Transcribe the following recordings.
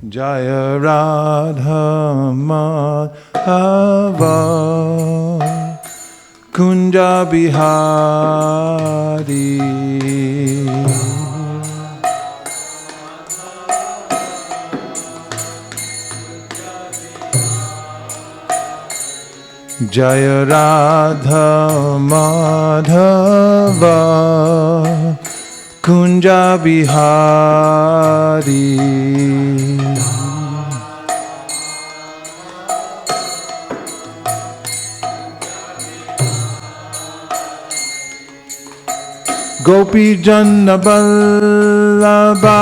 Jaya Radha Madhava Kunja Bihari. Jaya Radha Madhava Kunja Bihari. Gopi Jana Vallabha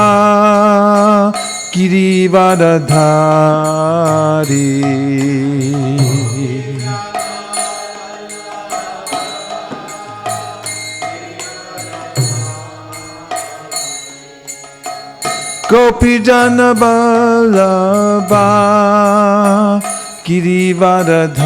Girivardhari. Gopi Jana Vallabha Girivardhari.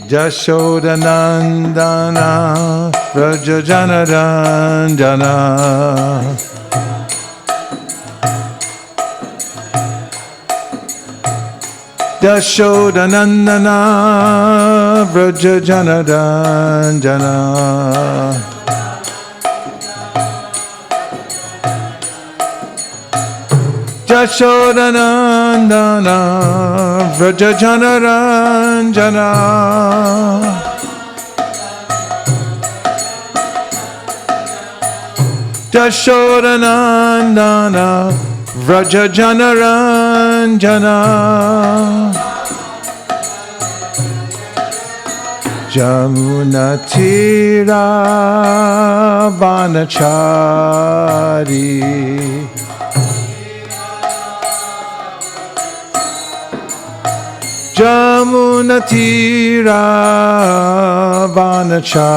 Jashodanandana Raja Janaranjana. Jashodanandana Raja Janaranjana. Jashodanandana Vraja Janaranjana. Jashodanandana Vraja Janaranjana. Jamuna Tira Vanachari. Jamuna Tira Vanachari.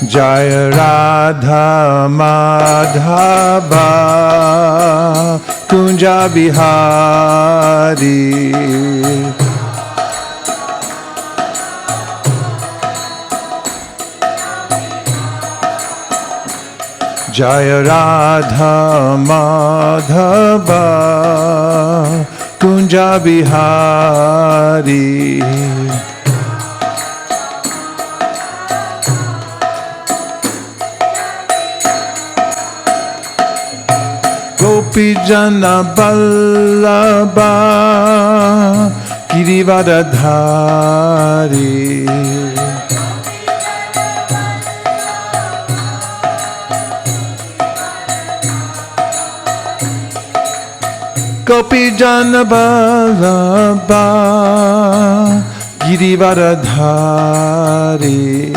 Jaya Radha Madhava Kunja Bihari. Jaya Radha Madhava Kunja Bihari. Gopi Jana Vallabha Girivardhari. Gopi Jana Vallabha Girivardhari.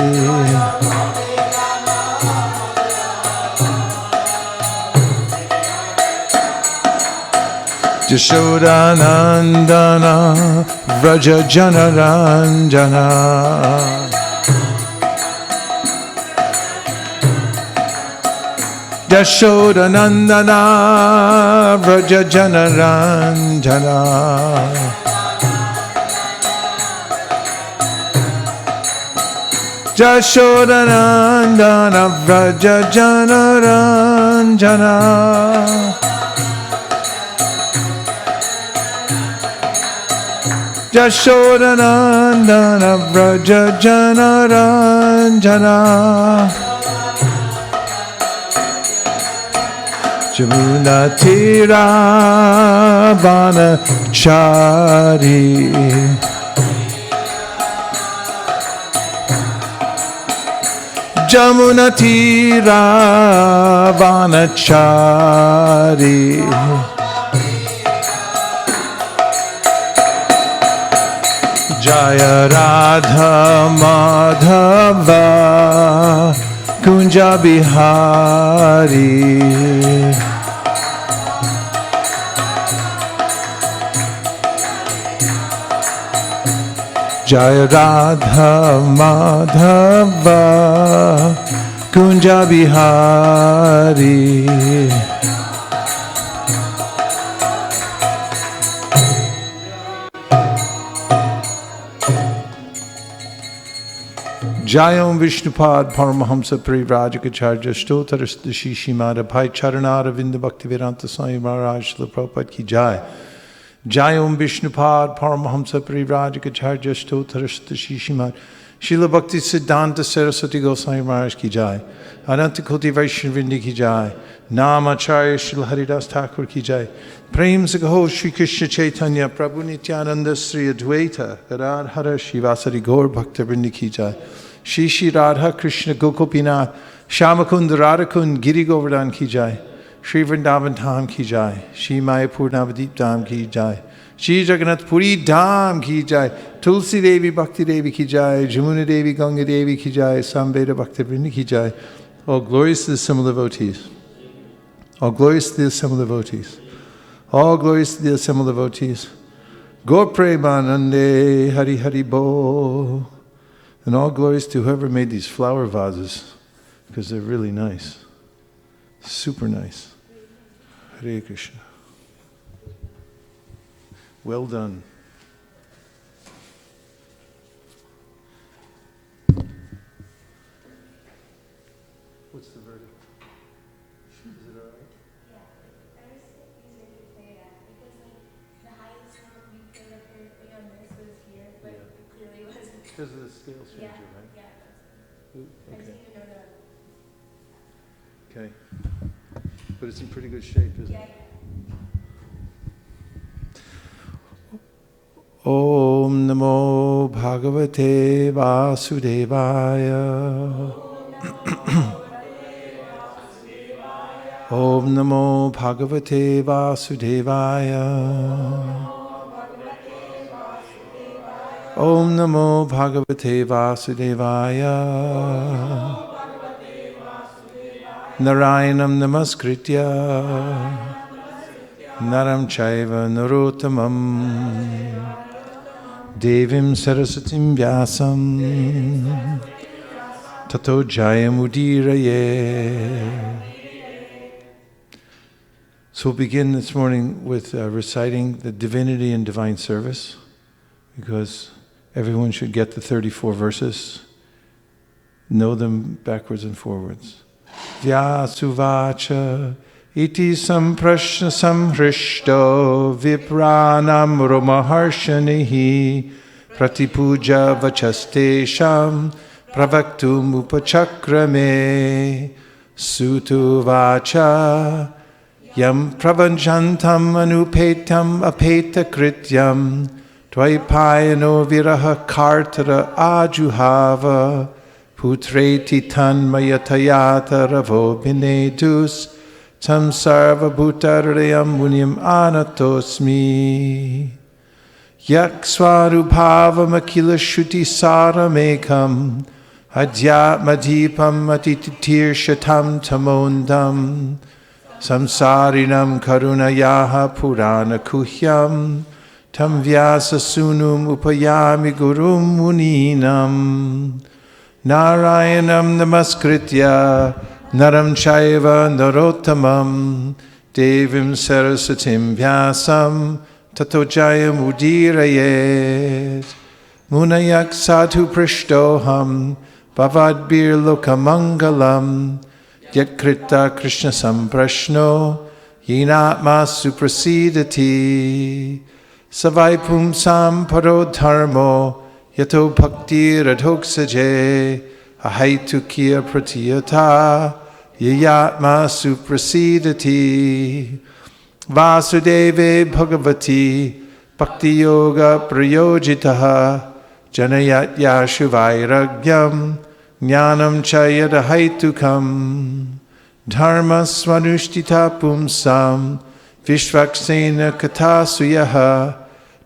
Jashodanandana Vraja Janaranjana. Jashodanandana Vraja Janaranjana. Jashodanandana Vraja Janaranjana. Jashodanandana Vraja Janaranjana. Jamuna Tira Vanachari. Jamuna Tira Vanachari. Jaya Radha Madhava Kunja Bihari. Jaya Radha Madhava Kunja Bihari. Jayam Vishnupad Paramahamsa Parivrajagacharya Stotarasdashi Shimada Bhai Charanara Vinda Bhaktivedanta Swami Maharaj Srila Prabhupada Ki Jai. Jayam Vishnupad Paramahamsa Parivrajagacharya Stotarasdashi Shimada Srila Bhakti Siddhanta Saraswati Goswami Maharaj Ki Jai. Ananta Koti Vaishnavindi Ki Jai. Namacharya Srila Haridas Thakur Ki Jai. Prem Sagaho Shri Krishna Chaitanya Prabhu Nityananda Sri Advaita Gadadhara Shivasari Gaur Bhakta Ki Jai. Shri Shri Radha Krishna Gokopinath Shamakund Radhakund Giri Govardhan Ki Jai. Shri Vrindavan Dham Ki Jai. Shri Mayapur Navadip Dham Ki Jai. Shri Jagannath Puri Dham Ki Jai. Tulsi Devi Bhakti Devi Ki Jai. Jamuna Devi Ganga Devi Ki Jai. Samveda Bhakti Ki Jai. All glorious to the assembled devotees. All glorious to the assembled devotees. All glorious to the assembled devotees. Gaur Premanande Hari Hari Bo. And all glories to whoever made these flower vases, because they're really nice. Super nice. Hare Krishna. Well done. What's the verdict? Is it all right? Yeah, I was easier to play that because the highest note we played up here on this was here, but it clearly wasn't. Because of the scale changer, right? Yeah, that's Ooh, I okay. didn't even know that. Okay. But it's in pretty good shape, isn't it? Om Namo Bhagavate Vasudevaya. Om Namo Bhagavate Vasudevaya. Om Namo Bhagavate Vasudevaya. Narayanam Namaskritya Naram Chaiva Narottamam Devim Saraswatim Vyasam Tato Jayamudiraye. So we'll begin this morning with reciting the Divinity and Divine Service, because everyone should get the 34 verses, know them backwards and forwards. Vyasuvacha iti samprashna samhrishto vipranam romaharshanihi pratipuja vachastesham pravaktum upachakrame sutu vacha yam pravanjantam anupetam apeta krityam tvaipayano viraha kartara ajuhava putreti tanmayatayata ravo binedus tam sarva bhutarayam munyam anatosmi yak swarubhavam akila shuti saramekam adhyatmadipam atitirshatam tamondam samsarinam karunayaha purana kuhyam tam vyasa sunum upayami gurum muninam Narayanam Namaskritya Naram Chaiva Narottamam Devim Saraswatim Vyasam Tato Jayamudiraye. Munayak Sadhu Prishtoham Bhavadbir Lokamangalam Yatkrita Krishna Samprashno Yinatma Suprasidati Savaipum Samparo Dharmo Yato bhakti radhoksaje ahaitukya pratiyata yayatma suprasidati vasudeve bhagavati bhakti yoga prayojitaha janayat yashu vairagyam jnanam chayadahaitukam dharma svanushtita pumsam vishvaksena katasuyaha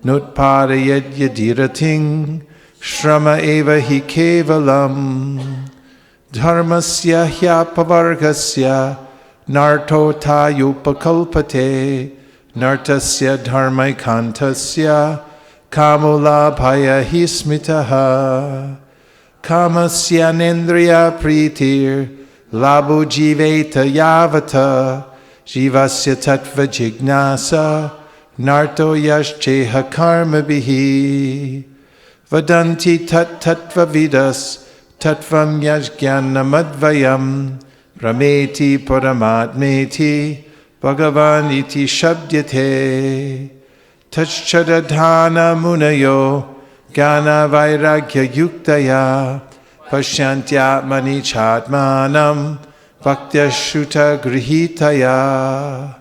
nutparayad yadirating Shrama eva hi kevalam dharmasya hyapavargasya narto tayupakalpate nartasya dharmaikantasya kamolabhaya hi smitaha kamasya nendriya pritir labo jiveta yavata jivasya tattva jignasa narto yashcheha karma bihi Vadanti tat tattva vidas Tattvam yajnanamadvayam Prameti Paramatmeti Bhagavan iti shabdyate Tachchadadhana munayo Gana vairagya yuktaya Pasyantyatmani chatmanam Bhaktya shuta grihitaya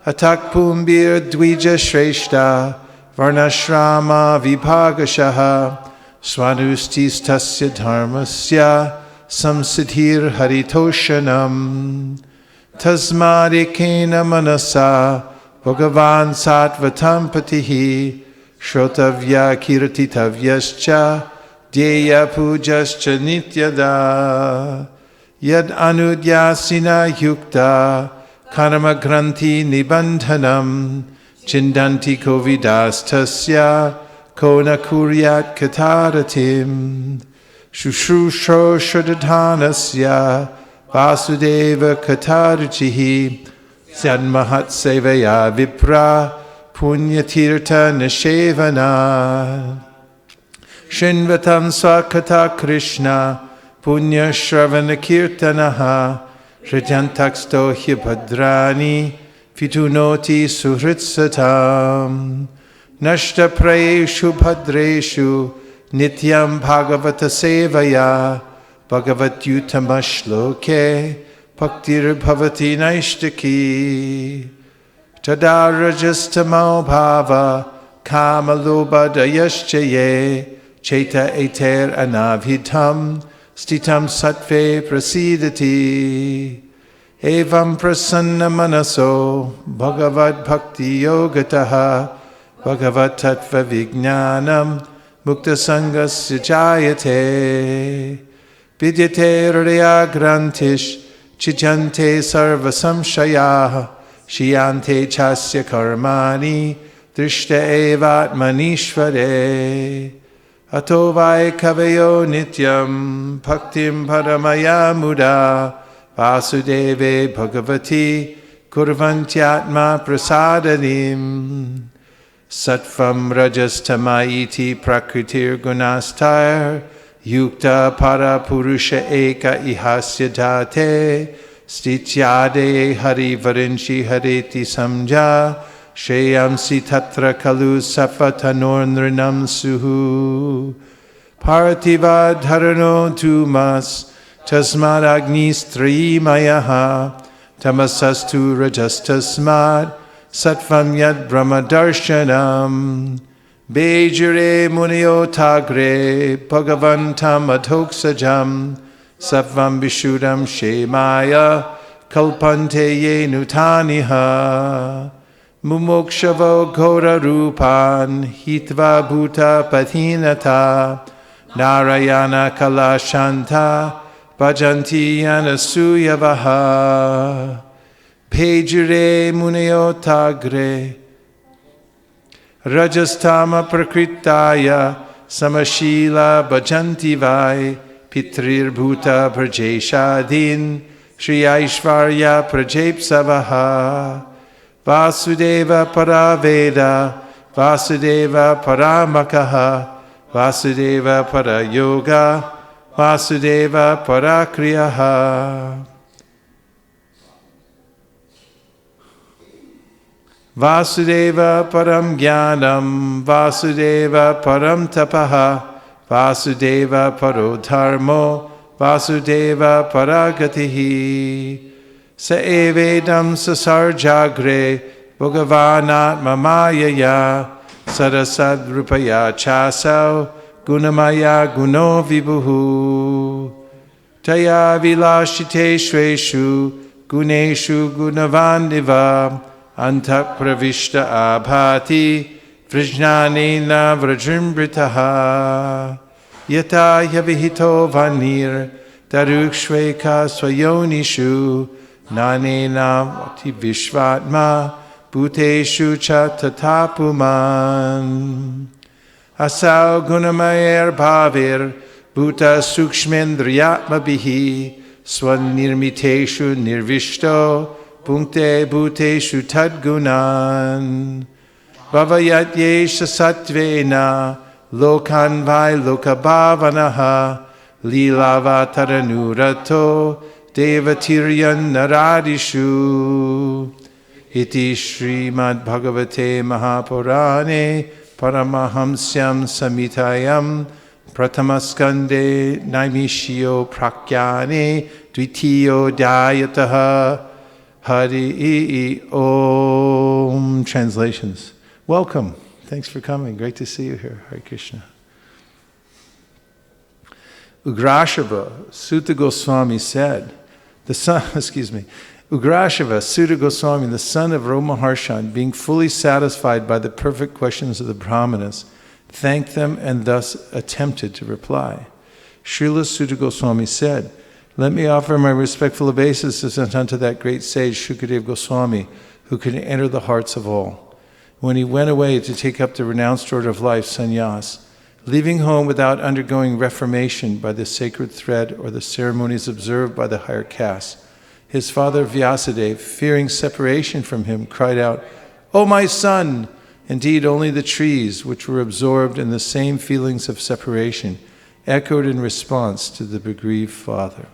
Atakpumbir dvija shreshta Varnashrama vibhagashaha Swanustistasya dharmasya Samsiddhir haritoshanam Tasmadikena manasa Bhagavan Sattvatam Patihi Shrotavya Kirtitavyascha Dyeya Pujascha Nityada Yad Anudyasina Yukta Karma Granthi Nibandhanam Chindanti Kovidastasya Kona Kuryat Kataratim Shushrusho Shradhanasya Vasudeva Katarchihi Sadmahat Sevaya Vipra Punyatirtha Nishevana Shinvatam Swakata Krishna Punya Shravana Kirtanaha Shrijantaksto Hibhadrani Fitunoti Suhritsatam Nashta Prayeshu Bhadreshu Nityam Bhagavata Sevaya Bhagavat Yutama Shloke Bhaktir Bhavati Naishtaki Tada Rajastamo Bhava Kama Loba Dayaschaye Cheta Eter Anavhitam Stitam Sattve Prasidati Evam Prasanna Manaso Bhagavad Bhakti Yogataha Bhagavat Tattva Vijnanam Mukta Sangasya Jayate Vidyate Hridaya Grantish Chijante Sarva Samshaya Shiyante Chasya Karmani Drishta Evatmanishvare Ato Vai Kavayo Nityam Bhaktim Paramaya Muda Vasudeve Bhagavati Kurvantyatma Prasadanim Sattvam Rajastamaiti Prakritir Gunastar Yukta Para Purusha Eka Ihasya Jate Stityade Hari Varinchi Hareti Samja Sheyamsi Tatra Kalu Safatanor Suhu Partiva Dharano Tumas Tasmad Agnis Trimayaha Tamasastu Rajastasmad Sattvam Yad Brahmadarshanam Bejure Munio Tagre Bhagavantam Adhoksajam Sattvam Vishudam Shemaya Kalpante Ye Nutaniha Mumokshavo Ghora Rupan Hitva Bhuta Pathinata Narayana Kalashanta Bhajanti Anasuyavaha Pejure Munio Tagre Rajastama Prakritaya Samashila Bhajanti Vai Pitrir Bhuta Prajeshadin Shri Aishvarya Prajepsavaha Vasudeva Paraveda Vasudeva Paramakaha Vasudeva Parayoga Vasudeva Parakriyaha Vasudeva Param Jnanam Vasudeva Param Tapaha Vasudeva Parodharmo Vasudeva Paragatihi Sa evedam sasarjagre Bhagavanat mamayaya Sarasad rupaya chasau Gunamaya guno vibhuhu Taya vilashite shreshu Guneshu gunavandiva Antak pravishta abhati Vrijnanena vrajimbritaha Yata yavihito vanir Darukshveka swayonishu Nanena vati vishvatma Bhuteshu cha tatapuman Asau gunamayer bhavir Bhuta sukshmendriyatma bihi Swanirmiteshu nirvishto Punkte bhuteshu tadgunan Bhavayat yesha satvena Lokan vai lokabhavanaha Lilavataranurato Devatiryan Naradishu. Iti Srimad Bhagavate Mahapurane Paramahamsyam Samitayam Pratamaskande Naimishyo Prakyane Dvitiyo Dayataha Hari Om. Translations. Welcome. Thanks for coming. Great to see you here. Hare Krishna. Ugrashava Sutta Goswami said, Ugrashava Sutta Goswami, the son of Romaharshan, being fully satisfied by the perfect questions of the Brahmanas, thanked them and thus attempted to reply. Srila Sutta Goswami said, let me offer my respectful obeisances unto that great sage Shukadeva Goswami, who could enter the hearts of all. When he went away to take up the renounced order of life, sannyas, leaving home without undergoing reformation by the sacred thread or the ceremonies observed by the higher castes, his father Vyasadeva, fearing separation from him, cried out, O my son! Indeed, only the trees, which were absorbed in the same feelings of separation, echoed in response to the bereaved father.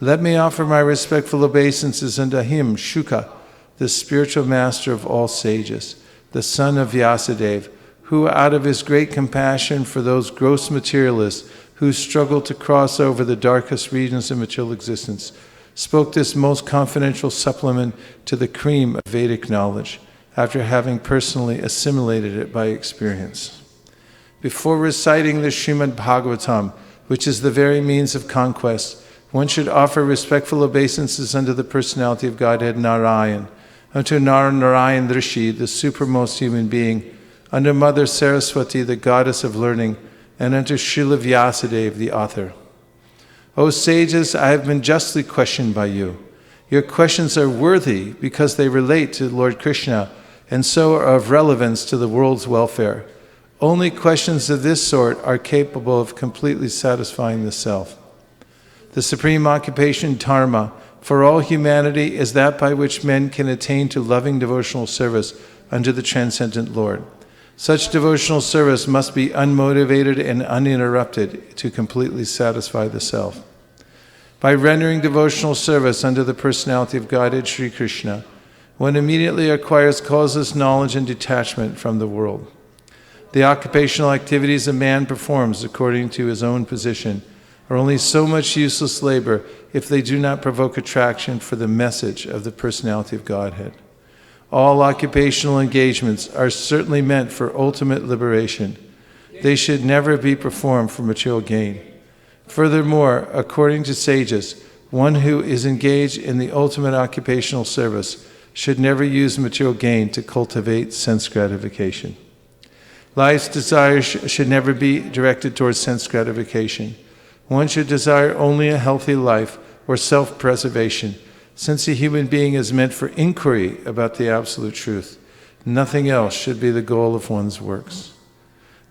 Let me offer my respectful obeisances unto him, Shuka, the spiritual master of all sages, the son of Vyasadeva, who out of his great compassion for those gross materialists who struggle to cross over the darkest regions of material existence, spoke this most confidential supplement to the cream of Vedic knowledge, after having personally assimilated it by experience. Before reciting the Srimad Bhagavatam, which is the very means of conquest, one should offer respectful obeisances unto the personality of Godhead Narayan, unto Narayan Rishi, the supermost human being, unto Mother Saraswati, the goddess of learning, and unto Srila Vyasadeva, the author. O sages, I have been justly questioned by you. Your questions are worthy because they relate to Lord Krishna and so are of relevance to the world's welfare. Only questions of this sort are capable of completely satisfying the self. The supreme occupation, dharma, for all humanity is that by which men can attain to loving devotional service unto the transcendent Lord. Such devotional service must be unmotivated and uninterrupted to completely satisfy the self. By rendering devotional service unto the personality of Godhead Sri Krishna, one immediately acquires causeless knowledge and detachment from the world. The occupational activities a man performs according to his own position are only so much useless labor if they do not provoke attraction for the message of the personality of Godhead. All occupational engagements are certainly meant for ultimate liberation. They should never be performed for material gain. Furthermore, according to sages, one who is engaged in the ultimate occupational service should never use material gain to cultivate sense gratification. Life's desires should never be directed towards sense gratification. One should desire only a healthy life or self-preservation, since a human being is meant for inquiry about the absolute truth. Nothing else should be the goal of one's works.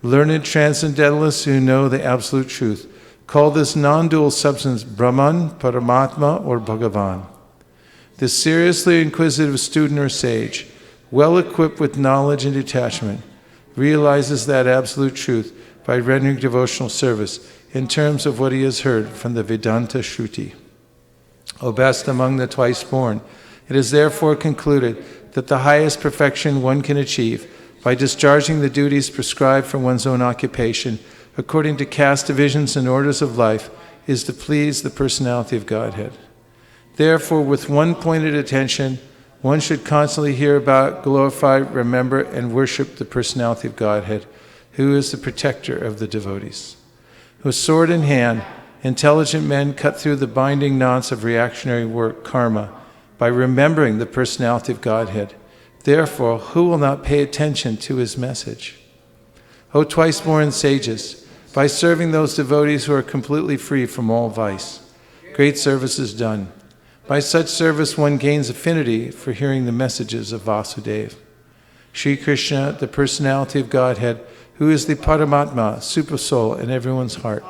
Learned transcendentalists who know the absolute truth call this non-dual substance Brahman, Paramatma, or Bhagavan. The seriously inquisitive student or sage, well equipped with knowledge and detachment, realizes that absolute truth by rendering devotional service in terms of what he has heard from the Vedanta Shruti. O best among the twice born, it is therefore concluded that the highest perfection one can achieve by discharging the duties prescribed for one's own occupation according to caste divisions and orders of life is to please the personality of Godhead. Therefore, with one pointed attention, one should constantly hear about, glorify, remember, and worship the personality of Godhead, who is the protector of the devotees. With sword in hand, intelligent men cut through the binding knots of reactionary work, karma, by remembering the personality of Godhead. Therefore, who will not pay attention to his message? O twice-born sages, by serving those devotees who are completely free from all vice, great service is done. By such service one gains affinity for hearing the messages of Vasudeva. Sri Krishna, the personality of Godhead, who is the Paramatma, supersoul in everyone's heart,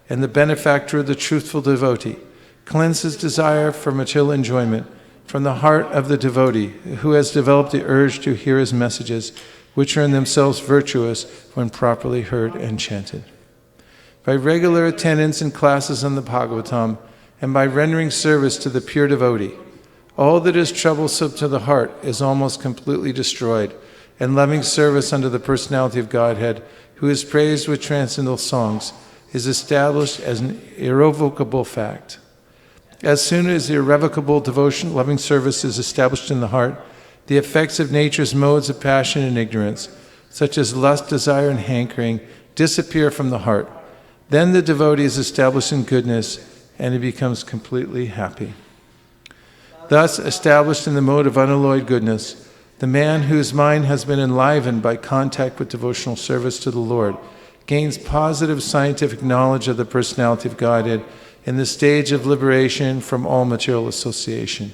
and the benefactor of the truthful devotee, cleanses desire for material enjoyment from the heart of the devotee who has developed the urge to hear his messages, which are in themselves virtuous when properly heard and chanted. by regular attendance in classes on the Bhagavatam, and by rendering service to the pure devotee. All that is troublesome to the heart is almost completely destroyed, and loving service unto the personality of Godhead, who is praised with transcendental songs, is established as an irrevocable fact. As soon as irrevocable devotion, loving service is established in the heart, the effects of nature's modes of passion and ignorance, such as lust, desire, and hankering, disappear from the heart. Then the devotee is established in goodness, and he becomes completely happy. Thus, established in the mode of unalloyed goodness, the man whose mind has been enlivened by contact with devotional service to the Lord gains positive scientific knowledge of the personality of Godhead in the stage of liberation from all material association.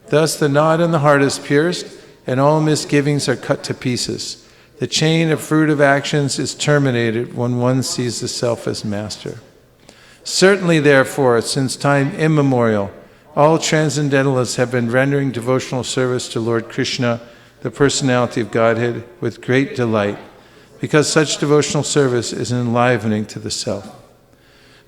Thus, the knot in the heart is pierced, and all misgivings are cut to pieces. The chain of fruitive actions is terminated when one sees the self as master. Certainly, therefore, since time immemorial, all transcendentalists have been rendering devotional service to Lord Krishna, the personality of Godhead, with great delight, because such devotional service is enlivening to the self.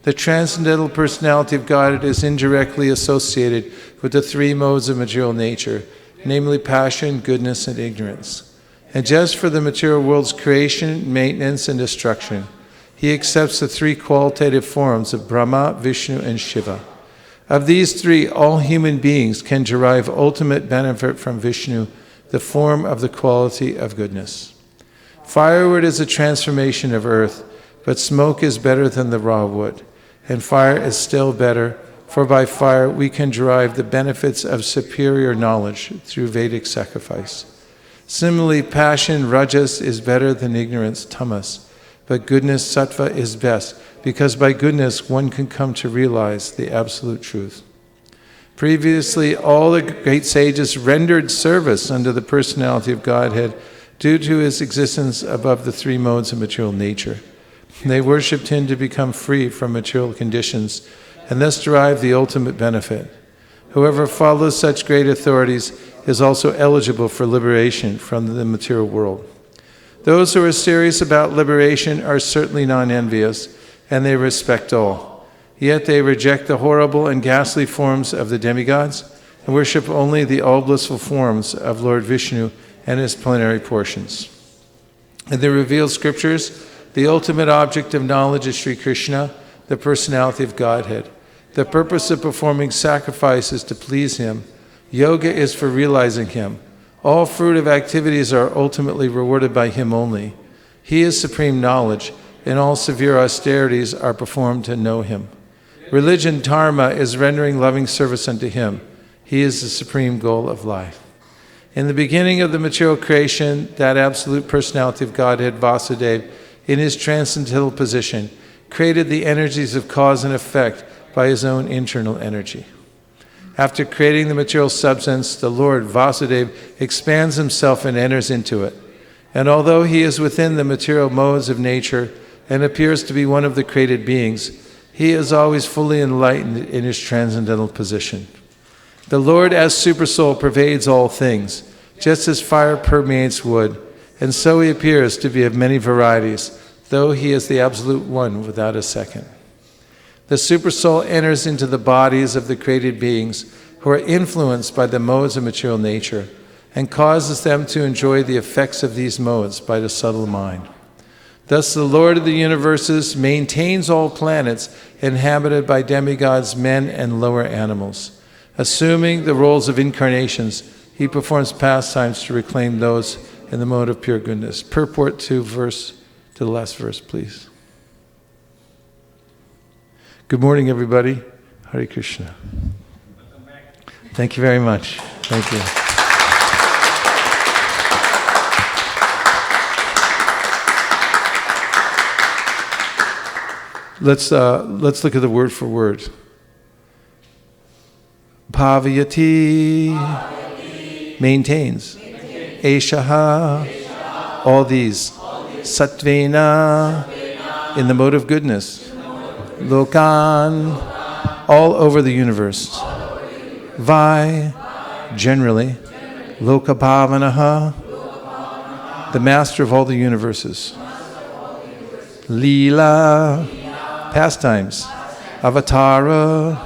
The transcendental personality of Godhead is indirectly associated with the three modes of material nature, namely passion, goodness, and ignorance. And just for the material world's creation, maintenance, and destruction, he accepts the three qualitative forms of Brahma, Vishnu, and Shiva. Of these three, all human beings can derive ultimate benefit from Vishnu, the form of the quality of goodness. Firewood is a transformation of earth, but smoke is better than the raw wood, and fire is still better, for by fire we can derive the benefits of superior knowledge through Vedic sacrifice. Similarly, passion, rajas, is better than ignorance, tamas, but goodness, sattva, is best, because by goodness one can come to realize the absolute truth. Previously, all the great sages rendered service unto the personality of Godhead due to his existence above the three modes of material nature. They worshipped him to become free from material conditions and thus derive the ultimate benefit. Whoever follows such great authorities is also eligible for liberation from the material world. Those who are serious about liberation are certainly non-envious, and they respect all. Yet they reject the horrible and ghastly forms of the demigods and worship only the all-blissful forms of Lord Vishnu and his plenary portions. In the revealed scriptures, the ultimate object of knowledge is Sri Krishna, the personality of Godhead. The purpose of performing sacrifice is to please him. Yoga is for realizing him. All fruitive activities are ultimately rewarded by him only. He is supreme knowledge, and all severe austerities are performed to know him. Religion, dharma, is rendering loving service unto him. He is the supreme goal of life. In the beginning of the material creation, that absolute personality of Godhead, Vasudeva, in his transcendental position, created the energies of cause and effect by his own internal energy. After creating the material substance, the Lord, Vasudeva, expands himself and enters into it. And although he is within the material modes of nature and appears to be one of the created beings, he is always fully enlightened in his transcendental position. The Lord as Supersoul pervades all things, just as fire permeates wood, and so he appears to be of many varieties, though he is the absolute one without a second. The Supersoul enters into the bodies of the created beings who are influenced by the modes of material nature and causes them to enjoy the effects of these modes by the subtle mind. Thus the Lord of the universes maintains all planets inhabited by demigods, men, and lower animals. Assuming the roles of incarnations, he performs pastimes to reclaim those in the mode of pure goodness. Purport to the last verse, please. Good morning, everybody. Hare Krishna. Thank you very much. Thank you. Let's look at the word for word. Bhavayati, maintains. Eshaha, all these. Sattvena, in the mode of goodness. Lokan, all over the universe. Vai, generally. Lokabhavanaha, the master of all the universes. Leela, pastimes, avatara,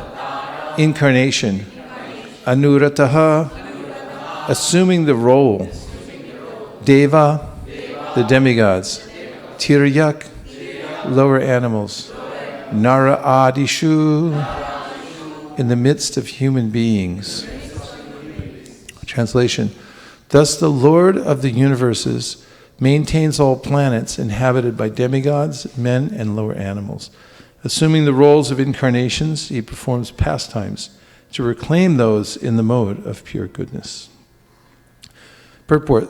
incarnation, anurataha, assuming the role, deva, the demigods, tiryak, lower animals, nara adishu, in the midst of human beings. Translation: thus the Lord of the universes maintains all planets inhabited by demigods, men, and lower animals. Assuming the roles of incarnations, he performs pastimes to reclaim those in the mode of pure goodness. Purport: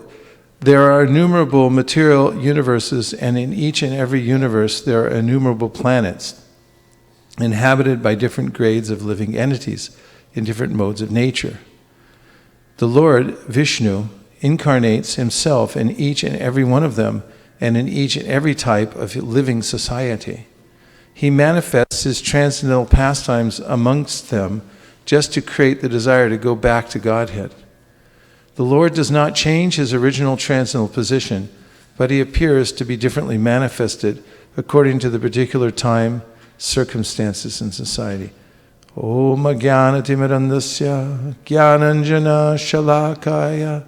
there are innumerable material universes, and in each and every universe there are innumerable planets inhabited by different grades of living entities in different modes of nature. The Lord, Vishnu, incarnates himself in each and every one of them and in each and every type of living society. He manifests his transcendental pastimes amongst them just to create the desire to go back to Godhead. The Lord does not change his original transcendental position, but he appears to be differently manifested according to the particular time, circumstances, and society. Om Jnanatimidandasya Jnananjana Shalakaya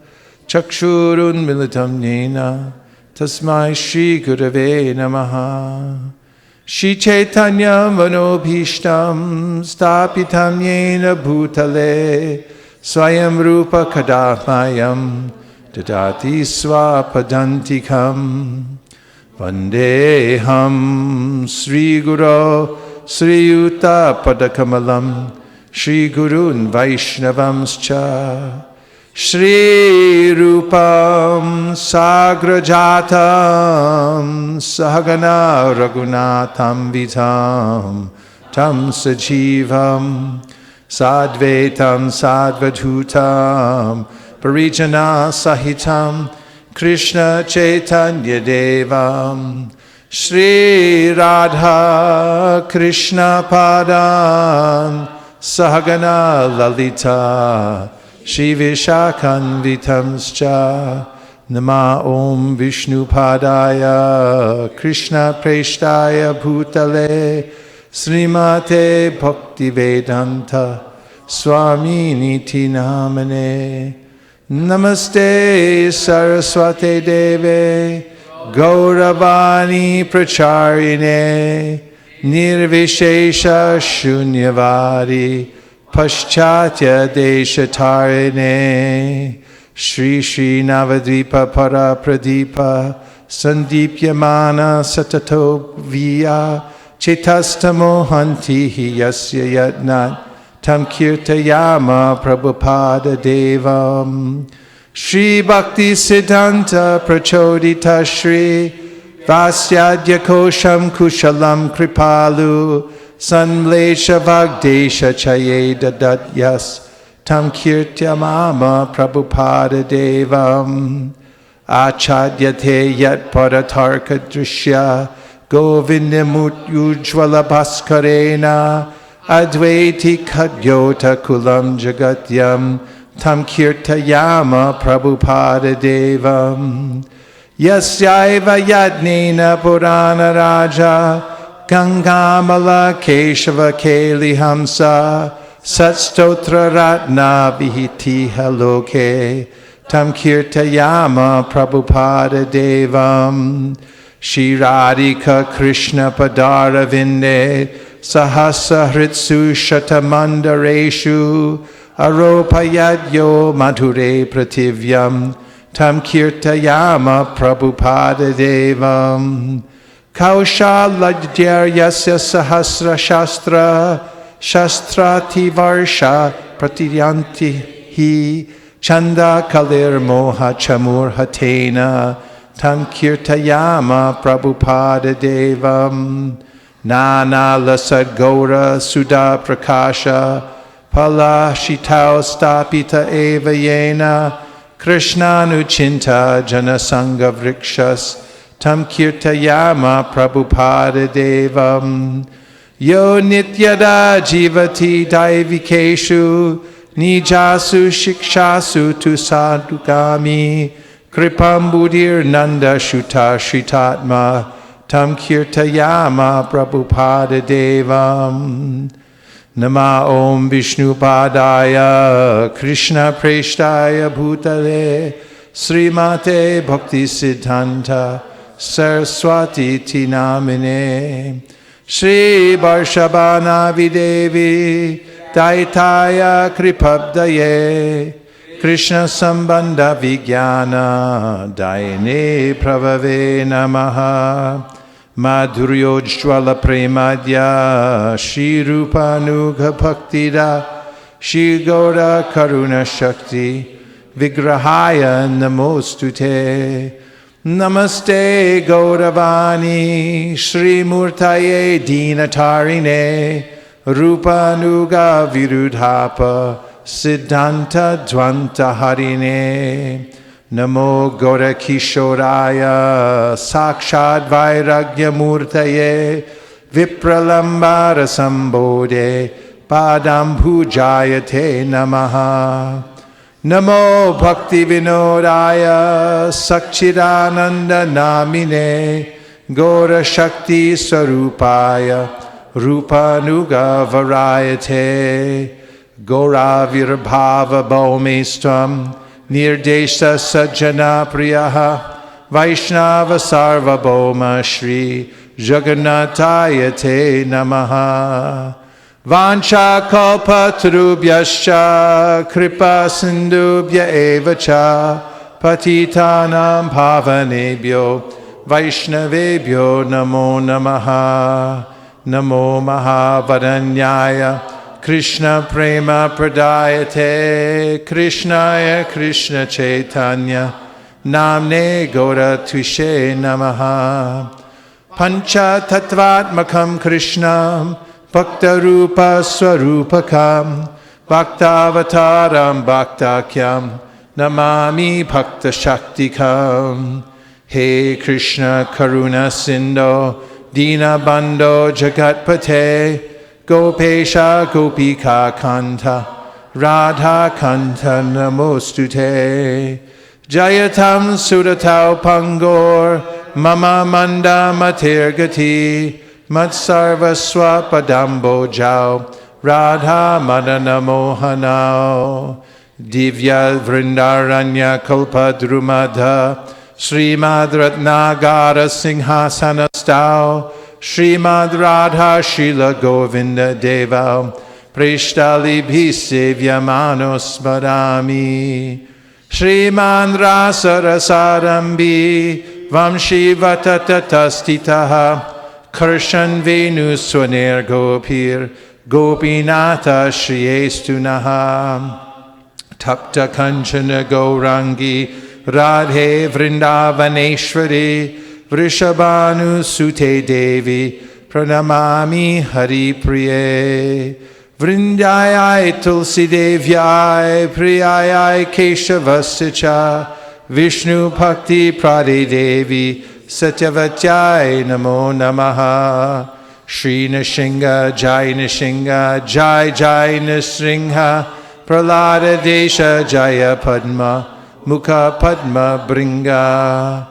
Chakshurun Militam Yena Tasmai Shri Gurave Namaha Shri Chaitanya Manobhishtam Stapitam Yena Bhutale Swayam Rupa Kadamayam Dadati Swapadantikam Vandeham Sri Guru Sri Yuta Padakamalam Shri Gurun Vaishnavamscha Shri Rupam Sagrajatam Sahagana Raghunatham Vitam Tam Sajivam Sadvetam Sadvadhutam Parijana Sahitam Krishna Chaitanya Devam Shri Radha Krishna Padam Sahagana Lalita Shri Vishakan Vitamscha Nama Om Vishnu Padaya Krishna Preshtaya Bhutale Srimate Bhaktivedanta Swami Niti Namane Namaste Saraswate Deve Gauravani Pracharine Nirvishesha Shunyavadi Paschatya Deshatarine Shri Shri Navadvipa Para Pradipa Sandipyamana Satato Viya Chetastamo Hantihi Yasya Yatnat Tam Kirtayama Prabhupada Devam Shri Bhakti Siddhanta Prachodita Shri Vasyadya Kosham Kushalam Kripalu Sanlesha Vagdesha Chaye Dadatyas Tam Kirtyamama Prabhupada Devam Achadyate Yat Paratarka Drishya Govindamut Ujjvala Bhaskarena Advaiti Kadyota Kulam Jagatyam Tam Kirtayama Prabhupada Devam Yasyaiva Yadnena Purana Raja Gangamala Keshava Keli Hamsa Satstotra Ratna Vihiti Haloke Tam Kirtayama Prabhupada Devam Shri Radhika Krishna Padara Vinde Sahasa Hritsu Shatamandareshu Aropayadyo Madhure Prativyam Tam Kirtayama Prabhupada Devam Kaushaladyaryasya Sahasra Shastra Shastrati Varsha Pratyanti Hi Chanda Kalir Moha Chamur Hatena Tam Kirtayama Prabhupada Devam Nana Lasad Gaura Sudha Prakasha Pala Shitao Stapita Eva Yena Krishna Nuchinta Janasanga Vrikshas Tam Kirtayama Prabhupada Devam Yo Nityada Jivati Daivikeshu Nijasu Shikshasu Tu Sadhugami Kripam Buddhir Nanda Shuta Shritatma tam kirtayama Prabhupada devam. Nama Om Vishnupadaya Krishna Preshtaya Bhutale Srimate Bhakti Siddhanta Saraswati Tinamine Shri Varshabhana Videvi Daitaya Kripabdaye Krishna Sambandha Vijnana Daine Pravave Namaha Madhuryojjvala Premadya Shri Rupanugha Bhaktida Shri Gaura Karuna Shakti Vigrahaya Namostute Namaste Gauravani Shri Murtaye Dinatarine Rupanuga Virudhapa Siddhanta Dvanta Harine Namo Gaura Kishoraya Sakshad Vairagya Murtaye Vipralambara Sambodhe Padam Pujayate Namaha Namo Bhakti Vinodaya Sakchidananda Namine Gaura Shakti Sarupaya Rupanuga Varayate Gaura Virbhava Bhaumestram Nirdesha Sajjana Priyaha Vaishnava Sarvabhauma Shri Jagannathaya Te Namaha Vancha Kalpa Tarubhyascha Kripa Sindubhya Evacha Patitanam Pavanebhyo Vaishnavebhyo Namo Namaha Namo Mahavaranyaya Krishna Prema Pradayate Krishnaya Krishna Chaitanya Namne Gaura Tvishe Namaha Pancha Tattvatmakam Krishnam Bhakta Rupa Swarupakam Bhaktavataram Bhaktakyam Namami Bhakta Shaktikam He Krishna Karuna Sindho Dina Bandho Jagatpate Gopesha Gopika Kanta Radha Kanta Namostute Jayatam Sudatau Pangor Mama Manda Matirgati Matsarva Swapadambo Jau Radha Madana Mohanao Divya Vrindaranya Kalpa Drumadha Srimad Ratnagara Singhasanastau Srimad Radha Shila Govinda Deva Prishtali Bhisevyamanos Badami Sriman Rasa Rasarambi Vamshi Vatatatastitaha Karshan Venu Swaner Gopir Gopinata Shriyestunaha Tapta Kanchana Gaurangi Radhe Vrindavaneshwari Vrishabhanu Sute Devi Pranamami Hari Priye Vrindayai Tulsi Devyai Priyayai Keshavasicha Vishnu Bhakti Prade Devi Satyavatyai Namo Namaha Shri Nishinga Jai Nishinga Jai Jai Nisringha Pralada Desha Jaya Padma Mukha Padma Bringa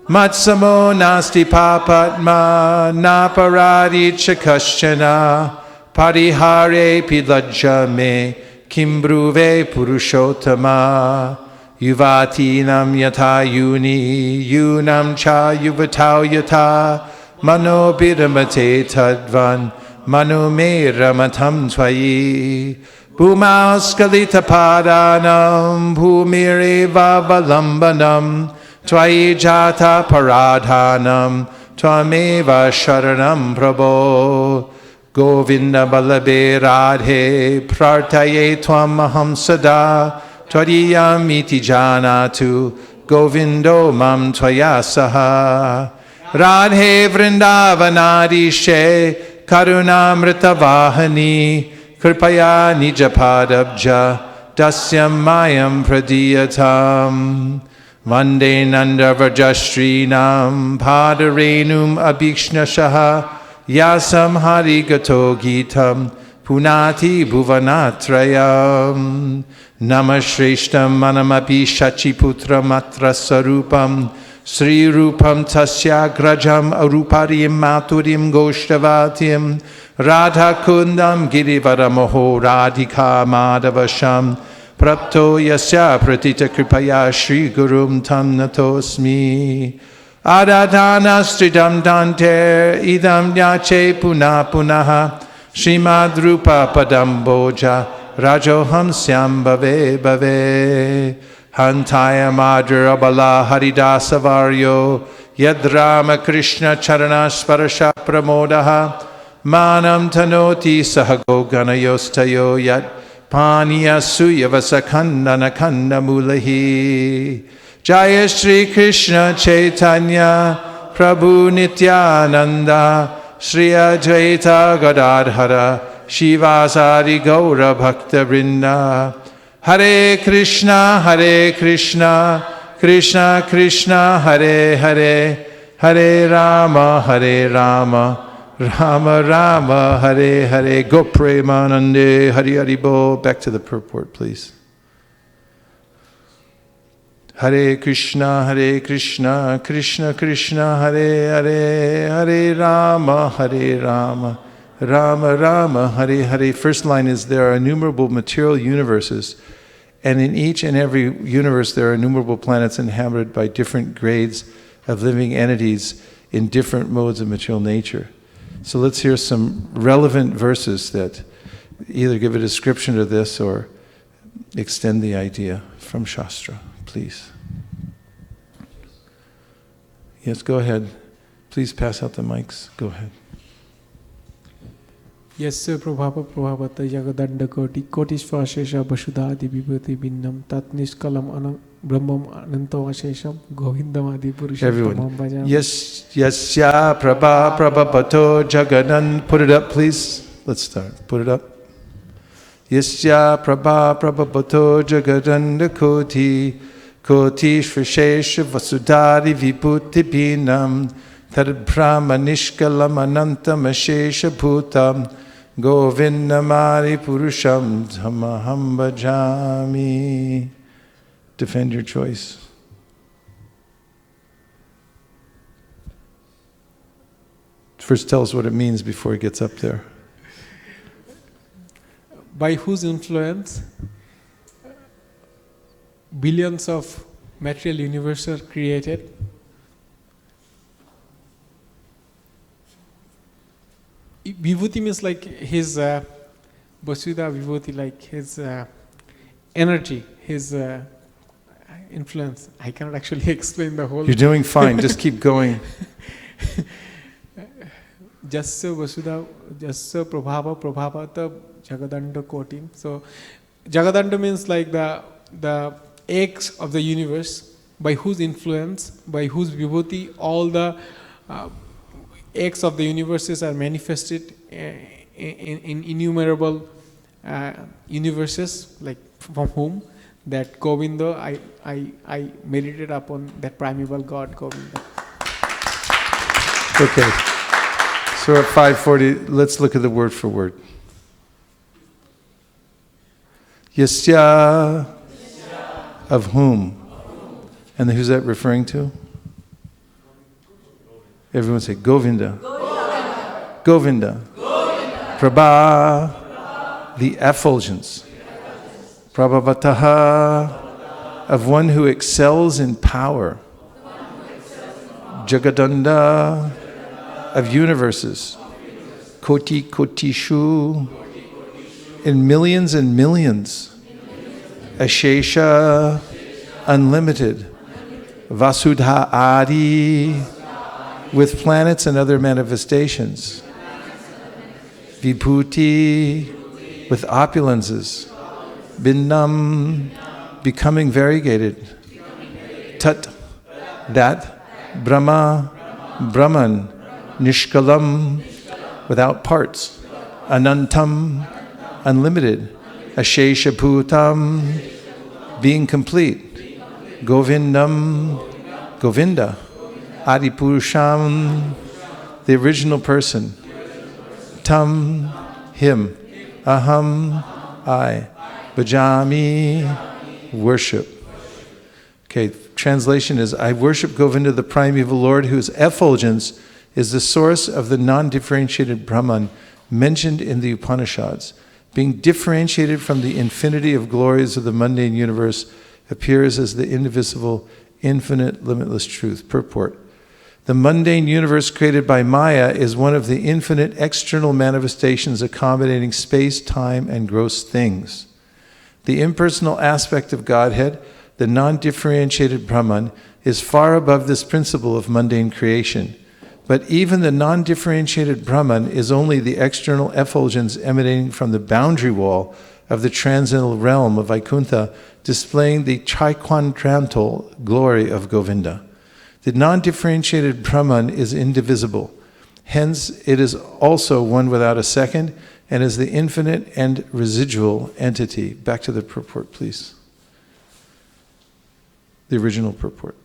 Matsamo Nasti Papatma Naparadi Chakaschana Parihare Pilajja Me Kimbruve Purushottama Yuvatinam Yata Yuni Yunam Cha Yuvatau Yata Mano Biramate Tadvan Mano Me Ramatam Tvayi Bhumauskalita Padanam Bhumire Vavalambanam Tvayi Jata Paradhanam Tvameva Sharanam Prabho Govinda Balabe Radhe Prartaye Tvamaham Sada Tvariyam iti janatu Govindo mam tvaya saha Radhe Vrindavanadishe Karunamrita Vahani Kripaya Nijapadabja Dasyam Mayam Pradiyatam Vande Nanda Vrajashrinam Padarenum Abhikshnashaha Yasam Harigato Gitam Punati Bhuvanatrayam Namashreshtam Manamapi Shachiputra Matra Sarupam Sri Rupam Tasya Grajam Aruparim Maturim Goshtavatim Radha Kundam Girivaramoho Radhika Madhavasham Prapto Yasya Pratita Kripaya Shri Gurum Tam Natosmi Adadana Stridam Dante Idam Yache Puna Punaha Srimad Rupa Padam Boja Rajoham Syam Bhave Bhave Hantaya Madhura Bala Haridasa Varyo Yadrama Krishna Charana Sparasha Pramodaha Manam Tanoti Sahago Ganayostayo Yat Paniya Suyavasa Kandana Kanda Mulahi Jaya Shri Krishna Chaitanya Prabhu Nityananda Shri Advaita Gadadhara Shivasari Gaura Bhakta Vrinda Hare Krishna, Krishna Krishna, Hare Hare, Hare Rama, Rama Rama, Hare Hare. Go Premanande, Hari Hari Bo. Back to the purport, please. Hare Krishna, Krishna Krishna, Hare Hare, Hare Rama, Rama Rama, Hare Hare. First line is, there are innumerable material universes, and in each and every universe there are innumerable planets inhabited by different grades of living entities in different modes of material nature. So let's hear some relevant verses that either give a description of this or extend the idea from Shastra, please. Yes, go ahead. Please pass out the mics. Go ahead. Yasya prabhava prabhavata yagadanda kotishva ashesha vasudhadi vibhuti binnam tat nishkalam anam brahmam ananto ashesham govindam adi purusham Everyone. bhajam. Yes, yasya prabhavato jagadan. Put it up, please. Let's start. Put it up. Yasya prabhavato jagadanda koti shvashesha vasudhadi vibhuti binnam tad brahma nishkalam anantam ashesha bhutam Govindamari Purusham Dhamaham Bhajami. Defend your choice. First tell us what it means before it gets up there. By whose influence billions of material universes are created. Vibhuti means like his Vasudha Vibhuti, like his energy, his influence. I cannot actually explain the whole. You're doing fine, just keep going. Jasya Vasudha, Jasya Prabhavata Jagadanda Kotim. So Jagadanda means like the eggs of the universe, by whose influence, by whose Vibhuti, all the eggs of the universes are manifested in innumerable universes, like from whom that Govinda, I meditate upon that primeval God Govinda. Okay, so we're at 540, let's look at the word for word. Yasya, of whom? And who's that referring to? Everyone say Govinda. Govinda. Prabha, the effulgence. Prabhavataha, of one who excels in power. Jagadanda, of universes. Koti kotishu, in millions and millions. Ashesha, unlimited. Vasudha adi, with planets and other manifestations. Vibhuti, with opulences. Binnam, becoming variegated. Tat, that. Brahma, Brahman. Nishkalam, without parts. Anantam, unlimited. Ashesha bhutam, being complete. Govindam, Govinda. Adipurusham, the original person. Tam, him. Aham, I. Bhajami, worship. Okay, translation is, I worship Govinda, the primeval Lord, whose effulgence is the source of the non-differentiated Brahman mentioned in the Upanishads. Being differentiated from the infinity of glories of the mundane universe appears as the indivisible, infinite, limitless truth. Purport. The mundane universe created by Maya is one of the infinite external manifestations accommodating space, time, and gross things. The impersonal aspect of Godhead, the non-differentiated Brahman, is far above this principle of mundane creation. But even the non-differentiated Brahman is only the external effulgence emanating from the boundary wall of the transcendental realm of Vaikuntha, displaying the triquadrantal glory of Govinda. The non-differentiated Brahman is indivisible. Hence, it is also one without a second, and is the infinite and residual entity. Back to the purport, please. The original purport.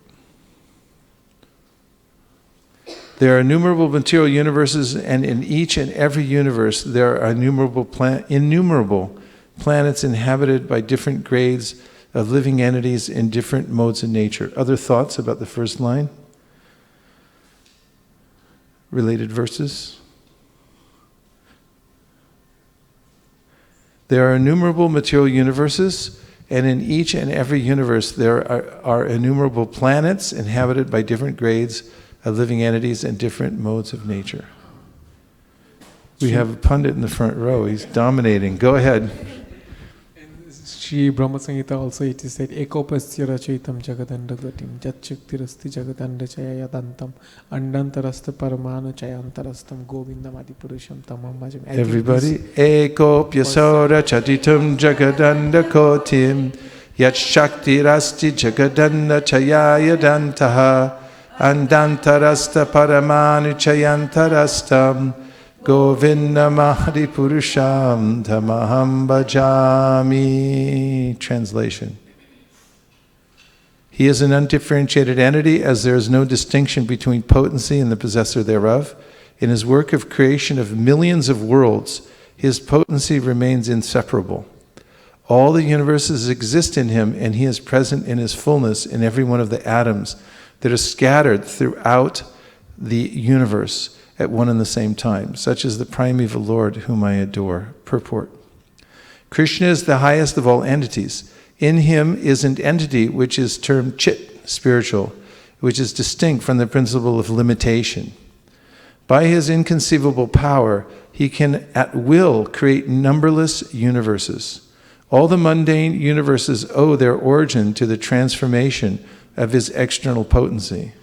There are innumerable material universes, and in each and every universe there are innumerable planets inhabited by different grades of living entities in different modes of nature. Other thoughts about the first line? Related verses? There are innumerable material universes, and in each and every universe there are innumerable planets inhabited by different grades of living entities and different modes of nature. We have a pundit in the front row. He's dominating. Go ahead. Shri Brahma Samhita also it is said, Ekopasya rachaitam jagadanda gatim jatchaktirasti jagadanda chaya yadantam andantarasta paramanu chayantarastam govindam adipurusham tamam bhajam. Everybody. Ekopyasora chatitam jagadanda kotim yatshaktirasti jagadanda chaya yadantaha andantarasta paramanu chayantarastam Govinda Mahadi Purusham Tamaham Bhajami. Translation. He is an undifferentiated entity, as there is no distinction between potency and the possessor thereof. In his work of creation of millions of worlds, his potency remains inseparable. All the universes exist in him, and he is present in his fullness in every one of the atoms that are scattered throughout the universe at one and the same time. Such is the primeval Lord whom I adore. Purport. Krishna is the highest of all entities. In him is an entity which is termed Chit, spiritual, which is distinct from the principle of limitation. By his inconceivable power, he can at will create numberless universes. All the mundane universes owe their origin to the transformation of his external potency.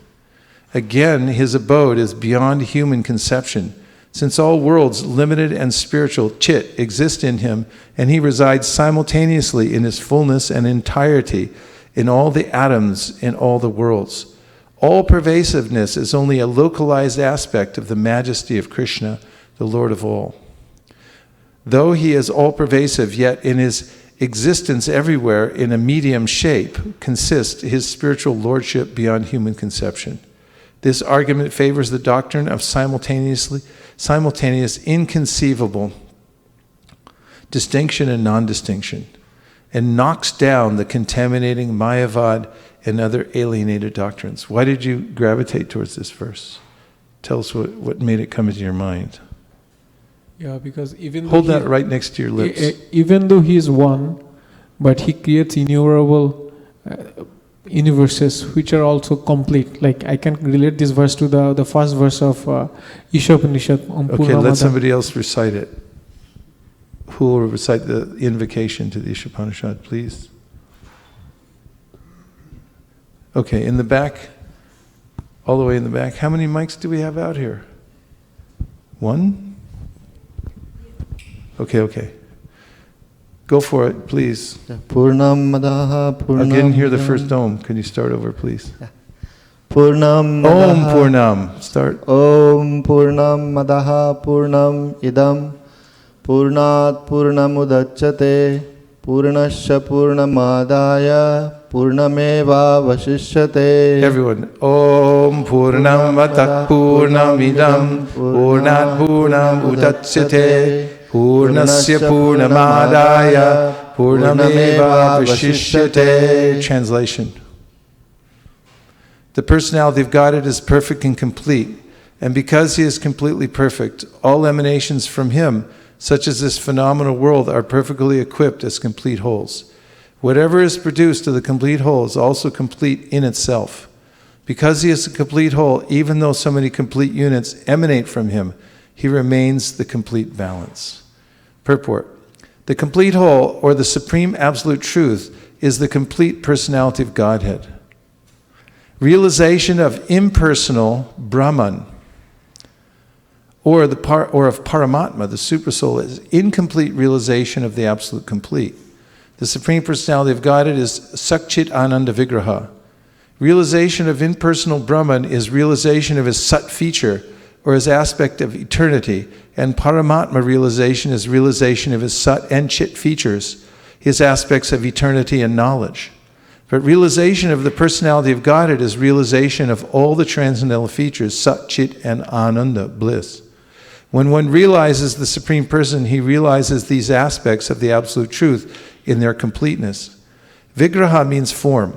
Again, his abode is beyond human conception. Since all worlds, limited and spiritual, Chit, exist in him, and he resides simultaneously in his fullness and entirety in all the atoms in all the worlds. All pervasiveness is only a localized aspect of the majesty of Krishna, the Lord of all. Though he is all-pervasive, yet in his existence everywhere in a medium shape consists his spiritual lordship beyond human conception. This argument favors the doctrine of simultaneous, inconceivable distinction and non-distinction, and knocks down the contaminating Mayavad and other alienated doctrines. Why did you gravitate towards this verse? Tell us what made it come into your mind. Yeah, because even hold that right next to your lips. Even though he is one, but he creates innumerable universes which are also complete. Like I can relate this verse to the first verse of Ishopanishad. Okay, let somebody else recite it. Who will recite the invocation to the Ishopanishad, please? Okay, in the back, all the way in the back. How many mics do we have out here? One? Okay. Go for it, please. Purnam Madaha Purnam. I didn't hear the first Om. Can you start over, please? Purnam Om Purnam. Start. Om Purnam Madaha Purnam Idam Purnat Purnamudachyate Purnasya Purnamadaya Purnameva Vasishyate. Everyone. Om Purnam Madaha Purnam Idam Purnat Purnamudachyate Purnasya Purnamadaya Purnameva Vasishyate. Translation. The personality of Godhead is perfect and complete, and because he is completely perfect, all emanations from him, such as this phenomenal world, are perfectly equipped as complete wholes. Whatever is produced of the complete whole is also complete in itself. Because he is a complete whole, even though so many complete units emanate from him, he remains the complete balance. Purport. The complete whole, or the supreme absolute truth, is the complete personality of Godhead. Realization of impersonal Brahman, or of Paramatma, the Supersoul, is incomplete realization of the absolute complete. The Supreme Personality of Godhead is Sakchit Ananda Vigraha. Realization of impersonal Brahman is realization of his Sat feature, or his aspect of eternity, and Paramatma realization is realization of his Sat and Chit features, his aspects of eternity and knowledge. But realization of the personality of Godhead is realization of all the transcendental features, Sat, Chit, and Ananda, bliss. When one realizes the Supreme Person, he realizes these aspects of the Absolute Truth in their completeness. Vigraha means form.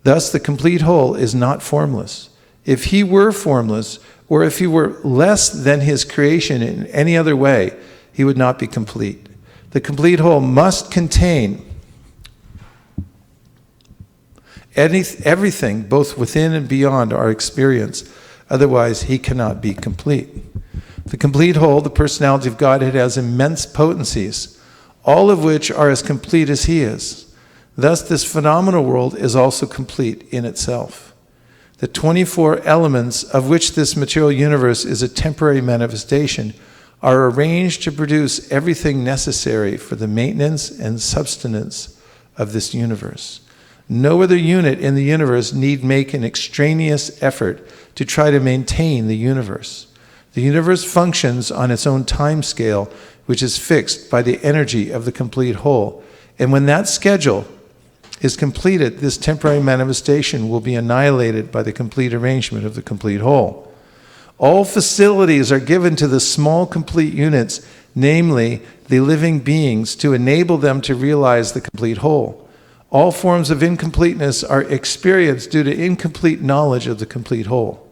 Thus, the complete whole is not formless. If he were formless, or if he were less than his creation in any other way, he would not be complete. The complete whole must contain everything, both within and beyond our experience. Otherwise, he cannot be complete. The complete whole, the personality of Godhead, has immense potencies, all of which are as complete as he is. Thus, this phenomenal world is also complete in itself. The 24 elements of which this material universe is a temporary manifestation are arranged to produce everything necessary for the maintenance and subsistence of this universe. No other unit in the universe need make an extraneous effort to try to maintain the universe. The universe functions on its own time scale, which is fixed by the energy of the complete whole. And when that schedule is completed, this temporary manifestation will be annihilated by the complete arrangement of the complete whole. All facilities are given to the small complete units, namely the living beings, to enable them to realize the complete whole. All forms of incompleteness are experienced due to incomplete knowledge of the complete whole.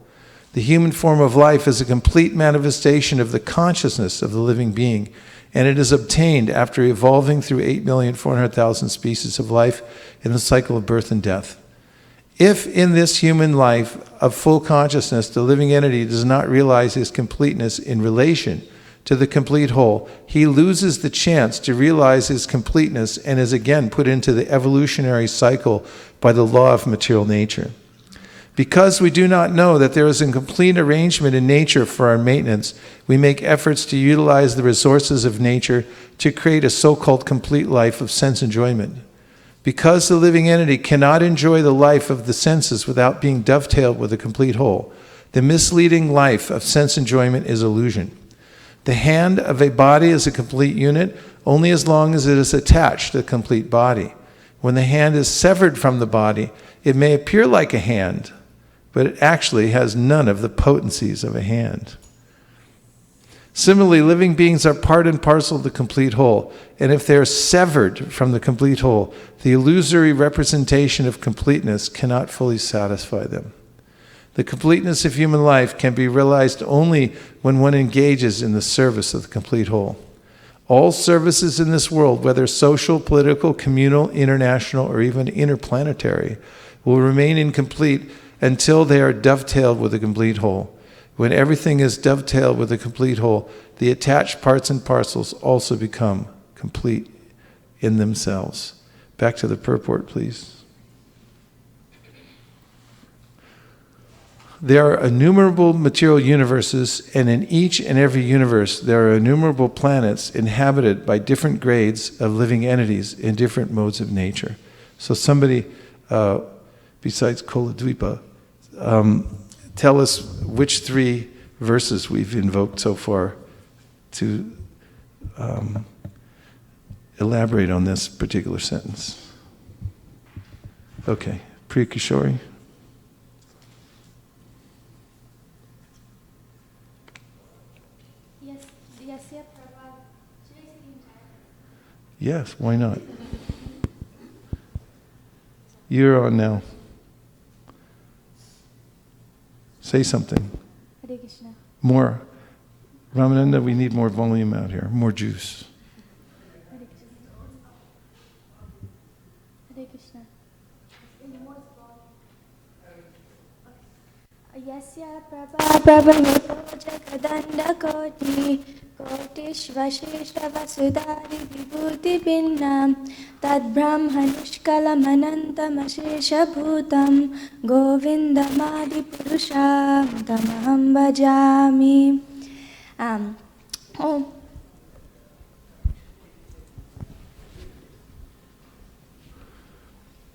The human form of life is a complete manifestation of the consciousness of the living being, and it is obtained after evolving through 8,400,000 species of life in the cycle of birth and death. If in this human life of full consciousness the living entity does not realize his completeness in relation to the complete whole, he loses the chance to realize his completeness and is again put into the evolutionary cycle by the law of material nature. Because we do not know that there is a complete arrangement in nature for our maintenance, we make efforts to utilize the resources of nature to create a so-called complete life of sense enjoyment. Because the living entity cannot enjoy the life of the senses without being dovetailed with a complete whole, the misleading life of sense enjoyment is illusion. The hand of a body is a complete unit only as long as it is attached to the complete body. When the hand is severed from the body, it may appear like a hand, but it actually has none of the potencies of a hand. Similarly, living beings are part and parcel of the complete whole, and if they are severed from the complete whole, the illusory representation of completeness cannot fully satisfy them. The completeness of human life can be realized only when one engages in the service of the complete whole. All services in this world, whether social, political, communal, international, or even interplanetary, will remain incomplete until they are dovetailed with the complete whole. When everything is dovetailed with the complete whole, the attached parts and parcels also become complete in themselves. Back to the purport, please. There are innumerable material universes, and in each and every universe there are innumerable planets inhabited by different grades of living entities in different modes of nature. So somebody, besides Koladvipa, tell us which 3 verses we've invoked so far to elaborate on this particular sentence. Okay, Priya Kishori. Vaisesika Prabhu. Should I say the entire? Yes, why not? You're on now. Say something. Hare Krishna. More. Ramananda, we need more volume out here, more juice. Hare Krishna. Hare Krishna. Yasya prabha prabhayato jagadanda koti kotishvashishta vasudari vibhuti pinnam tad brahma nishkalam anantam ashesha bhutam govindamadi purusham tamaham bhajami.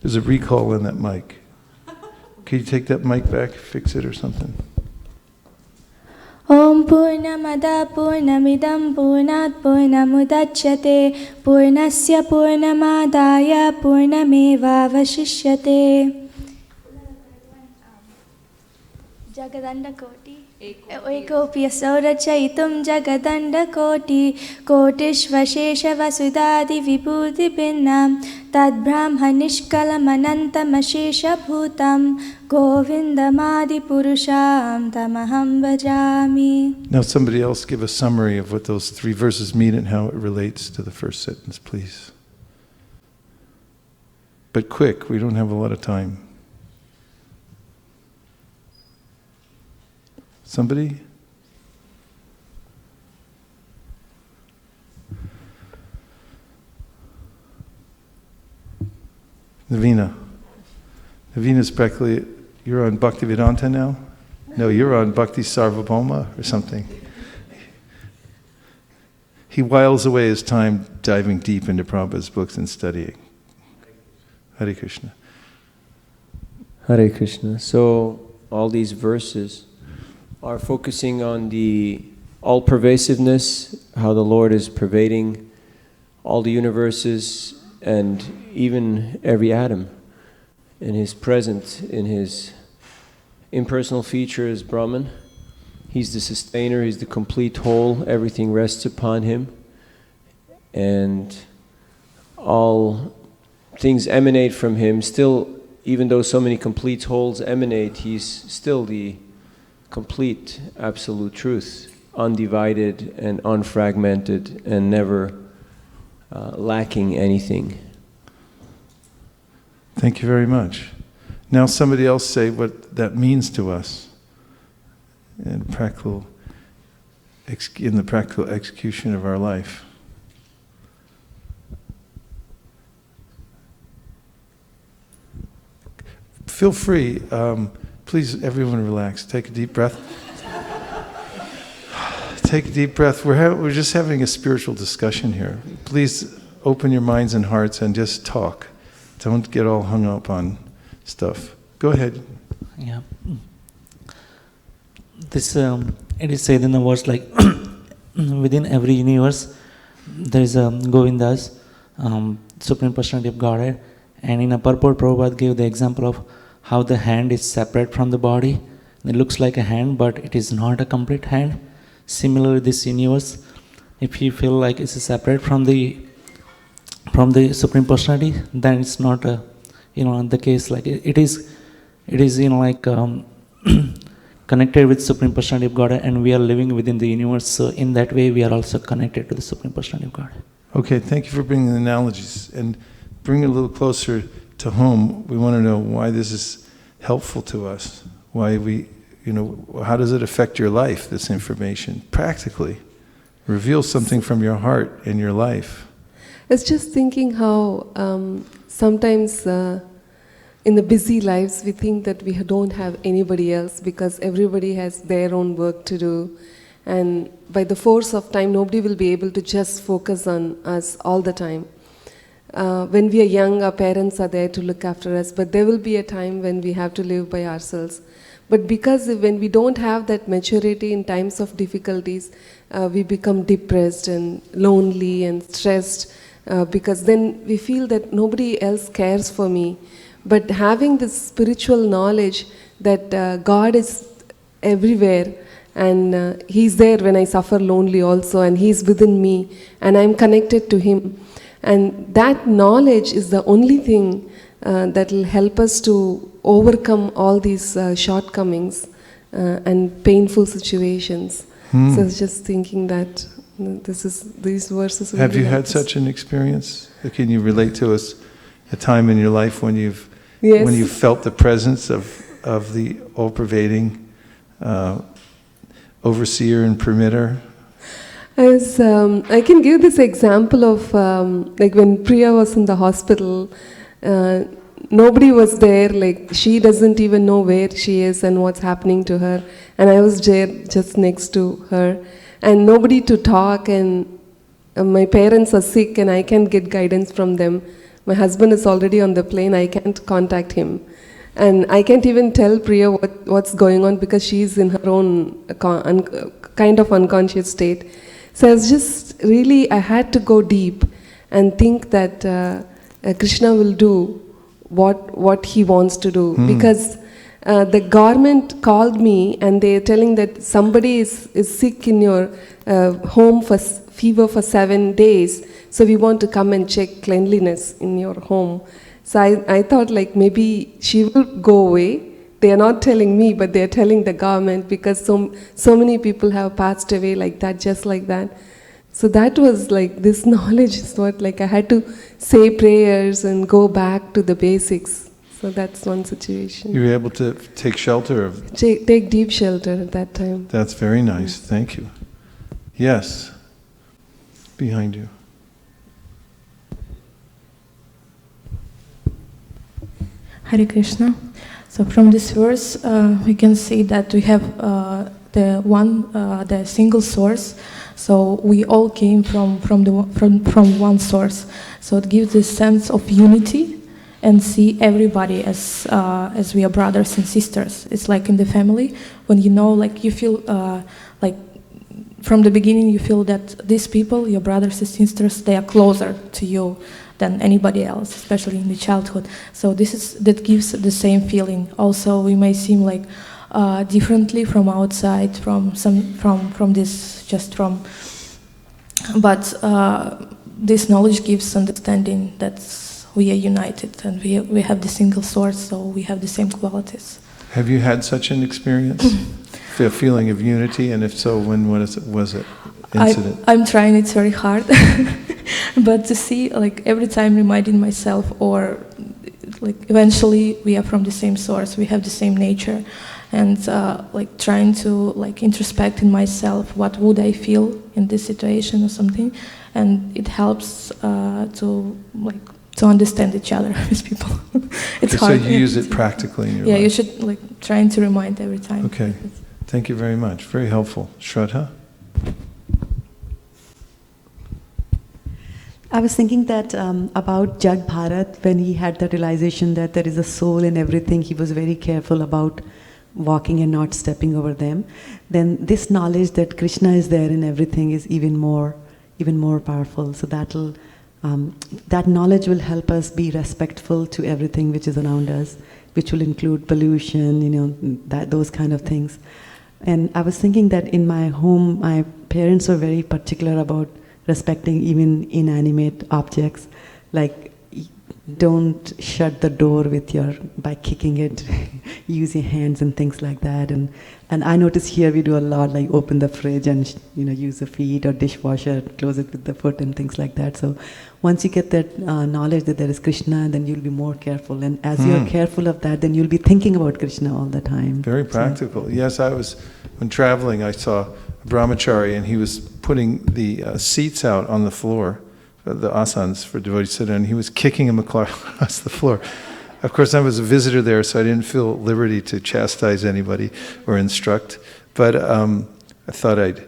There's a recall in that mic. Can you take that mic back, fix it or something? Om Purnamada Purnamidam Purnat Purnamudachyate Purnasya Purnamadaya Purnameva Vashishyate. Jagadanda Koti Ekopi Saurachayitum Jagadanda Koti Kotishvashesha Vasudadi Vibhuti Pinnam Tad Brahma Nishkalam Anantam Ashesha Bhutam Govindamadi Purusham Tamaham Bhajami. Now somebody else give a summary of what those 3 verses mean and how it relates to the first sentence, please. But quick, we don't have a lot of time. Somebody? Navina. Navina's practically, you're on Bhaktivedanta now? No, you're on Bhakti Sarvabhauma or something. He whiles away his time diving deep into Prabhupada's books and studying. Hare Krishna. Hare Krishna. So all these verses are focusing on the all-pervasiveness, how the Lord is pervading all the universes and even every atom. And His present in His impersonal feature as Brahman. He's the sustainer, He's the complete whole, everything rests upon Him. And all things emanate from Him. Still, even though so many complete wholes emanate, He's still the complete, absolute truth, undivided and unfragmented and never lacking anything. Thank you very much. Now somebody else say what that means to us in the practical execution of our life. Feel free. Please, everyone relax. Take a deep breath. Take a deep breath. We're just having a spiritual discussion here. Please open your minds and hearts and just talk. Don't get all hung up on stuff. Go ahead. Yeah. This it is said in the verse like within every universe there is a Govindas, Supreme Personality of Godhead, and in a purport Prabhupada gave the example of how the hand is separate from the body. It looks like a hand, but it is not a complete hand. Similarly, this universe, if you feel like it's separate from the Supreme Personality, then it's not the case. Like it is like connected with Supreme Personality of God, and we are living within the universe. So in that way, we are also connected to the Supreme Personality of God. Okay, thank you for bringing the analogies and bring it a little closer to home. We want to know why this is helpful to us. Why we, how does it affect your life? This information practically reveal something from your heart and your life. I was just thinking how sometimes in the busy lives we think that we don't have anybody else because everybody has their own work to do, and by the force of time nobody will be able to just focus on us all the time. When we are young, our parents are there to look after us, but there will be a time when we have to live by ourselves. But because when we don't have that maturity in times of difficulties, we become depressed and lonely and stressed because then we feel that nobody else cares for me. But having this spiritual knowledge that God is everywhere and He's there when I suffer lonely also, and He's within me and I'm connected to Him. And that knowledge is the only thing that will help us to overcome all these shortcomings and painful situations. So I was just thinking that these verses. Have you had such an experience? Can you relate to us a time in your life when you've felt the presence of the all-pervading overseer and permitter? I can give this example of like when Priya was in the hospital. Nobody was there, like she doesn't even know where she is and what's happening to her, and I was there just next to her, and nobody to talk, and my parents are sick and I can't get guidance from them. My husband is already on the plane, I can't contact him, and I can't even tell Priya what's going on because she's in her own kind of unconscious state. So I was just really, I had to go deep and think that Krishna will do what he wants to do, because the government called me and they are telling that somebody is sick in your home for fever for 7 days, so we want to come and check cleanliness in your home. So I thought like maybe she will go away. They are not telling me, but they are telling the government, because so many people have passed away like that, just like that. So that was like, this knowledge is what, like I had to say prayers and go back to the basics. So that's one situation. You were able to take shelter of... Take deep shelter at that time. That's very nice. Thank you. Yes. Behind you. Hare Krishna. So from this verse, we can see that we have the single source. So we all came from one source. So it gives this sense of unity and see everybody as we are brothers and sisters. It's like in the family, when you know, like you feel like from the beginning you feel that these people, your brothers and sisters, they are closer to you than anybody else, especially in the childhood. So that gives the same feeling. Also, we may seem like differently from outside, but this knowledge gives understanding that we are united and we have the single source, so we have the same qualities. Have you had such an experience? A feeling of unity, and if so, when was it? Incident? I'm trying it very hard, but to see, like every time reminding myself, or like eventually we are from the same source, we have the same nature, and like trying to like introspect in myself what would I feel in this situation or something, and it helps to understand each other as people. It's hard. So you use it practically in your life? Yeah, you should like trying to remind every time. Okay, thank you very much. Very helpful. Shraddha? I was thinking that about Jag Bharat, when he had the realization that there is a soul in everything, he was very careful about walking and not stepping over them. Then this knowledge that Krishna is there in everything is even more powerful. So that knowledge will help us be respectful to everything which is around us, which will include pollution, those kind of things. And I was thinking that in my home, my parents were very particular about respecting even inanimate objects, like don't shut the door by kicking it, use your hands and things like that. And I notice here we do a lot, like open the fridge and use the feet, or dishwasher, close it with the foot and things like that. So once you get that knowledge that there is Krishna, then you'll be more careful. And as you're careful of that, then you'll be thinking about Krishna all the time. Very practical. Yes, when traveling, I saw a brahmachari, and he was putting the seats out on the floor, the asanas for devotees to sit in, and he was kicking them across the floor. Of course, I was a visitor there, so I didn't feel liberty to chastise anybody or instruct, but I thought I'd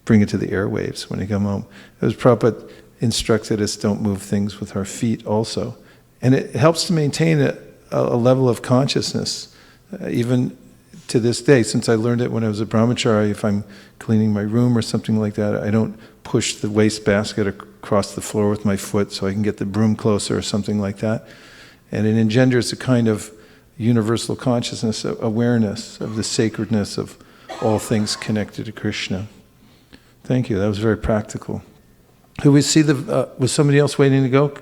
bring it to the airwaves when I come home. It was Prabhupada instructed us don't move things with our feet also. And it helps to maintain a level of consciousness, even to this day, since I learned it when I was a brahmachari. If I'm cleaning my room or something like that, I don't push the wastebasket across the floor with my foot so I can get the broom closer or something like that. And it engenders a kind of universal consciousness, awareness of the sacredness of all things connected to Krishna. Thank you. That was very practical. Could we see was somebody else waiting to go?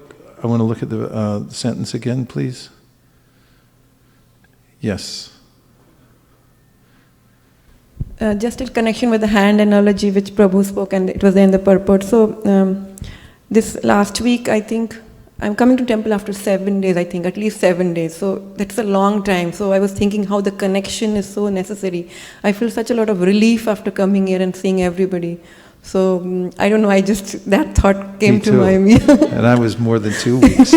I want to look at the sentence again, please. Yes. just a connection with the hand analogy which Prabhu spoke, and it was there in the purport. So this last week, I think, I'm coming to temple after 7 days, I think, at least 7 days. So that's a long time. So I was thinking how the connection is so necessary. I feel such a lot of relief after coming here and seeing everybody. So I don't know, that thought came to my mind. And I was more than 2 weeks.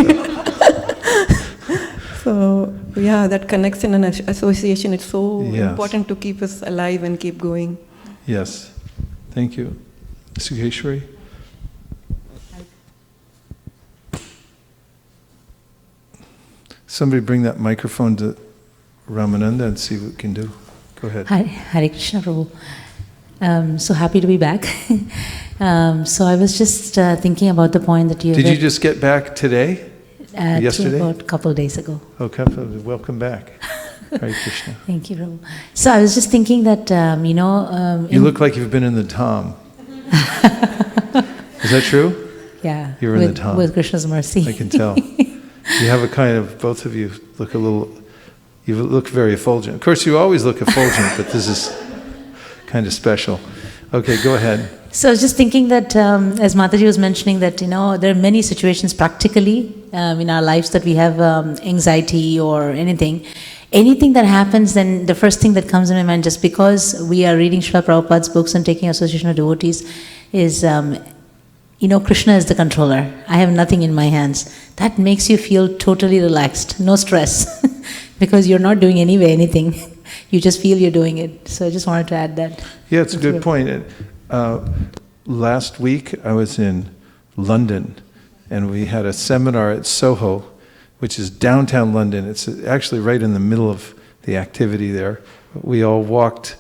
So yeah, that connection and association is so important to keep us alive and keep going. Yes. Thank you. Sugeshwari? Somebody bring that microphone to Ramananda and see what we can do. Go ahead. Hi, Hare Krishna Prabhu. So happy to be back. So I was just thinking about the point that you... Did you just get back today? Yesterday? About a couple of days ago. Okay, welcome back. Hare Krishna. Thank you, Prabhu. So I was just thinking that, you look like you've been in the Dham. Is that true? Yeah. You were in the Dham. With Krishna's mercy. I can tell. You have a kind of, both of you look very effulgent. Of course, you always look effulgent, but this is kind of special. Okay, go ahead. So I was just thinking that, as Mataji was mentioning, that there are many situations practically in our lives that we have anxiety or anything. Anything that happens, then the first thing that comes in my mind, just because we are reading Srila Prabhupada's books and taking association of devotees, is Krishna is the controller. I have nothing in my hands. That makes you feel totally relaxed, no stress, because you're not doing anything. You just feel you're doing it. So I just wanted to add that. Yeah, it's a good point. Last week I was in London and we had a seminar at Soho, which is downtown London. It's actually right in the middle of the activity there. We all walked,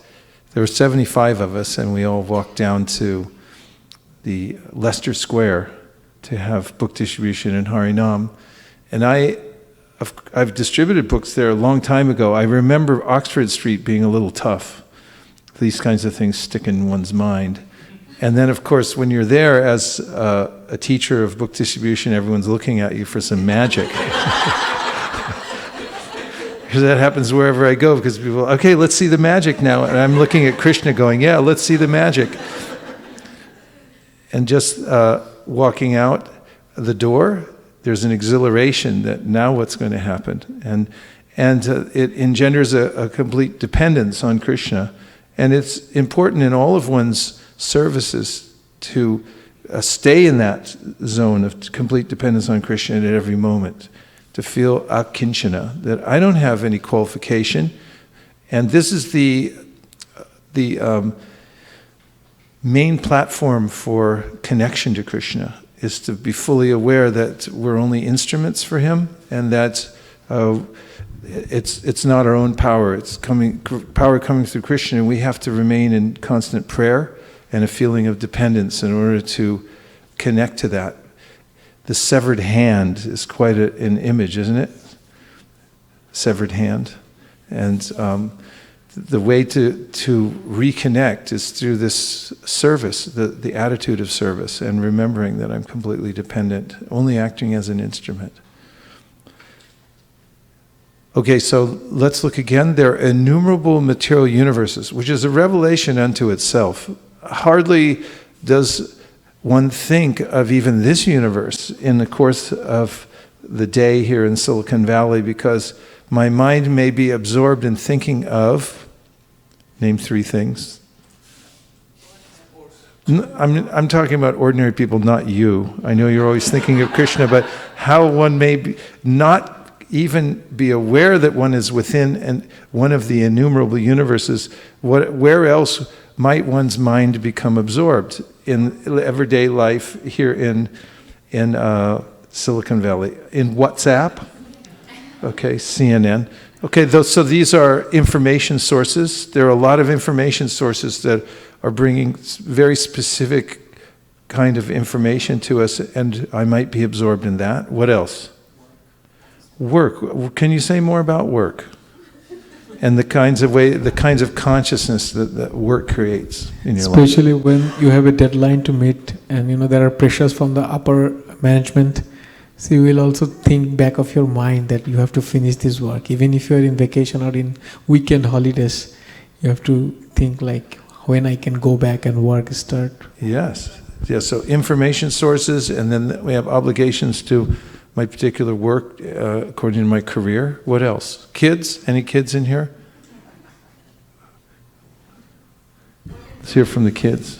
there were 75 of us, and we all walked down to the Leicester Square to have book distribution in Harinam. And I've distributed books there a long time ago. I remember Oxford Street being a little tough. These kinds of things stick in one's mind. And then, of course, when you're there as a teacher of book distribution, everyone's looking at you for some magic. Because that happens wherever I go, because people, okay, let's see the magic now. And I'm looking at Krishna going, yeah, let's see the magic. And just walking out the door, there's an exhilaration that now what's going to happen. And it engenders a complete dependence on Krishna. And it's important in all of one's services to stay in that zone of complete dependence on Krishna at every moment, to feel akinchana, that I don't have any qualification. And this is the main platform for connection to Krishna, is to be fully aware that we're only instruments for Him, and that it's not our own power. It's power coming through Krishna, and we have to remain in constant prayer and a feeling of dependence in order to connect to that. The severed hand is quite an image, isn't it? Severed hand. And the way to reconnect is through this service, the attitude of service, and remembering that I'm completely dependent, only acting as an instrument. Okay, so let's look again. There are innumerable material universes, which is a revelation unto itself. Hardly does one think of even this universe in the course of the day here in Silicon Valley, because my mind may be absorbed in thinking of, name 3 things. I'm talking about ordinary people, not you. I know you're always thinking of Krishna, but how one may not even be aware that one is within one of the innumerable universes. Where else might one's mind become absorbed in everyday life here in Silicon Valley? In WhatsApp, okay, CNN. Okay, so these are information sources. There are a lot of information sources that are bringing very specific kind of information to us, and I might be absorbed in that. What else? Work. Can you say more about work? And the kinds of consciousness that work creates in your life. Especially when you have a deadline to meet, and there are pressures from the upper management. So you will also think back of your mind that you have to finish this work. Even if you are in vacation or in weekend holidays, You have to think like when I can go back and work start. Yes. Yes. So information sources, and then we have obligations to my particular work according to my career. What else? Kids? Any kids in here? Let's hear from the kids.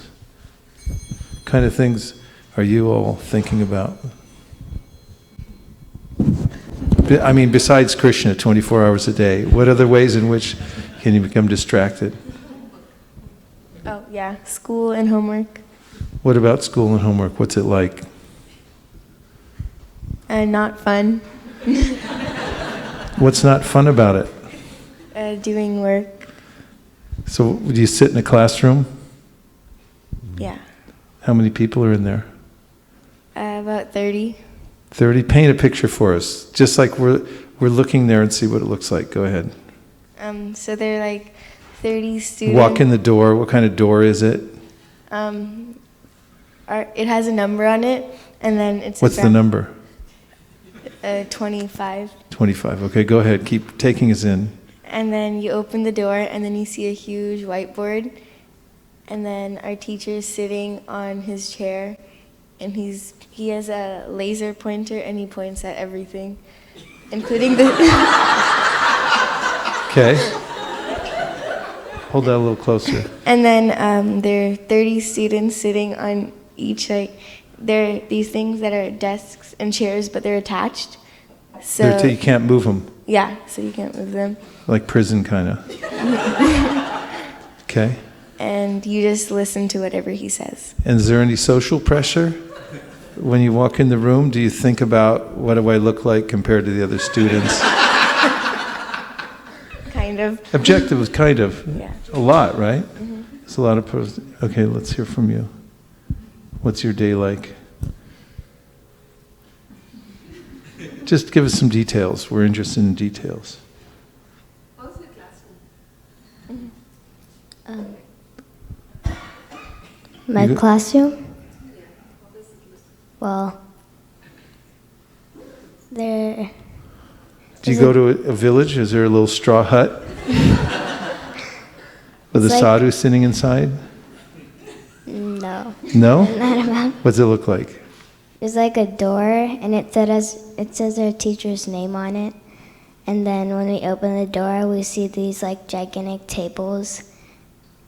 What kind of things are you all thinking about? I mean, besides Krishna 24 hours a day, what other ways in which can you become distracted? Oh, yeah, school and homework. What about school and homework? What's it like? Not fun. What's not fun about it? Doing work. So, do you sit in a classroom? Yeah. How many people are in there? About 30. 30. Paint a picture for us, just like we're looking there and see what it looks like. Go ahead. So there are like 30 students. Walk in the door. What kind of door is it? It has a number on it, and then it's. What's the number? 25. 25. Okay, go ahead. Keep taking us in. And then you open the door, and then you see a huge whiteboard, and then our teacher is sitting on his chair, and he has a laser pointer, and he points at everything, including the. Okay. Hold that a little closer. And then there are 30 students sitting on each, like, there are these things that are desks and chairs, but they're attached. So You can't move them. Yeah, so you can't move them. Like prison, kind of. Okay. And you just listen to whatever he says. And is there any social pressure? When you walk in the room, do you think about what do I look like compared to the other students? Kind of. Objective is kind of. Yeah. A lot, right? Mm-hmm. It's a lot of okay, let's hear from you. What's your day like? Just give us some details. We're interested in details. How's the classroom? My classroom? Well, there... Do you go to a village? Is there a little straw hut? With a sadhu sitting inside? No. No? Not about. What's it look like? There's like a door, and it says our teacher's name on it. And then when we open the door, we see these like gigantic tables,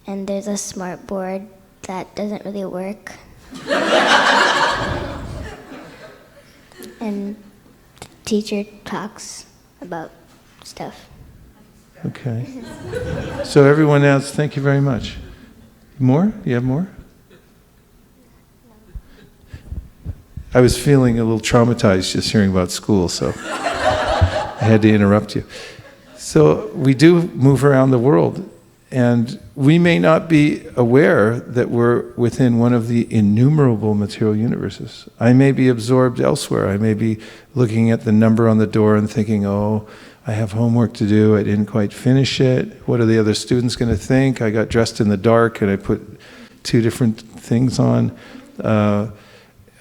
and there's a smart board that doesn't really work. And the teacher talks about stuff. Okay. So everyone else, thank you very much. More? You have more? I was feeling a little traumatized just hearing about school, so I had to interrupt you. So we do move around the world, and we may not be aware that we're within one of the innumerable material universes. I may be absorbed elsewhere. I may be looking at the number on the door and thinking, oh, I have homework to do, I didn't quite finish it. What are the other students going to think? I got dressed in the dark and I put 2 different things on.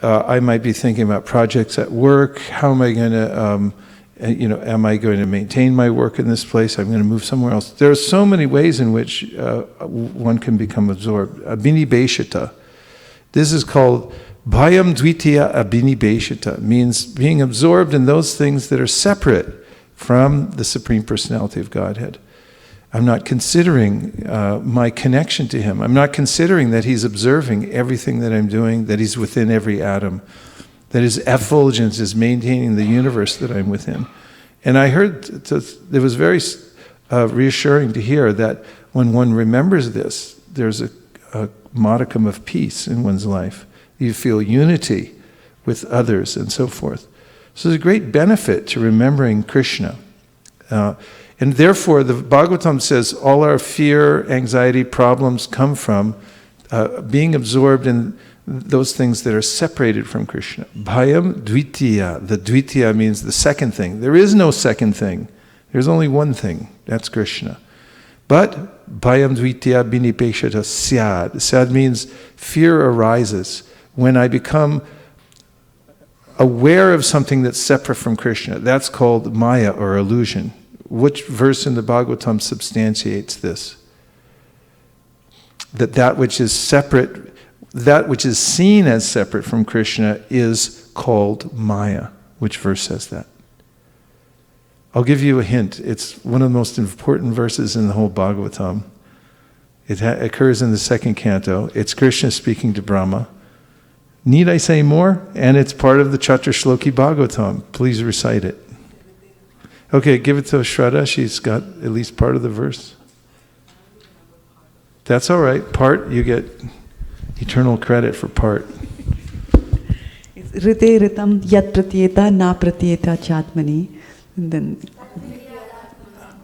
I might be thinking about projects at work. How am I going to, am I going to maintain my work in this place? I'm going to move somewhere else. There are so many ways in which one can become absorbed. Abhinibheshita. This is called bhayam dvitiya abhinibheshita. Means being absorbed in those things that are separate from the Supreme Personality of Godhead. I'm not considering my connection to Him. I'm not considering that He's observing everything that I'm doing, that He's within every atom, that His effulgence is maintaining the universe that I'm within. And I heard, it was very reassuring to hear that when one remembers this, there's a modicum of peace in one's life. You feel unity with others and so forth. So there's a great benefit to remembering Krishna. And therefore, the Bhagavatam says all our fear, anxiety, problems come from being absorbed in those things that are separated from Krishna. Bhayam dvitiya. The dvitiya means the second thing. There is no second thing. There's only one thing. That's Krishna. But bhayam dvitiya binipeshata syad. Syad means fear arises when I become aware of something that's separate from Krishna. That's called maya or illusion. Which verse in the Bhagavatam substantiates this? that which is separate, that which is seen as separate from Krishna is called Maya. Which verse says that? I'll give you a hint. It's one of the most important verses in the whole Bhagavatam. It occurs in the second canto. It's Krishna speaking to Brahma. Need I say more? And it's part of the Chaturshloki Bhagavatam. Please recite it. Okay, give it to Shraddha. She's got at least part of the verse. That's all right. Part, you get eternal credit for part. Rite ritam yat pratyeta na pratyeta chatmani. And then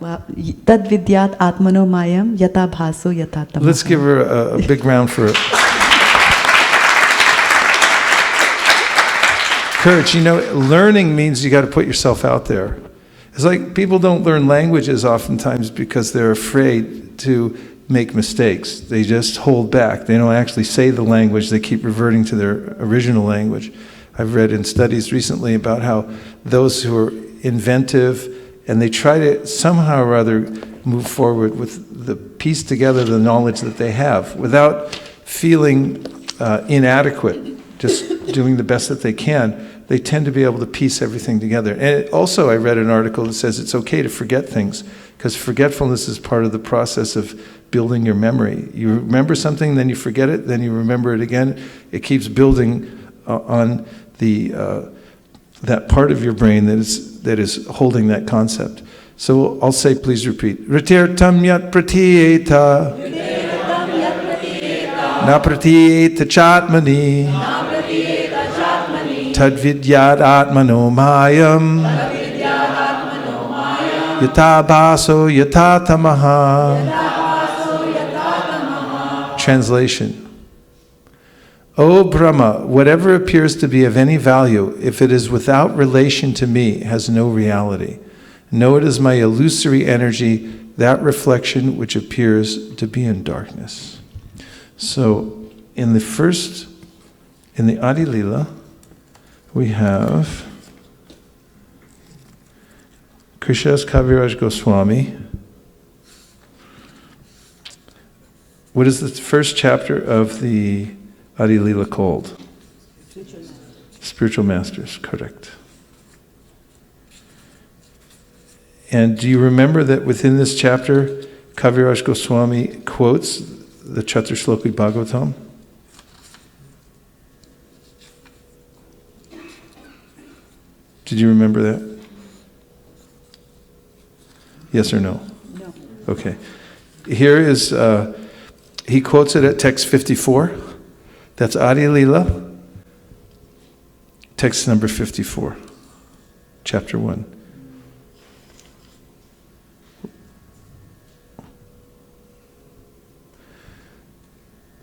tad vidyat atmano mayam yata bhaso yata tamaha. Let's give her a big round for it. Courage. Learning means you got to put yourself out there. It's like people don't learn languages oftentimes because they're afraid to make mistakes. They just hold back. They don't actually say the language. They keep reverting to their original language. I've read in studies recently about how those who are inventive and they try to somehow or other move forward with piece together the knowledge that they have without feeling inadequate, just doing the best that they can. They tend to be able to piece everything together. And also I read an article that says it's okay to forget things because forgetfulness is part of the process of building your memory. You remember something, then you forget it, then you remember it again. It keeps building on that part of your brain that is holding that concept. So I'll say, please repeat. Ritirtam yat pratyeta na pratyeta chatmani Tadvidyat atmano mayam yata baso yata tamaha. Translation. O Brahma, whatever appears to be of any value, if it is without relation to me, has no reality. Know it is my illusory energy, that reflection which appears to be in darkness. So, in the Adi Lila, we have Krishnadas Kaviraj Goswami. What is the first chapter of the Adi Lila called? Spiritual Masters, correct. And do you remember that within this chapter, Kaviraj Goswami quotes the Chaturshloki Bhagavatam? Did you remember that? Yes or no? No. Okay. Here is, he quotes it at text 54. That's Adi Lila, text number 54, chapter 1.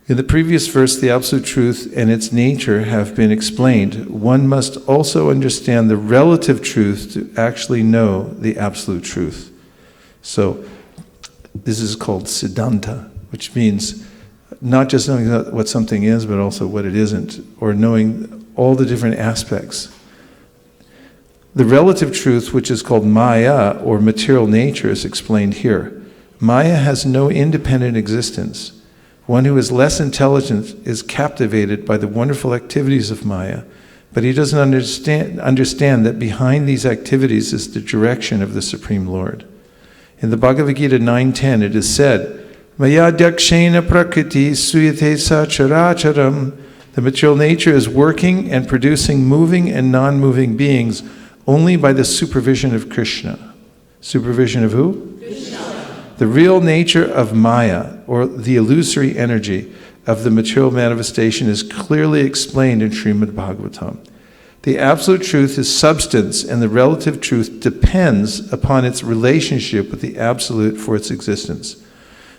In the previous verse, the Absolute Truth and its nature have been explained. One must also understand the relative truth to actually know the Absolute Truth. So, this is called Siddhanta, which means not just knowing what something is, but also what it isn't, or knowing all the different aspects. The relative truth, which is called Maya, or material nature, is explained here. Maya has no independent existence. One who is less intelligent is captivated by the wonderful activities of Maya, but he doesn't understand that behind these activities is the direction of the Supreme Lord. In the Bhagavad Gita 9:10, it is said, Maya Dyakshena Prakriti Suyate Sacharacharam. The material nature is working and producing moving and non-moving beings only by the supervision of Krishna. Supervision of who? Krishna. The real nature of Maya, or the illusory energy of the material manifestation, is clearly explained in Srimad Bhagavatam. The Absolute Truth is substance, and the relative truth depends upon its relationship with the Absolute for its existence.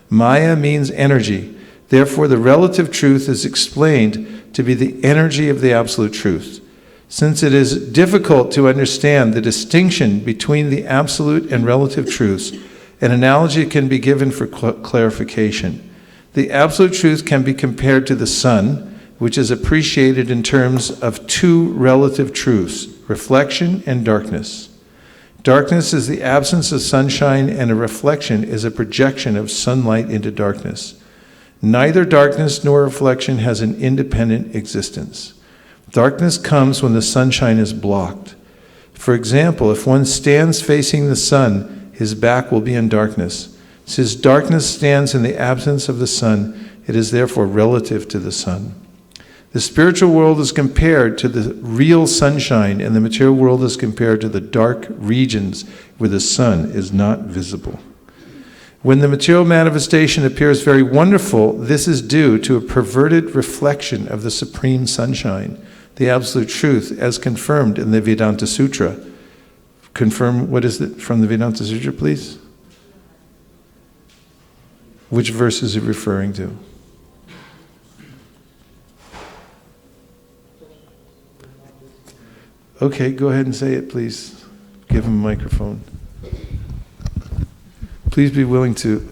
Maya means energy. Therefore, the relative truth is explained to be the energy of the Absolute Truth. Since it is difficult to understand the distinction between the absolute and relative truths, an analogy can be given for clarification. The Absolute Truth can be compared to the sun, which is appreciated in terms of two relative truths, reflection and darkness. Darkness is the absence of sunshine, and a reflection is a projection of sunlight into darkness. Neither darkness nor reflection has an independent existence. Darkness comes when the sunshine is blocked. For example, if one stands facing the sun, his back will be in darkness. Since darkness stands in the absence of the sun, it is therefore relative to the sun. The spiritual world is compared to the real sunshine, and the material world is compared to the dark regions where the sun is not visible. When the material manifestation appears very wonderful, this is due to a perverted reflection of the supreme sunshine, the absolute truth, as confirmed in the Vedanta Sutra. Confirm, what is it from the Vedanta Sutra, please? Which verse is it referring to? Okay, go ahead and say it, please. Give him a microphone. Please be willing to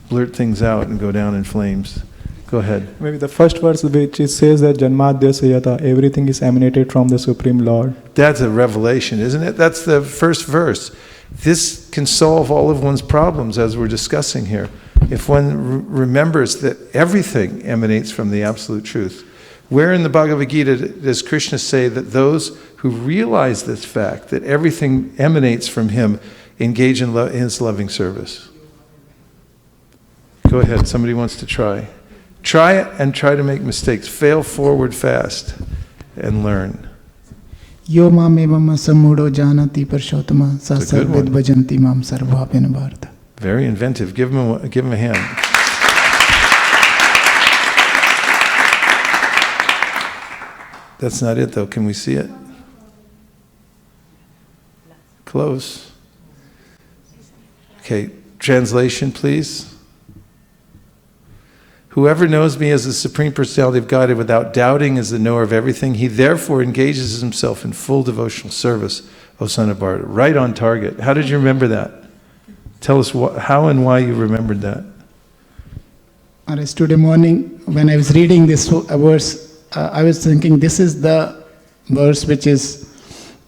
blurt things out and go down in flames. Go ahead. Maybe the first verse, which it says that Janmadhyasya yata, everything is emanated from the Supreme Lord. That's a revelation, isn't it? That's the first verse. This can solve all of one's problems, as we're discussing here. If one remembers that everything emanates from the absolute truth. Where in the Bhagavad Gita does Krishna say that those who realize this fact, that everything emanates from him, engage in his loving service? Go ahead, somebody wants to try. Try it and try to make mistakes. Fail forward fast and learn. Yo mam evam sammudo janati parshottama sa sarved bhajanti mam sarvabhyana bharata. Very inventive. Give him a hand. That's not it though. Can we see it? Close. Okay, translation please. Whoever knows me as the Supreme Personality of Godhead without doubting is the knower of everything. He therefore engages himself in full devotional service, O son of Bharata. Right on target. How did you remember that? Tell us how and why you remembered that. Today morning, when I was reading this verse, I was thinking this is the verse which is,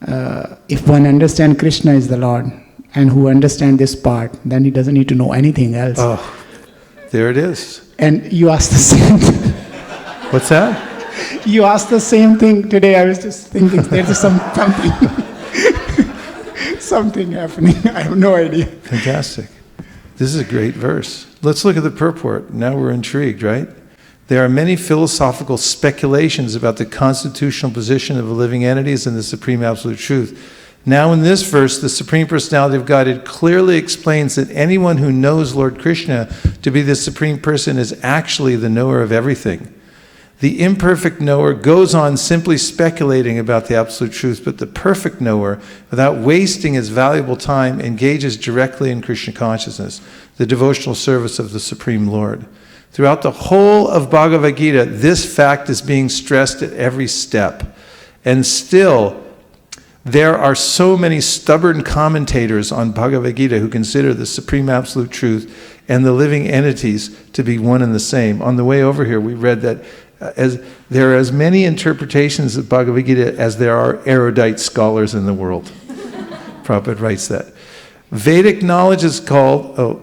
if one understands Krishna is the Lord, and who understands this part, then he doesn't need to know anything else. Oh, there it is. And you asked the same thing. What's that? You asked the same thing today. I was just thinking there's something something happening. I have no idea. Fantastic. This is a great verse. Let's look at the purport. Now we're intrigued, right? There are many philosophical speculations about the constitutional position of the living entities and the Supreme Absolute Truth. Now in this verse, the Supreme Personality of Godhead clearly explains that anyone who knows Lord Krishna to be the Supreme Person is actually the knower of everything. The imperfect knower goes on simply speculating about the Absolute Truth, but the perfect knower, without wasting his valuable time, engages directly in Krishna consciousness, the devotional service of the Supreme Lord. Throughout the whole of Bhagavad Gita, this fact is being stressed at every step. And still, there are so many stubborn commentators on Bhagavad Gita who consider the Supreme Absolute Truth and the living entities to be one and the same. On the way over here, we read that there are as many interpretations of Bhagavad Gita as there are erudite scholars in the world. Prabhupada writes that. Vedic knowledge is called,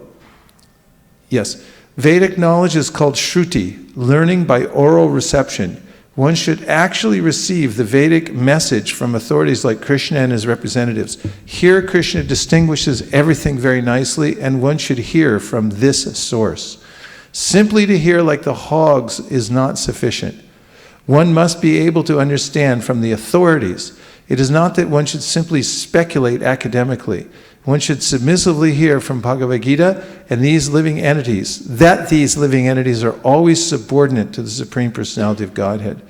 Vedic knowledge is called Shruti, learning by oral reception. One should actually receive the Vedic message from authorities like Krishna and his representatives. Here Krishna distinguishes everything very nicely, and one should hear from this source. Simply to hear like the hogs is not sufficient. One must be able to understand from the authorities. It is not that one should simply speculate academically. One should submissively hear from Bhagavad Gita and these living entities, that these living entities are always subordinate to the Supreme Personality of Godhead.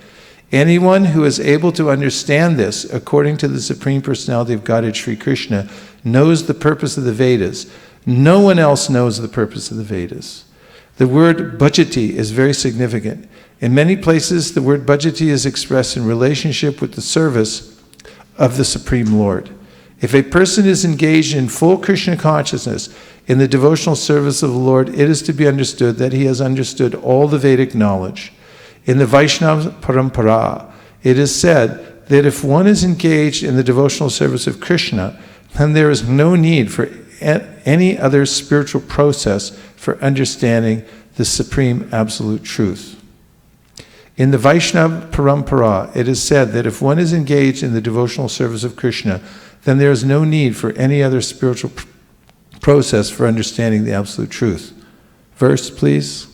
Anyone who is able to understand this, according to the Supreme Personality of Godhead, Sri Krishna, knows the purpose of the Vedas. No one else knows the purpose of the Vedas. The word bhajati is very significant. In many places, the word bhajati is expressed in relationship with the service of the Supreme Lord. If a person is engaged in full Krishna consciousness in the devotional service of the Lord, it is to be understood that he has understood all the Vedic knowledge. In the Vaishnava Parampara, it is said that if one is engaged in the devotional service of Krishna, then there is no need for any other spiritual process for understanding the supreme absolute truth. In the Vaishnava Parampara, it is said that if one is engaged in the devotional service of Krishna, then there is no need for any other spiritual process for understanding the absolute truth. Verse, please.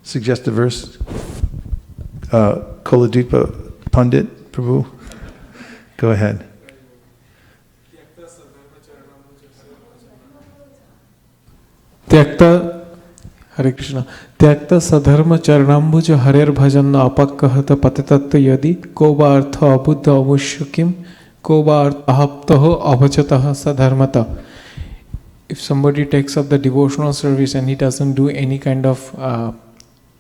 Suggest a verse. Koladipa Pandit Prabhu. Go ahead. Hare Krishna. Tyakta sadharma charanambuja harer bhajanna apakkahata patitatta yadi koba artha abuddha avushukim koba ahaptaho avachataha sadharmata. If somebody takes up the devotional service and he doesn't do any kind of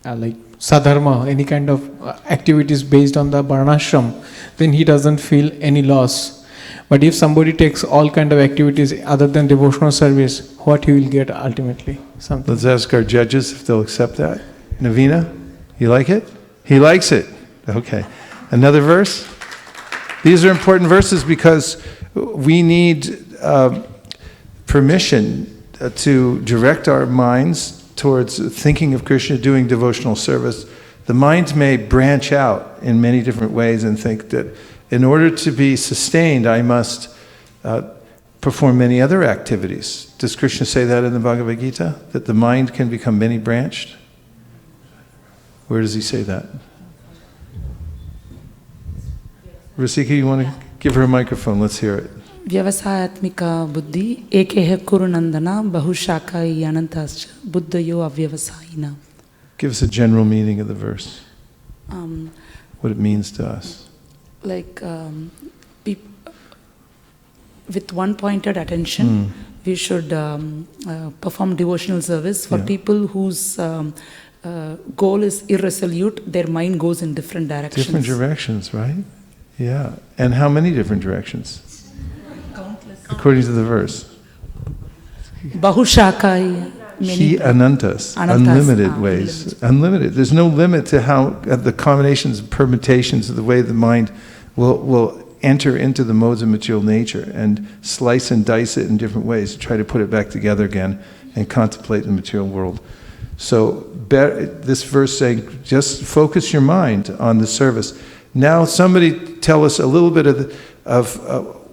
like sadharma, any kind of activities based on the varnashram, then he doesn't feel any loss. But if somebody takes all kind of activities other than devotional service, what he will get ultimately? Something. Let's ask our judges if they'll accept that. Navina, you like it? He likes it. Okay. Another verse? These are important verses because we need permission to direct our minds towards thinking of Krishna, doing devotional service. The mind may branch out in many different ways and think that in order to be sustained, I must perform many other activities. Does Krishna say that in the Bhagavad Gita? That the mind can become many-branched? Where does he say that? Rasika, you want to give her a microphone? Let's hear it. Vyavasayatmika buddhi ekeha kurunandana bahushaka yanantascha buddhayo avyavasayina. Give us a general meaning of the verse. What it means to us. Like with one-pointed attention, we should perform devotional service. For people whose goal is irresolute, their mind goes in different directions. Different directions, right? Yeah. And how many different directions? Countless. According to the verse. Bahushakai. He anantas, unlimited ways. Unlimited. There's no limit to how the combinations and permutations of the way the mind will enter into the modes of material nature and slice and dice it in different ways to try to put it back together again and contemplate the material world. So this verse saying, just focus your mind on the service. Now somebody tell us a little bit of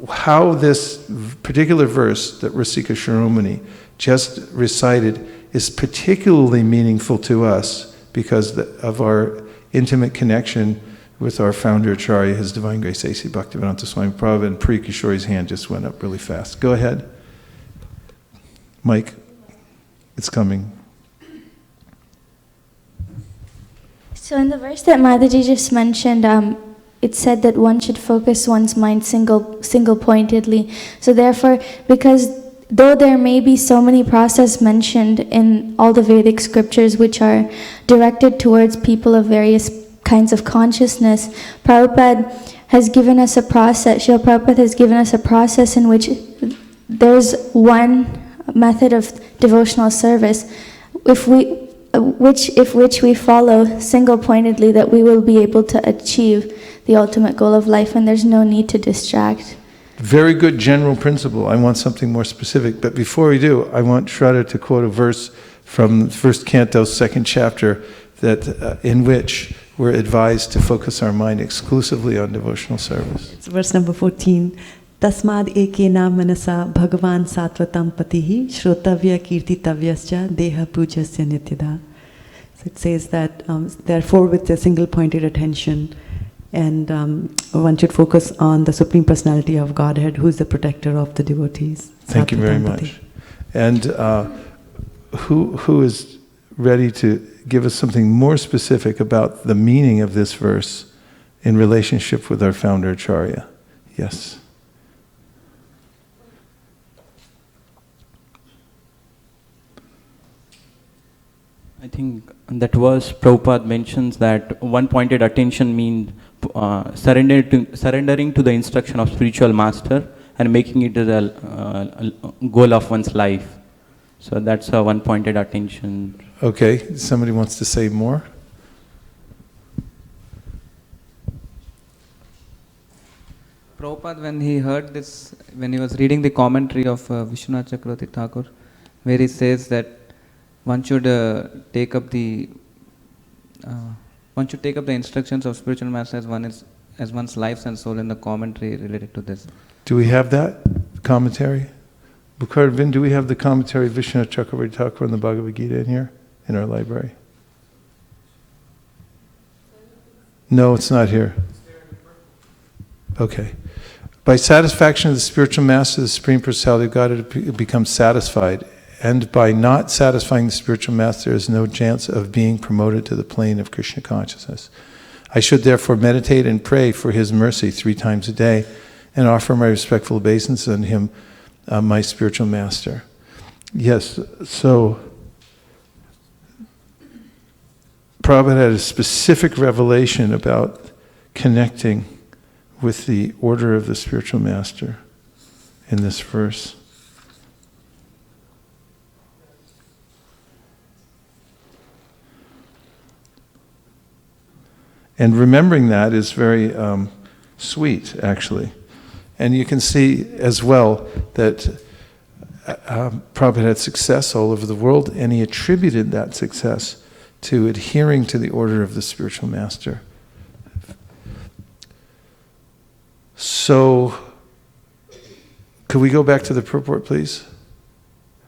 how this particular verse that Rasika Shiromani just recited is particularly meaningful to us because of our intimate connection with our founder Acharya, His Divine Grace A.C. Bhaktivedanta Swami Prabhupada, and Pri Kishori's hand just went up really fast. Go ahead. Mike, it's coming. So in the verse that Mataji just mentioned, it said that one should focus one's mind single-pointedly. So therefore, because though there may be so many processes mentioned in all the Vedic scriptures which are directed towards people of various kinds of consciousness, Prabhupada has given us a process, Srila Prabhupada has given us a process in which there's one method of devotional service if which we follow single-pointedly, that we will be able to achieve the ultimate goal of life, and there's no need to distract. Very good general principle. I want something more specific. But before we do, I want Shraddha to quote a verse from first canto, second chapter, that in which we're advised to focus our mind exclusively on devotional service. It's verse number 14. Tasmad ekena manasa bhagavan satvatam patihi shrotavya kirtitavyascha deha pujasya nityada. So it says that therefore with a single pointed attention, and one should focus on the Supreme Personality of Godhead, who is the protector of the devotees. Thank you very much. And who is ready to give us something more specific about the meaning of this verse in relationship with our founder Acharya? Yes. I think that verse Prabhupada mentions that one-pointed attention means surrendering to the instruction of spiritual master and making it the goal of one's life. So that's a one-pointed attention. Okay, somebody wants to say more? Prabhupada, when he heard this, when he was reading the commentary of Vishwanath Chakravarti Thakur, where he says that one should take up the instructions of spiritual master as one's life and soul in the commentary related to this. Do we have that commentary? Bukharvin, do we have the commentary of Vishwanath Chakravarti Thakur on the Bhagavad Gita in here, in our library? No, it's not here. Okay. By satisfaction of the spiritual master, the Supreme Personality of Godhead becomes satisfied, and by not satisfying the spiritual master, there is no chance of being promoted to the plane of Krishna consciousness. I should therefore meditate and pray for his mercy 3 times a day, and offer my respectful obeisance on him, my spiritual master. Yes, so Prabhupada had a specific revelation about connecting with the order of the spiritual master in this verse. And remembering that is very sweet, actually. And you can see as well that Prabhupada had success all over the world, and he attributed that success to adhering to the order of the spiritual master. So, could we go back to the purport, please?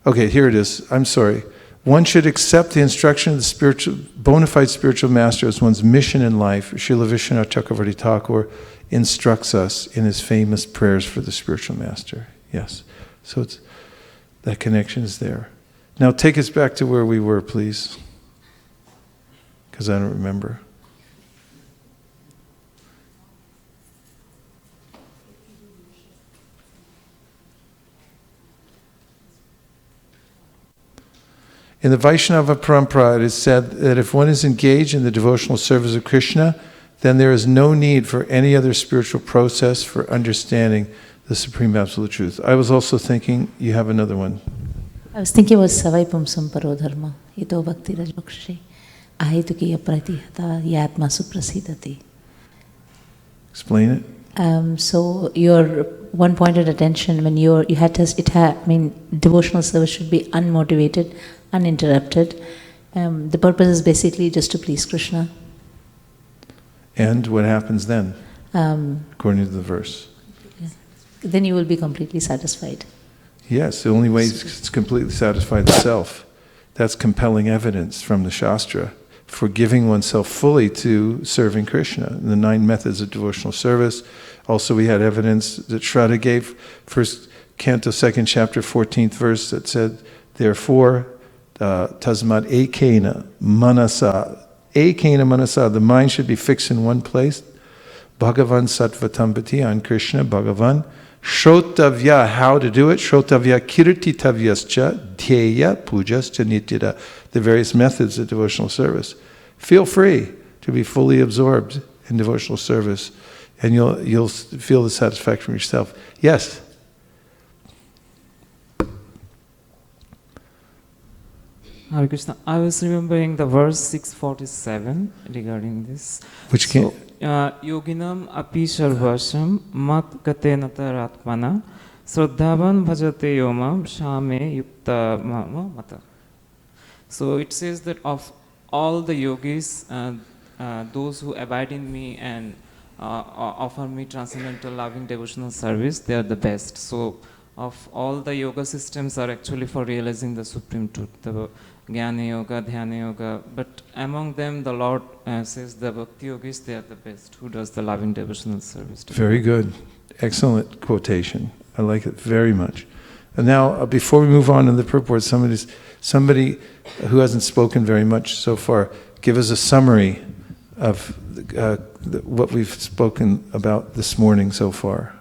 Okay, here it is. I'm sorry. One should accept the instruction of the bona fide spiritual master as one's mission in life. Srila Vishwanath Chakravarti Thakur instructs us in his famous prayers for the spiritual master. Yes. So that connection is there. Now take us back to where we were, please. Because I don't remember. In the Vaishnava Parampara, it is said that if one is engaged in the devotional service of Krishna, then there is no need for any other spiritual process for understanding the Supreme Absolute Truth. I was also thinking, you have another one. I was thinking about Savai Pumsam Paro Dharma, Ito Bhakti Rajbakshi, Ahituki Apratihata, Yatma Suprasidati. Explain it. So your one pointed attention when you had to, devotional service should be unmotivated, uninterrupted. The purpose is basically just to please Krishna. And what happens then, according to the verse? Then you will be completely satisfied. Yes, the only way it's completely satisfied the self. That's compelling evidence from the Shastra for giving oneself fully to serving Krishna. The 9 methods of devotional service. Also we had evidence that Shraddha gave, 1st Canto, 2nd chapter, 14th verse, that said, therefore, tasmad ekena manasa. Ekena manasa, the mind should be fixed in one place. Bhagavan sattvatambati, on Krishna, Bhagavan. Shrotavya, how to do it. Shrotavya kirtitavyascha, dhyeya pujascha nityada. The various methods of devotional service. Feel free to be fully absorbed in devotional service, and you'll feel the satisfaction from yourself. Yes? Hare Krishna. I was remembering the verse 647 regarding this. Which can? Yoginam api sarvasam mat katena taratmana sraddhavan bhajate yomam shame yukta mata. So it says that of all the yogis, those who abide in me and offer me transcendental loving devotional service, they are the best. So of all the yoga systems are actually for realizing the supreme truth, the Jnana Yoga, Dhyana Yoga, but among them the Lord says the Bhakti Yogis, they are the best, who does the loving devotional service. Very good. Excellent quotation. I like it very much. And now, before we move on to the purport, somebody who hasn't spoken very much so far, give us a summary of what we've spoken about this morning so far.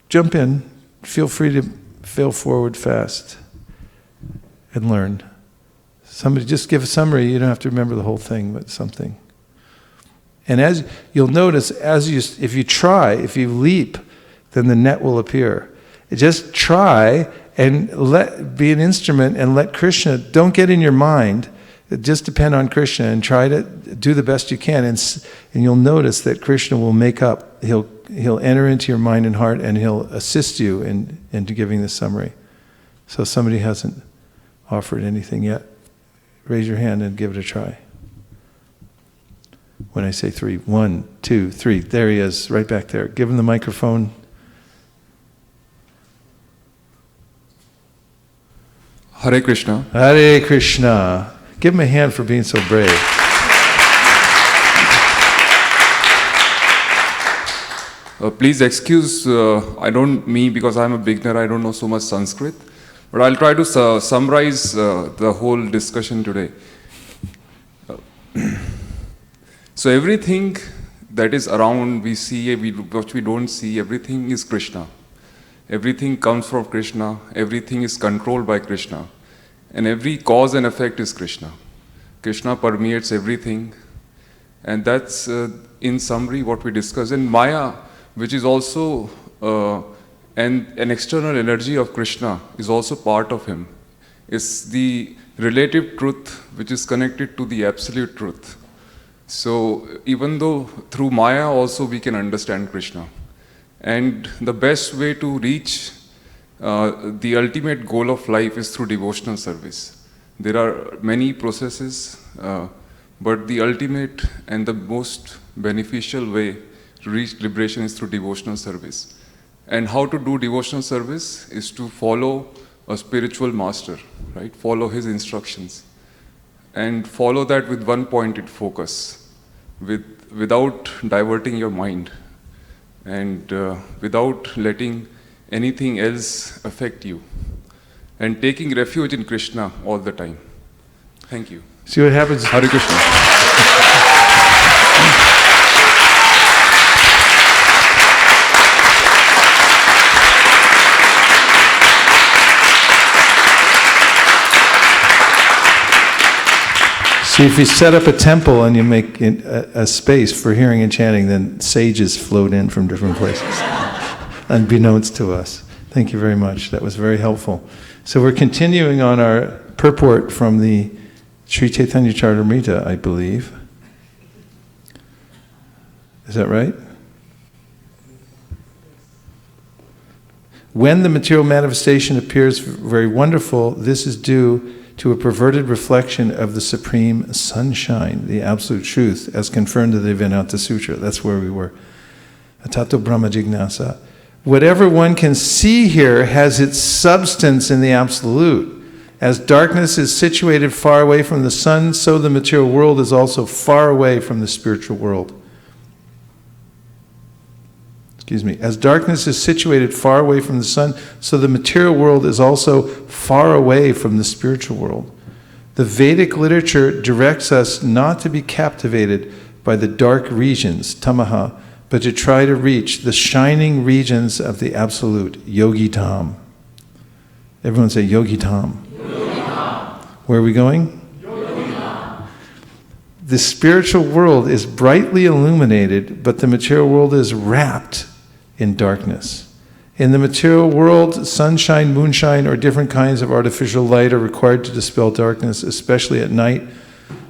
Jump in. Feel free to fail forward fast and learn. Somebody just give a summary. You don't have to remember the whole thing, but something. And as you'll notice, if you leap, then the net will appear. Just try and be an instrument and let Krishna, don't get in your mind, just depend on Krishna and try to do the best you can. And you'll notice that Krishna will make up, he'll He'll enter into your mind and heart, and He'll assist you into giving the summary. So if somebody hasn't offered anything yet, raise your hand and give it a try. When I say 3, 1, 2, 3, there he is, right back there. Give him the microphone. Hare Krishna. Hare Krishna. Give him a hand for being so brave. Please excuse me because I'm a beginner, I don't know so much Sanskrit, but I'll try to summarize the whole discussion today. So everything that is around, we see, what we don't see, everything is Krishna. Everything comes from Krishna, everything is controlled by Krishna, and every cause and effect is Krishna. Krishna permeates everything, and that's in summary what we discussed. And Maya, which is also an external energy of Krishna, is also part of him. It's the relative truth which is connected to the absolute truth. So even though through Maya also we can understand Krishna. And the best way to reach the ultimate goal of life is through devotional service. There are many processes, but the ultimate and the most beneficial way to reach liberation is through devotional service. And how to do devotional service is to follow a spiritual master, right? Follow his instructions. And follow that with one pointed focus, without diverting your mind, and without letting anything else affect you, and taking refuge in Krishna all the time. Thank you. See what happens? Hare Krishna. See, if you set up a temple and you make a space for hearing and chanting, then sages float in from different places, unbeknownst to us. Thank you very much. That was very helpful. So we're continuing on our purport from the Sri Chaitanya Charitamrita, I believe. Is that right? When the material manifestation appears very wonderful, this is due to a perverted reflection of the supreme sunshine, the absolute truth, as confirmed in the Vedanta Sutra. That's where we were. Atato Brahma Jignasa. Whatever one can see here has its substance in the absolute. As darkness is situated far away from the sun, so the material world is also far away from the spiritual world. As darkness is situated far away from the sun, so the material world is also far away from the spiritual world. The Vedic literature directs us not to be captivated by the dark regions, tamaha, but to try to reach the shining regions of the absolute, yogi tam. Everyone say yogi tam. Where are we going? The spiritual world is brightly illuminated, but the material world is wrapped in darkness. In the material world, sunshine, moonshine, or different kinds of artificial light are required to dispel darkness, especially at night.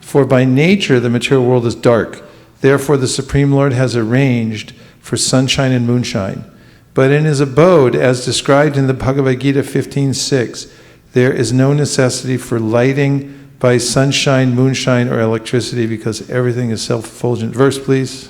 For by nature, the material world is dark. Therefore, the Supreme Lord has arranged for sunshine and moonshine. But in his abode, as described in the Bhagavad Gita 15:6, there is no necessity for lighting by sunshine, moonshine, or electricity because everything is self-effulgent. Verse, please.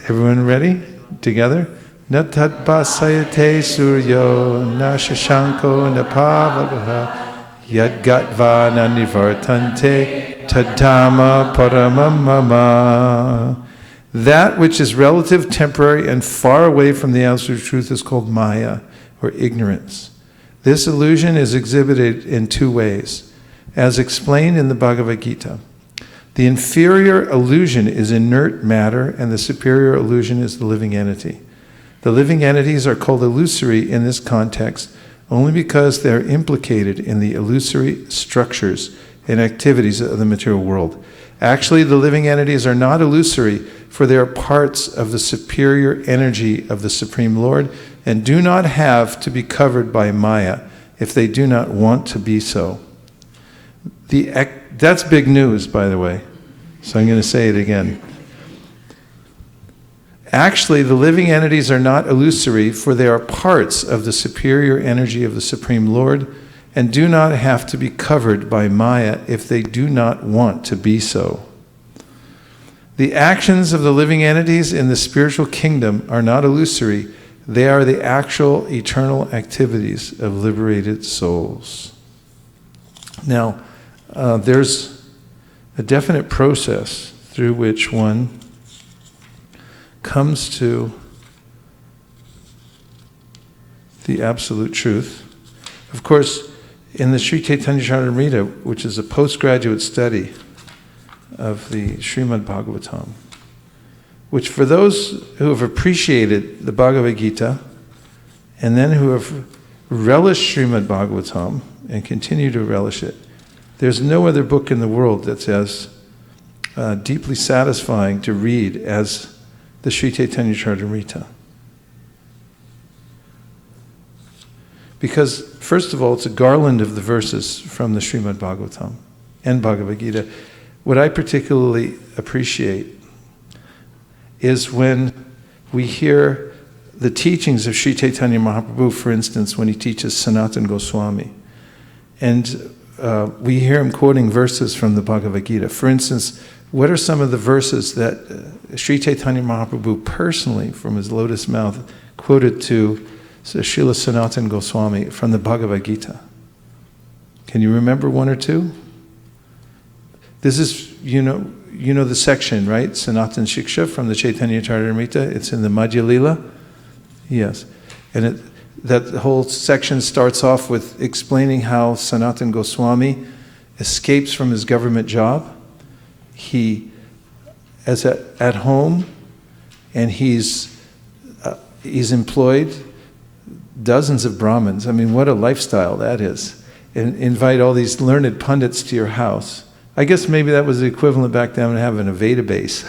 Everyone ready? Together? Na tat basayate suryo na shashanko na pavavaha yad gatva na nivartante tadama paramamama. That which is relative, temporary, and far away from the absolute truth is called Maya, or ignorance. This illusion is exhibited in two ways, as explained in the Bhagavad Gita. The inferior illusion is inert matter, and the superior illusion is the living entity. The living entities are called illusory in this context only because they are implicated in the illusory structures and activities of the material world. Actually, the living entities are not illusory, for they are parts of the superior energy of the Supreme Lord and do not have to be covered by Maya if they do not want to be so. That's big news, by the way. So I'm going to say it again. Actually, the living entities are not illusory, for they are parts of the superior energy of the Supreme Lord and do not have to be covered by Maya if they do not want to be so. The actions of the living entities in the spiritual kingdom are not illusory. They are the actual eternal activities of liberated souls. Now, there's a definite process through which one comes to the absolute truth. Of course, in the Sri Chaitanya Charitamrita, which is a postgraduate study of the Srimad Bhagavatam, which for those who have appreciated the Bhagavad Gita and then who have relished Srimad Bhagavatam and continue to relish it, there's no other book in the world that's as deeply satisfying to read as the Sri Chaitanya Charitamrita. Because, first of all, it's a garland of the verses from the Srimad Bhagavatam and Bhagavad Gita. What I particularly appreciate is when we hear the teachings of Sri Chaitanya Mahaprabhu, for instance, when he teaches Sanatana Goswami. And we hear him quoting verses from the Bhagavad Gita. For instance, what are some of the verses that Sri Chaitanya Mahaprabhu personally, from his lotus mouth, quoted to Srila Sanatana Goswami from the Bhagavad Gita? Can you remember one or two? This is, you know the section, right? Sanatana Shiksha from the Chaitanya Charitamrita. It's in the Madhya Lila. Yes. And that whole section starts off with explaining how Sanatana Goswami escapes from his government job. He is at home, and he's employed dozens of Brahmins. I mean, what a lifestyle that is. And invite all these learned pundits to your house. I guess maybe that was the equivalent back then of having a Veda base.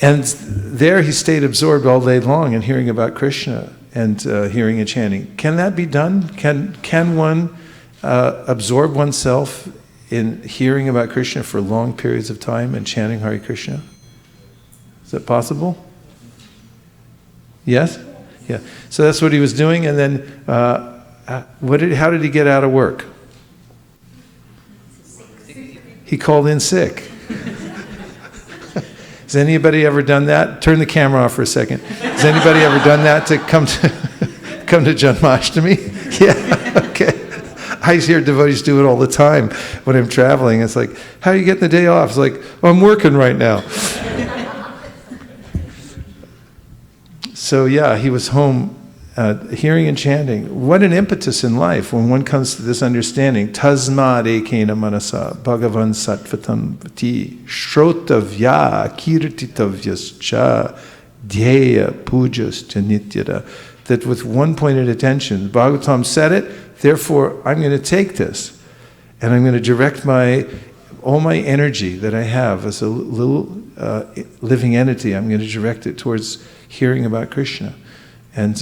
And there he stayed absorbed all day long in hearing about Krishna and hearing and chanting. Can that be done? Can one absorb oneself in hearing about Krishna for long periods of time and chanting Hare Krishna? Is that possible? Yes? Yeah. So that's what he was doing, and then how did he get out of work? He called in sick. Has anybody ever done that? Turn the camera off for a second. Has anybody ever done that to come to Janmashtami? Yeah, okay. I hear devotees do it all the time when I'm traveling. It's like, how are you getting the day off? It's like, oh, I'm working right now. So yeah, he was home hearing and chanting. What an impetus in life when one comes to this understanding. Tasmad ekena manasa bhagavan sattvatam vati shrotavya kirtitavyascha dhyeya pujas nityada. That with one pointed attention, Bhagavatam said it, therefore I'm going to take this and I'm going to direct all my energy that I have as a little living entity, I'm going to direct it towards hearing about Krishna. And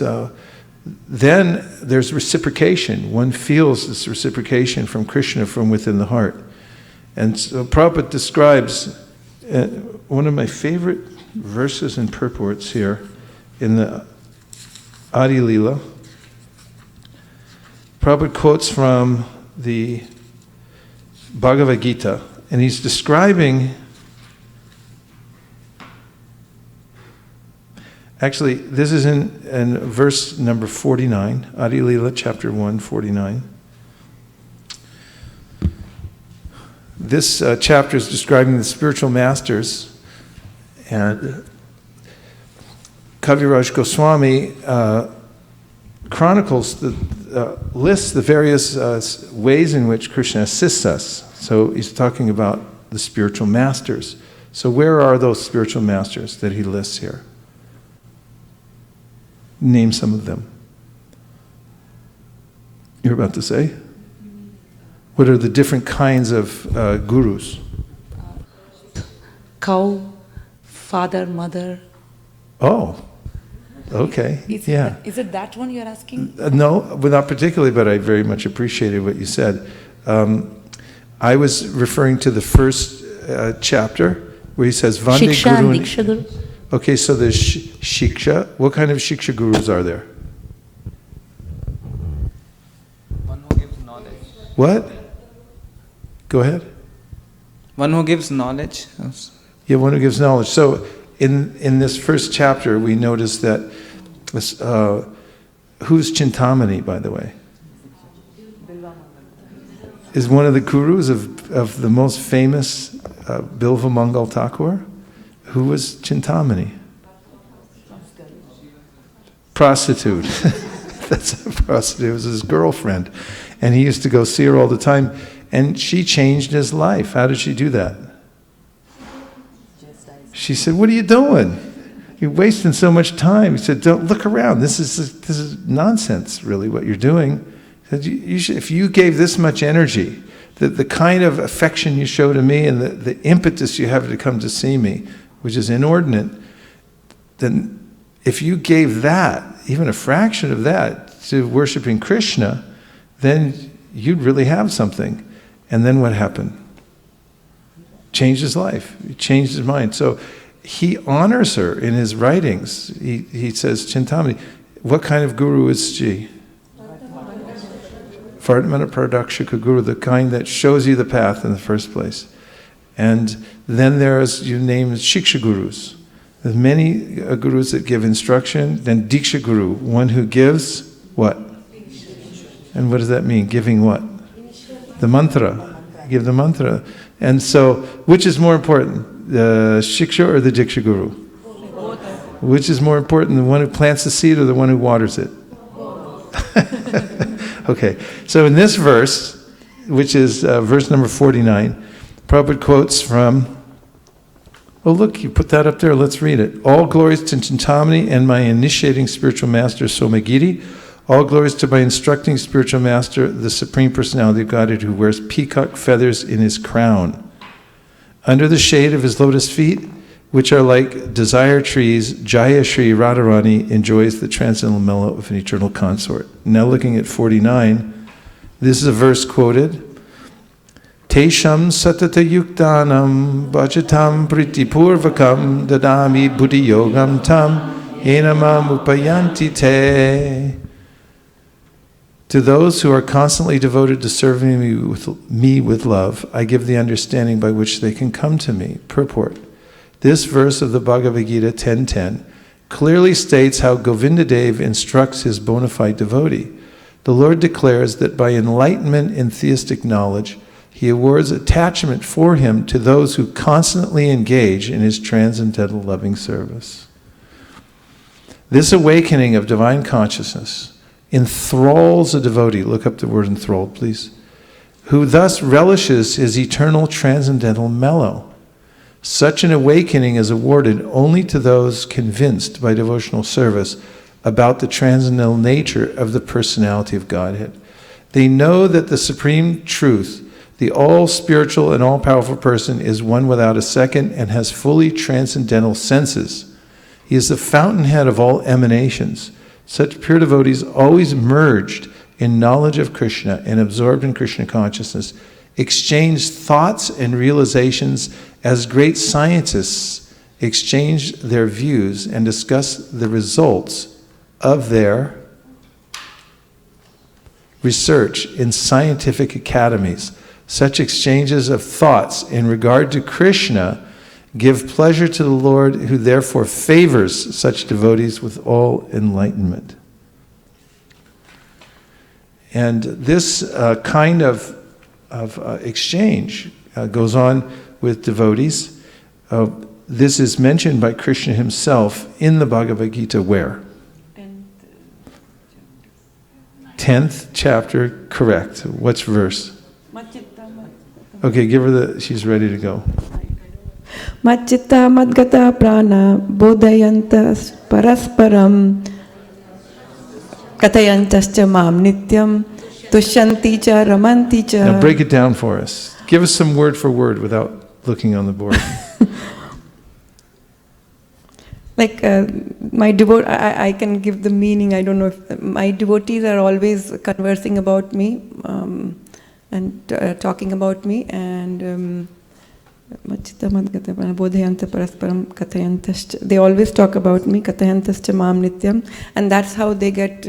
then there's reciprocation. One feels this reciprocation from Krishna from within the heart. And so Prabhupada describes one of my favorite verses and purports here in the Adi Lila. Prabhupada quotes from the Bhagavad Gita, and he's describing. Actually, this is in verse number 49, Adi Lila, chapter 1, 49. This chapter is describing the spiritual masters, and Kaviraj Goswami chronicles, lists the various ways in which Krishna assists us. So he's talking about the spiritual masters. So where are those spiritual masters that he lists here? Name some of them. You're about to say? What are the different kinds of gurus? Cow, father, mother. Oh, Okay, yeah. Is it that one you're asking? No, well, not particularly, but I very much appreciated what you said. I was referring to the first chapter where he says, Vande Shiksha Guru. and Diksha Guru. Okay, so there's Shiksha. What kind of Shiksha Gurus are there? One who gives knowledge. What? Go ahead. One who gives knowledge. Yeah, one who gives knowledge. So in this first chapter, we notice that who's Chintamani, by the way? Is one of the gurus of the most famous Bilva Mangal Thakur? Who was Chintamani? Prostitute. That's a prostitute. It was his girlfriend. And he used to go see her all the time. And she changed his life. How did she do that? She said, "What are you doing? You're wasting so much time." He said, "Don't look around. This is nonsense, really, what you're doing." He said, you should, if you gave this much energy, the kind of affection you show to me and the impetus you have to come to see me, which is inordinate, then if you gave that, even a fraction of that, to worshiping Krishna, then you'd really have something. And then what happened? Changed his life. He changed his mind. So he honors her in his writings. He says, Chintamani, what kind of guru is she? Vardhamana Paradakshika Guru, the kind that shows you the path in the first place. And then there's, you name Shiksha Gurus. There's many gurus that give instruction. Then Diksha Guru, one who gives what? And what does that mean? Giving what? The mantra. Give the mantra. And so, which is more important? The Shiksha or the Diksha Guru? Which is more important, the one who plants the seed or the one who waters it? Okay, so in this verse, which is verse number 49, Prabhupada quotes from, oh look, you put that up there, let's read it. All glories to Chintamani and my initiating spiritual master Somagiri. All glories to my instructing spiritual master, the Supreme Personality of Godhead, who wears peacock feathers in his crown. Under the shade of his lotus feet, which are like desire trees, Jaya Shri Radharani enjoys the transcendental mellow of an eternal consort. Now looking at 49, this is a verse quoted. Tesham satata yuktanam bhajatam priti purvakam dadami buddhi yogam tam enamam upayanti te. To those who are constantly devoted to serving me with love, I give the understanding by which they can come to me. Purport. This verse of the Bhagavad Gita 10.10 clearly states how Govindadev instructs his bona fide devotee. The Lord declares that by enlightenment in theistic knowledge, he awards attachment for him to those who constantly engage in his transcendental loving service. This awakening of divine consciousness enthralls a devotee, look up the word enthralled, please, who thus relishes his eternal transcendental mellow. Such an awakening is awarded only to those convinced by devotional service about the transcendental nature of the personality of Godhead. They know that the supreme truth, the all-spiritual and all-powerful person, is one without a second and has fully transcendental senses. He is the fountainhead of all emanations. Such pure devotees, always merged in knowledge of Krishna and absorbed in Krishna consciousness, exchange thoughts and realizations as great scientists exchange their views and discuss the results of their research in scientific academies. Such exchanges of thoughts in regard to Krishna give pleasure to the Lord, who therefore favors such devotees with all enlightenment. And this kind of exchange goes on with devotees. This is mentioned by Krishna himself in the Bhagavad Gita where? 10th chapter, correct. What's verse? Okay, give her she's ready to go. Machita madgata prana bodhayantas parasparam katayantascha mam nityam tushanti cha ramanti cha. Now break it down for us. Give us some word for word without looking on the board. Like I can give the meaning. I don't know if my devotees are always conversing about me and talking about me, and they always talk about me, kathayantascha mam nityam, and that's how they get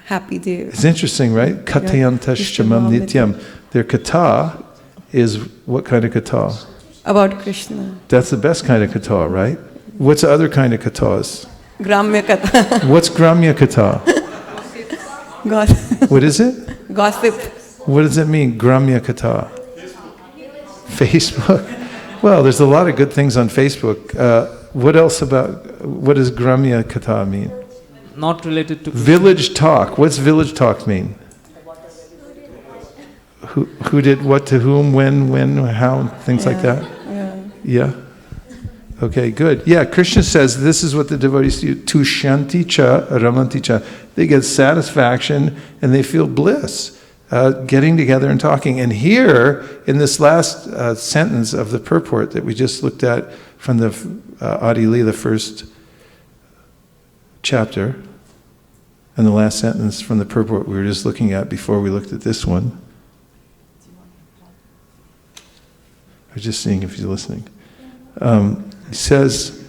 happy. It's interesting, right? Kathayantascha mam nityam. Their katha is what kind of katha? About Krishna. That's the best kind of katha, right? What's the other kind of kathas? Gramya katha. What's Gramya katha? Gossip. What is it? Gossip. What does it mean, Gramya katha? Facebook? Well, there's a lot of good things on Facebook. What else what does Gramya katha mean? Not related to Village talk. What's village talk mean? Who did what to whom, when, how, things like that? Yeah. Okay, good. Yeah, Krishna says this is what the devotees do. Tushanti cha ramanti cha. They get satisfaction and they feel bliss getting together and talking. And here, in this last sentence of the purport that we just looked at from the Adi Leela first chapter, and the last sentence from the purport we were just looking at before we looked at this one. I was just seeing if you're listening. He says,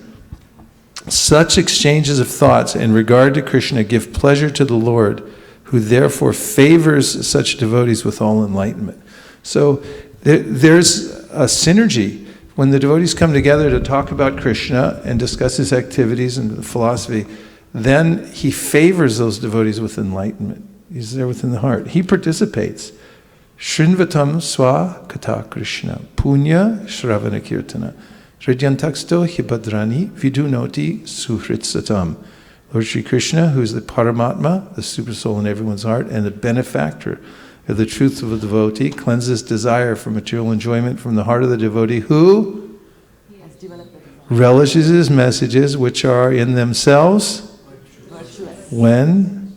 such exchanges of thoughts in regard to Krishna give pleasure to the Lord, who therefore favors such devotees with all enlightenment. So there's a synergy. When the devotees come together to talk about Krishna and discuss his activities and philosophy, then he favors those devotees with enlightenment. He's there within the heart. He participates. Shrinvatam swa kata Krishna, punya shravana kirtana. Hridyantaksto hibadrani vidunoti suhritsatam. Lord Sri Krishna, who is the Paramatma, the super soul in everyone's heart, and the benefactor of the truth of a devotee, cleanses desire for material enjoyment from the heart of the devotee who relishes his messages, which are in themselves when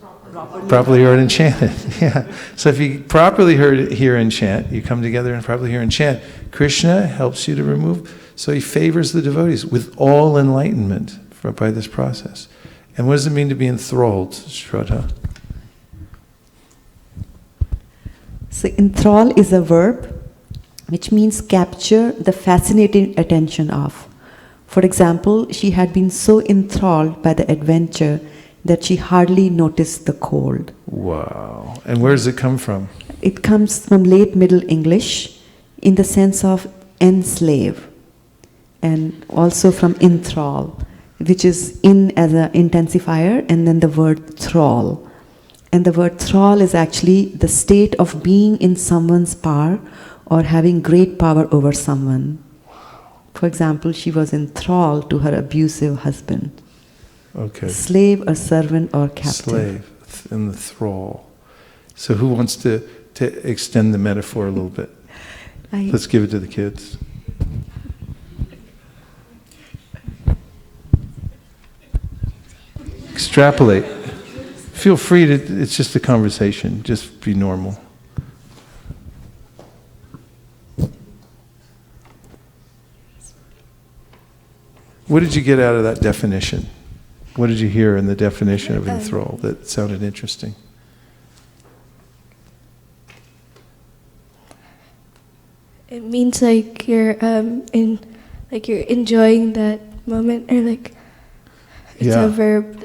properly heard and chanted. Yeah. So if you properly hear and chant, you come together and properly hear and chant, Krishna helps you to remove. So he favors the devotees with all enlightenment by this process. And what does it mean to be enthralled, Shraddha? So enthrall is a verb which means capture the fascinating attention of. For example, she had been so enthralled by the adventure that she hardly noticed the cold. Wow. And where does it come from? It comes from late Middle English in the sense of enslave, and also from enthrall, which is in as an intensifier, and then the word thrall. And the word thrall is actually the state of being in someone's power or having great power over someone. For example, she was enthralled to her abusive husband. Okay. Slave or servant or captive. Slave and the thrall. So who wants to extend the metaphor a little bit? Let's give it to the kids. Extrapolate. Feel free to, it's just a conversation. Just be normal. What did you get out of that definition? What did you hear in the definition of enthrall that sounded interesting? It means like you're you're enjoying that moment, or like it's a verb.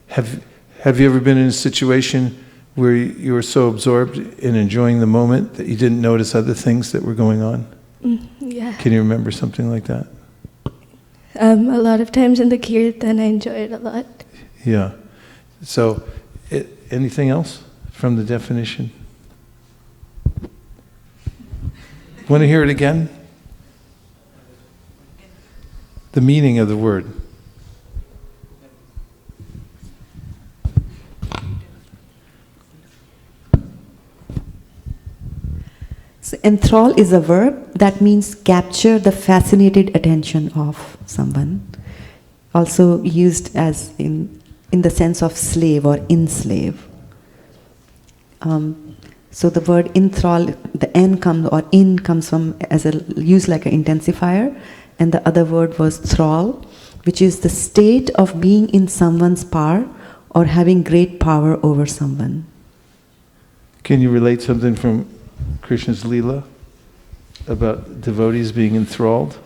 Have you ever been in a situation where you were so absorbed in enjoying the moment that you didn't notice other things that were going on? Yeah. Can you remember something like that? A lot of times in the kirtan, I enjoy it a lot. Yeah. So, anything else from the definition? Want to hear it again? The meaning of the word. So enthrall is a verb that means capture the fascinated attention of someone. Also used as in the sense of slave or enslave. So the word enthrall, the N comes or in comes from as a used like an intensifier, and the other word was thrall, which is the state of being in someone's power or having great power over someone. Can you relate something from Krishna's Leela about devotees being enthralled?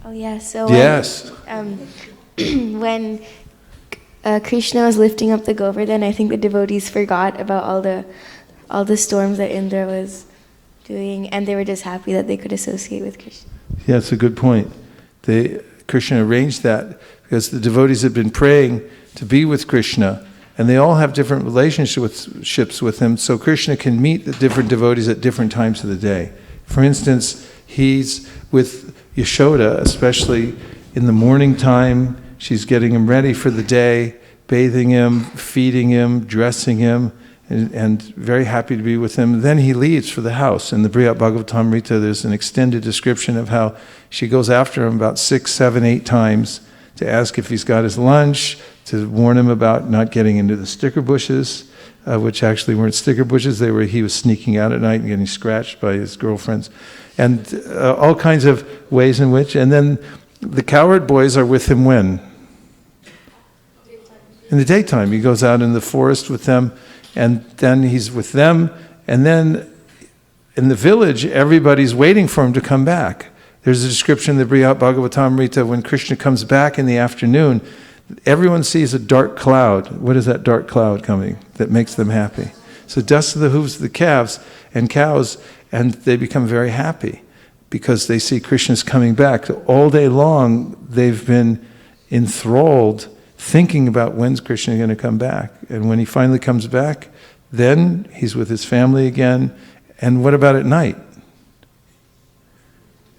Oh yeah, so yes. When Krishna was lifting up the Govardhan, I think the devotees forgot about all the storms that Indra was doing, and they were just happy that they could associate with Krishna. Yeah, that's a good point. Krishna arranged that because the devotees had been praying to be with Krishna, and they all have different relationships with him, so Krishna can meet the different devotees at different times of the day. For instance, he's with Yashoda, especially in the morning time. She's getting him ready for the day, bathing him, feeding him, dressing him, and very happy to be with him. Then he leaves for the house. In the Srimad Bhagavatam, there's an extended description of how she goes after him about 6, 7, 8 times to ask if he's got his lunch, to warn him about not getting into the sticker bushes, which actually weren't sticker bushes. He was sneaking out at night and getting scratched by his girlfriends, and all kinds of ways in which. And then the cowherd boys are with him when? In the daytime. He goes out in the forest with them, and then he's with them, and then in the village, everybody's waiting for him to come back. There's a description in the Srimad Bhagavatam when Krishna comes back in the afternoon, everyone sees a dark cloud. What is that dark cloud coming that makes them happy? So dust of the hooves of the calves and cows, and they become very happy because they see Krishna's coming back. So all day long, they've been enthralled thinking about when's Krishna going to come back. And when he finally comes back, then he's with his family again. And what about at night?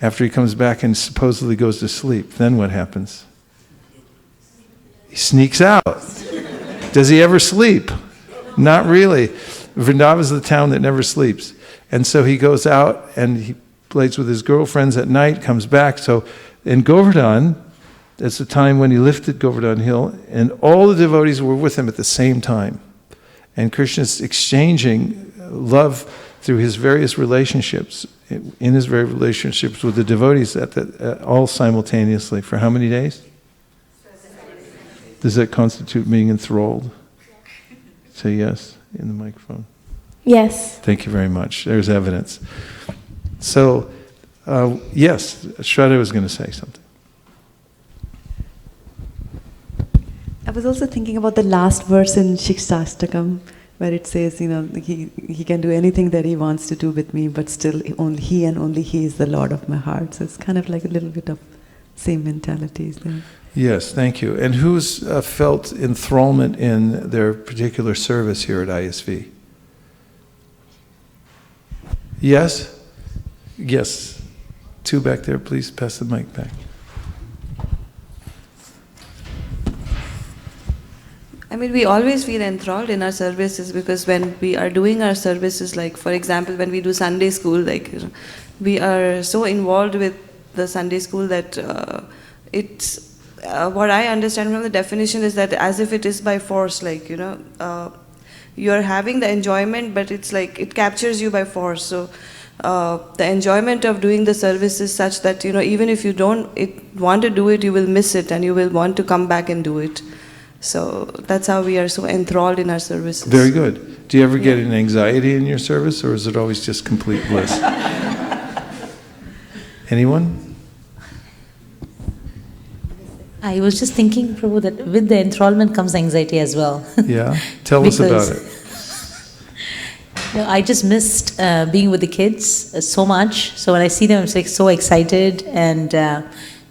After he comes back and supposedly goes to sleep, then what happens? He sneaks out. Does he ever sleep? Not really. Vrindavan is the town that never sleeps. And so he goes out and he plays with his girlfriends at night, comes back. So in Govardhan, that's the time when he lifted Govardhan Hill, and all the devotees were with him at the same time. And Krishna's exchanging love through his various relationships, in his various relationships with the devotees, all simultaneously. For how many days? Does that constitute being enthralled? Say yes in the microphone. Yes. Thank you very much. There's evidence. So, yes, Shraddha was going to say something. I was also thinking about the last verse in Shikshastakam, where it says, he can do anything that he wants to do with me, but still only he is the Lord of my heart. So it's kind of like a little bit of same mentalities there. Yes, thank you. And who's felt enthrallment in their particular service here at ISV? Yes? Yes. 2 back there, please pass the mic back. I mean, we always feel enthralled in our services because when we are doing our services, like for example, when we do Sunday school, we are so involved with the Sunday school that it's what I understand from the definition is that as if it is by force, you are having the enjoyment, but it's like it captures you by force. So the enjoyment of doing the service is such that even if you don't want to do it, you will miss it and you will want to come back and do it. So that's how we are so enthralled in our services. Very good. Do you ever get an anxiety in your service, or is it always just complete bliss? Anyone? I was just thinking, Prabhu, that with the enthrallment comes anxiety as well. Yeah? Tell us about it. I just missed being with the kids so much. So when I see them, I'm so excited.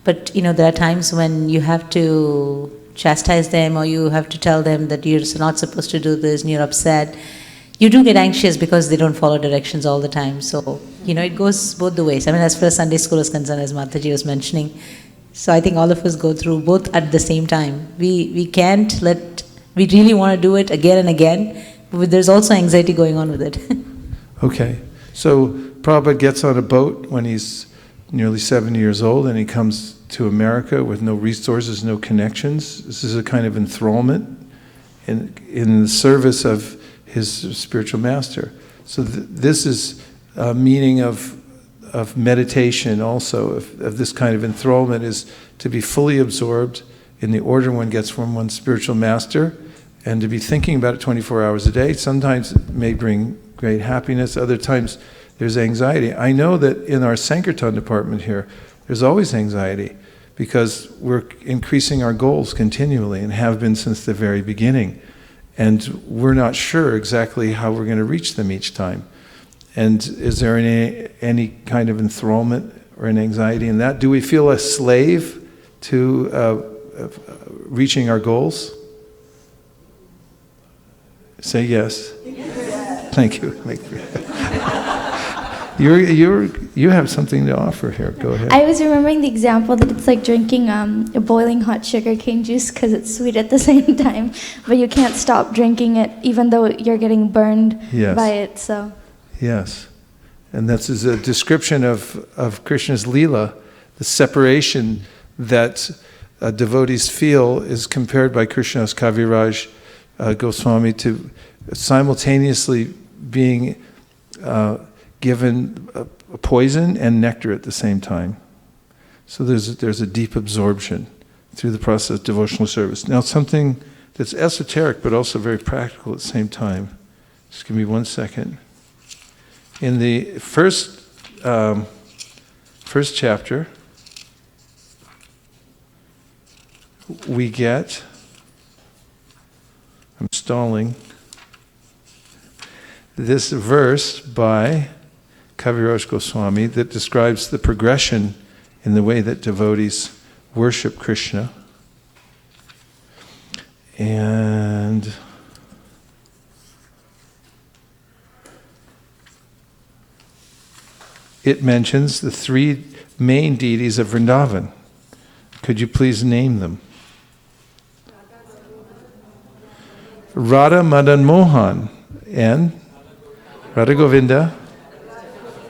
But there are times when you have to chastise them, or you have to tell them that you're not supposed to do this and you're upset. You do get anxious because they don't follow directions all the time. So, it goes both the ways. I mean, as far as Sunday school is concerned, as Mataji was mentioning. So I think all of us go through both at the same time. We really want to do it again and again, but there's also anxiety going on with it. Okay. So Prabhupada gets on a boat when he's nearly 70 years old, and he comes to America with no resources, no connections. This is a kind of enthrallment in the service of his spiritual master. So this is a meaning of of meditation also, of this kind of enthrallment, is to be fully absorbed in the order one gets from one's spiritual master, and to be thinking about it 24 hours a day. Sometimes it may bring great happiness, other times there's anxiety. I know that in our Sankirtan department here, there's always anxiety, because we're increasing our goals continually and have been since the very beginning. And we're not sure exactly how we're going to reach them each time. And is there any kind of enthrallment or an anxiety in that? Do we feel a slave to reaching our goals? Say yes. Thank you. You have something to offer here. Go ahead. I was remembering the example that it's like drinking a boiling hot sugar cane juice because it's sweet at the same time, but you can't stop drinking it even though you're getting burned by it. So. Yes, and this is a description of Krishna's Leela. The separation that devotees feel is compared by Krishna's Kaviraj Goswami to simultaneously being given a poison and nectar at the same time. So there's a deep absorption through the process of devotional service. Now something that's esoteric but also very practical at the same time. Just give me 1 second. In the first chapter, we get, I'm stalling, this verse by Kaviraj Goswami that describes the progression in the way that devotees worship Krishna. And it mentions the 3 main deities of Vrindavan. Could you please name them? Radha Madan Mohan and Radha Govinda,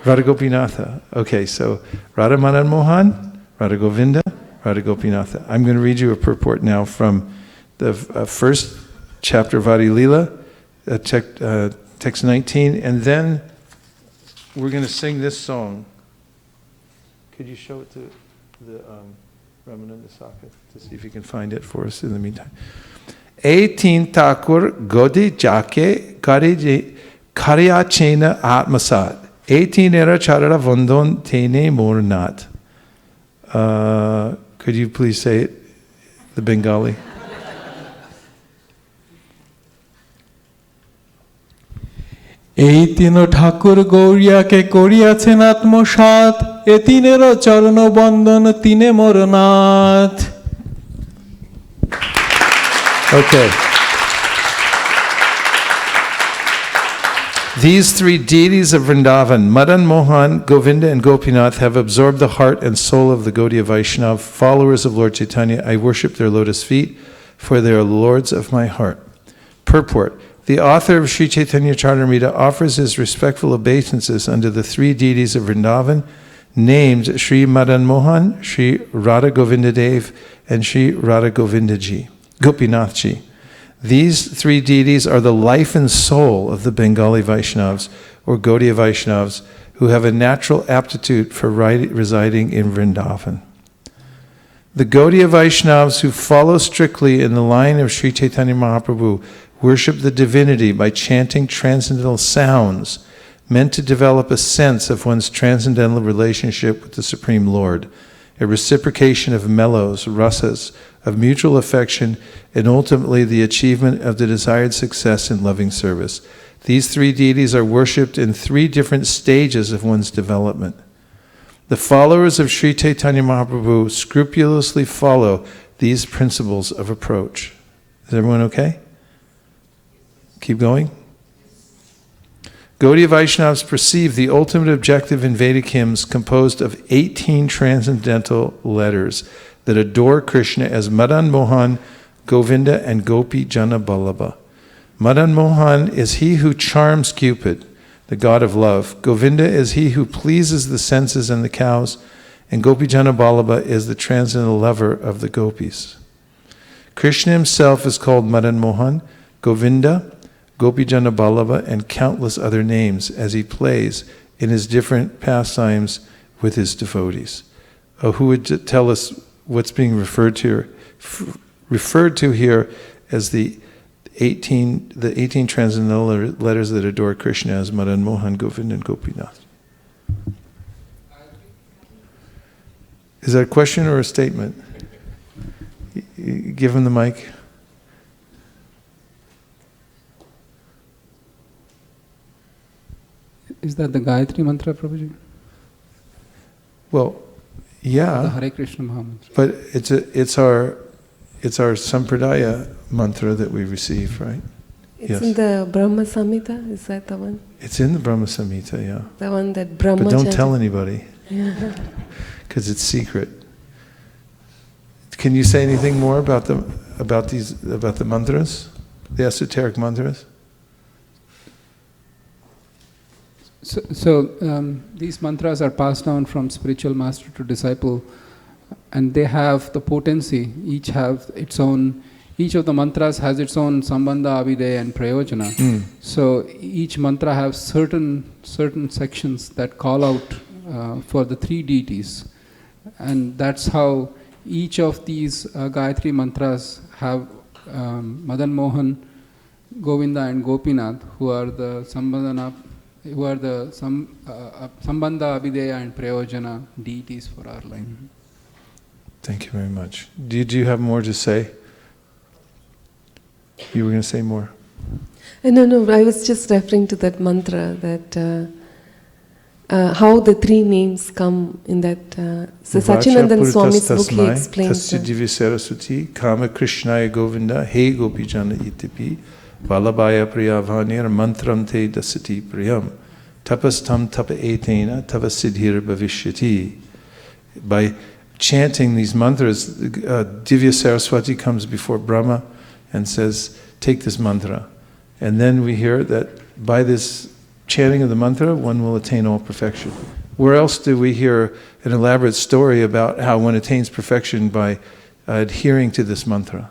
Radha Gopinatha. Okay, so Radha Madan Mohan, Radha Govinda, Radha Gopinatha. I'm going to read you a purport now from the first chapter of Adi Leela, text 19, and then we're going to sing this song. Could you show it to the Ramananda Saka to see if you can find it for us in the meantime? 18 Thakur Godi Jake Karya Chena Atmasat. 18 Era Charara Vondon Tene Mornat. Could you please say it, the Bengali? এই তিন ঠাকুর গৌরিয়াকে করিয়াছেন আত্মসাৎ, এ তিনেরও চরণ বন্দন তিনে মোর Nath. Okay. These 3 deities of Vrindavan, Madan Mohan, Govinda, and Gopinath, have absorbed the heart and soul of the Gaudiya Vaishnava, followers of Lord Chaitanya. I worship their lotus feet, for they are lords of my heart. Purport. The author of Sri Chaitanya Charitamrita offers his respectful obeisances unto the 3 deities of Vrindavan, named Sri Madan Mohan, Sri Radha Govinda Dev, and Sri Radha Govindaji, Gopinathji. These 3 deities are the life and soul of the Bengali Vaishnavas, or Gaudiya Vaishnavas, who have a natural aptitude for residing in Vrindavan. The Gaudiya Vaishnavas who follow strictly in the line of Sri Chaitanya Mahaprabhu worship the divinity by chanting transcendental sounds meant to develop a sense of one's transcendental relationship with the Supreme Lord, a reciprocation of mellows, rasas, of mutual affection, and ultimately the achievement of the desired success in loving service. These 3 deities are worshipped in 3 different stages of one's development. The followers of Sri Chaitanya Mahaprabhu scrupulously follow these principles of approach. Is everyone okay? Keep going. Gaudiya Vaishnavas perceive the ultimate objective in Vedic hymns composed of 18 transcendental letters that adore Krishna as Madan Mohan, Govinda, and Gopi Jana Ballabha. Madan Mohan is he who charms Cupid, the god of love. Govinda is he who pleases the senses and the cows, and Gopi Jana Ballabha is the transcendental lover of the gopis. Krishna himself is called Madan Mohan, Govinda, Gopi Jana Ballabha, and countless other names as he plays in his different pastimes with his devotees. Who would tell us what's being referred to here as the 18 transcendental letters that adore Krishna as Madan Mohan, Govind, and Gopinath? Is that a question or a statement? Give him the mic. Is that the Gayatri mantra, Prabhuji? Well, yeah. The Hare Krishna Mahamantra. But it's our Sampradaya mantra that we receive, right? It's in the Brahma Samhita, is that the one? It's in the Brahma Samhita, yeah. The one that Brahma. But don't tell anybody, Yeah. because it's secret. Can you say anything more about the mantras, the esoteric mantras? So these mantras are passed down from spiritual master to disciple, and they have the potency. Each of the mantras has its own sambandha, abhideya, and prayojana. So each mantra has certain sections that call out for the three deities, and that's how each of these Gayatri mantras have Madan Mohan, Govinda, and Gopinath, who are the Sambandha, Abhideya, and Prayojana deities for our life. Thank you very much. Do you have more to say? You were going to say more. No, I was just referring to that mantra, that how the three names come in that. So Sachinandan Swami's book, he explains that. Tasya Saraswati, Kama Krishnaya Govinda, He Gopijana Itipi, Vallabhaya Priyavanir, Mantram Te Dasati Priyam, Tapastam Tapa Etena, Tava Siddhir Bhavishyati. By chanting these mantras, Divya Saraswati comes before Brahma and says, take this mantra. And then we hear that by this chanting of the mantra, one will attain all perfection. Where else do we hear an elaborate story about how one attains perfection by adhering to this mantra?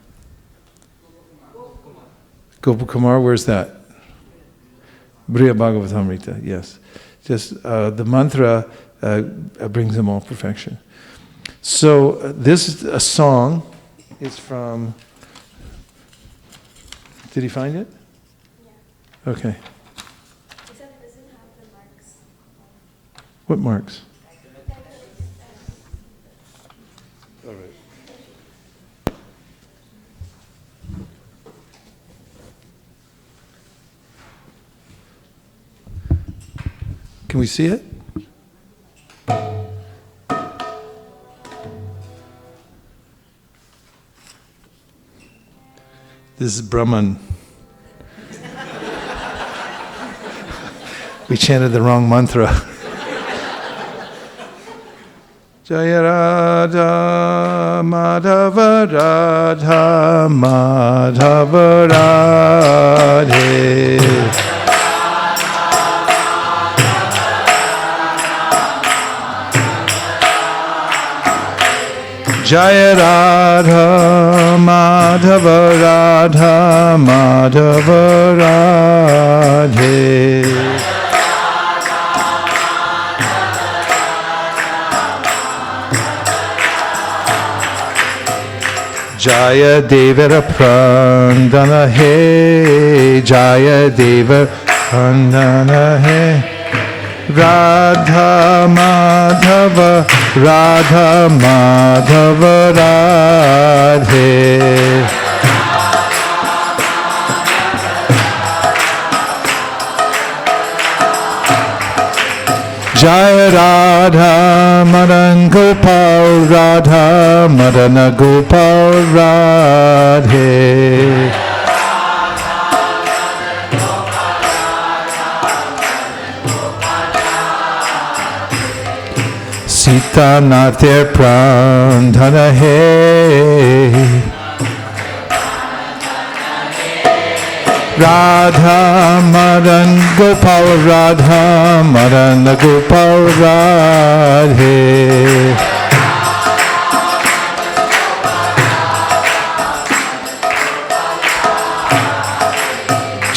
Gopakumar, where's that? Briya Bhagavatamrita, yes. Just the mantra brings them all perfection. So this is a song. It's from... Did he find it? Yeah. Okay. Except it doesn't have the marks. What marks? All right. Can we see it? This is Brahman. We chanted the wrong mantra. Jaya Radha Madhava Radha Madhava Radhe. Jaya Radha Madhava Radha Madhava Radhe. Jaya Devara Prandana He, Jaya Devara Prandana He, Radha Madhava Radha Madhava Radhe. Jaya Radha Madan Gopal Radha Madana Gopal Radhe. Sita Nathir Prandhana He, Radha Madan Gopal Radha Madana Gopal Radhe.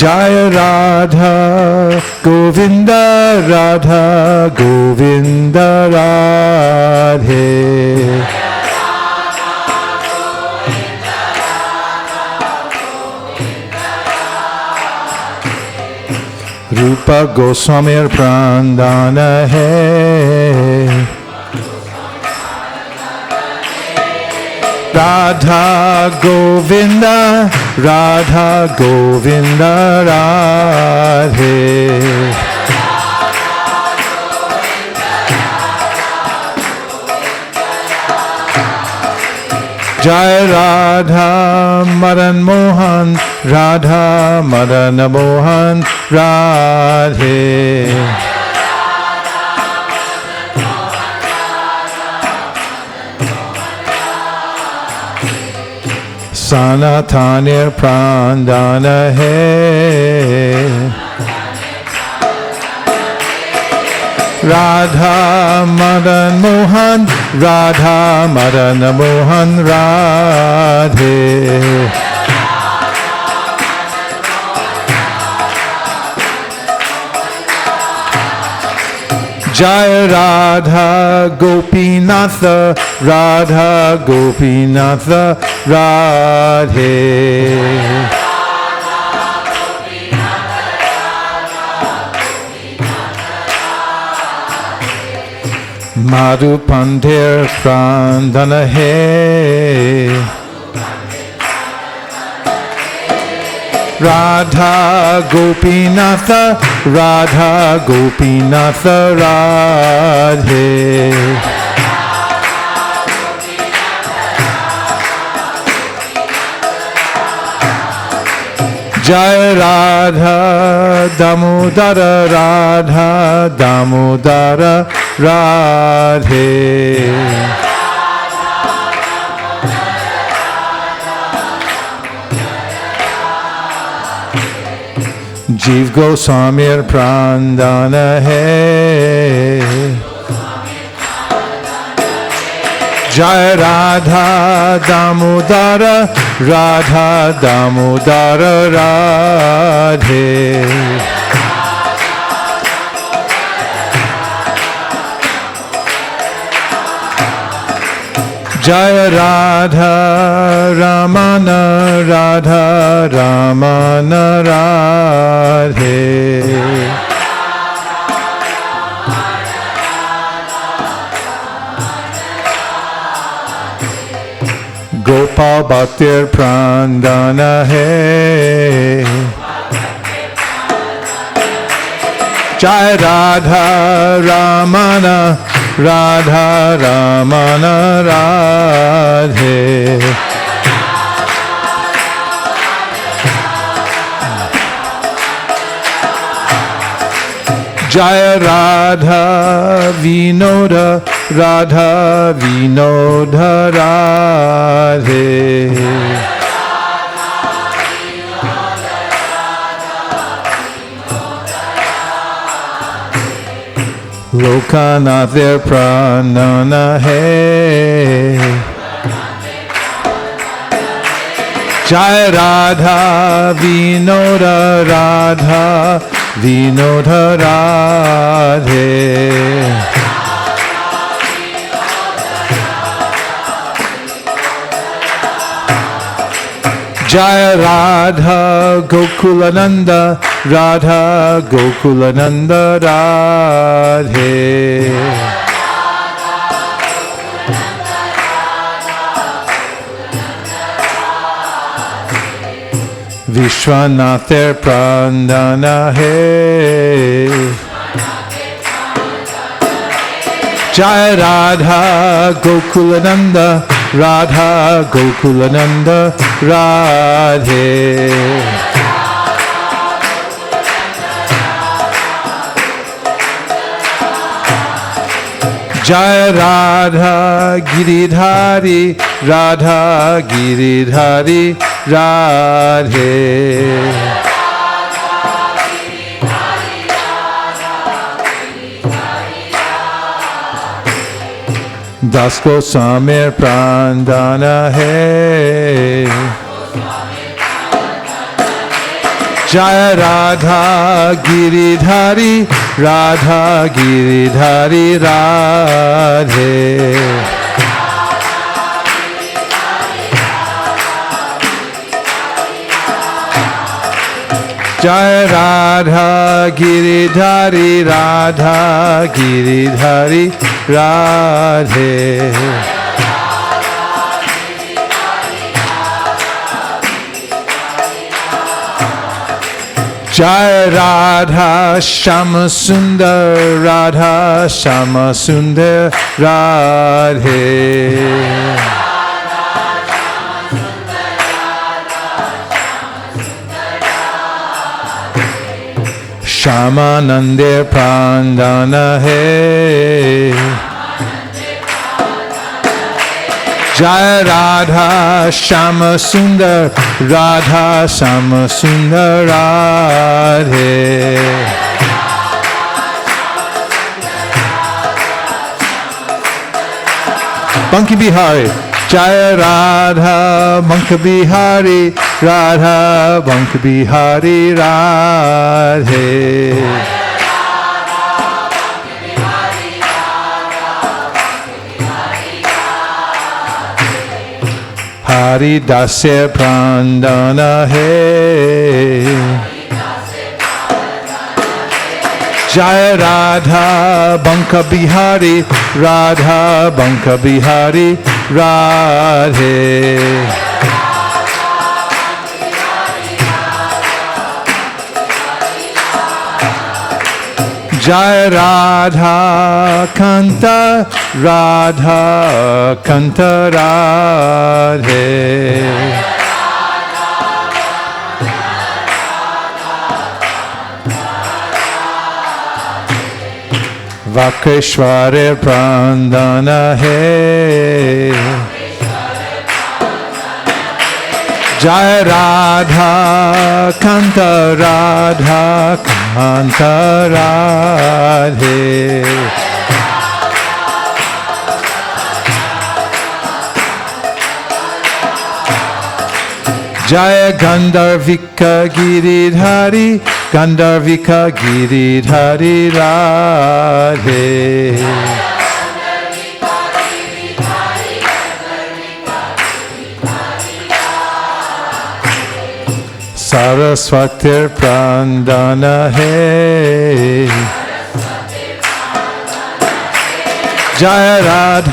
Jaya Radha Govinda Radha Govinda Radhe. Rupa Goswamir Prandana hai. Radha Govinda, Radha Govinda Radhe. Jai Radha Madan Mohan, Radha Madan Mohan Radhe. Sanatanir Prandana hai. Radha Madan Mohan, Radha Madan Mohan Radhe. Jai Radha Gopinatha, Radha Gopinatha Radhe. Madhu Pandir Prandana hai. Radha Gopinatha, Radha Gopinatha Radhe. Jai Radha Damodara, Radha Damodara Radhe. Jiv Goswamir Prandana hai. Jai Radha Damodara, Radha Damodara Radhe. Jai Radha Ramana, Radha Ramana Radhe. Gopal Bhaktir Prandana hai. Jai Radha Ramana, Radha Ramana Radhe. Jaya Radha Vinoda, Radha Vinoda Radhe. Lokanathir Pranana hai. Jai Radha Vinoda, Radha Vinoda Radhe. Jai Radha Gokulananda, Radha Gokulananda Radhe. Vishwanathir Prandana hai. Jai Radha Gokulananda, Radha Gokulananda Radhe. Jai Radha Giridhari, Radha Giridhari Radhe. Das Goswamir Prandana hai. Jaya Radha Giridhari, Radha Giridhari Radhe. Jaya Radha Giridhari, Radha Giridhari Radhe. Jaya Radha Shama Sundar, Radha Shama Sundar Radhe. Shama Nandir Prandana Hai. Jaya Radha Shama Sundar, Radha Shama Sundar Radhe. Banki Bihari, Jaya Radha Banki Bihari, Radha Banki Bihari Radhe. Hari Dasya Prandana Hai. Jaya Radha Banka Bihari, Radha Banka Bihari Radhe. Jaya Radha Kanta, Radha Kanta Radhe. Vakeshware Prandana Hai. Jaya Radha Kanta, Radha Kanta Radhe. Jaya Gandharvika Giridhari, Gandharvika Giridhari Radhe. Saraswatir Prandana Hai. Jaya Radha,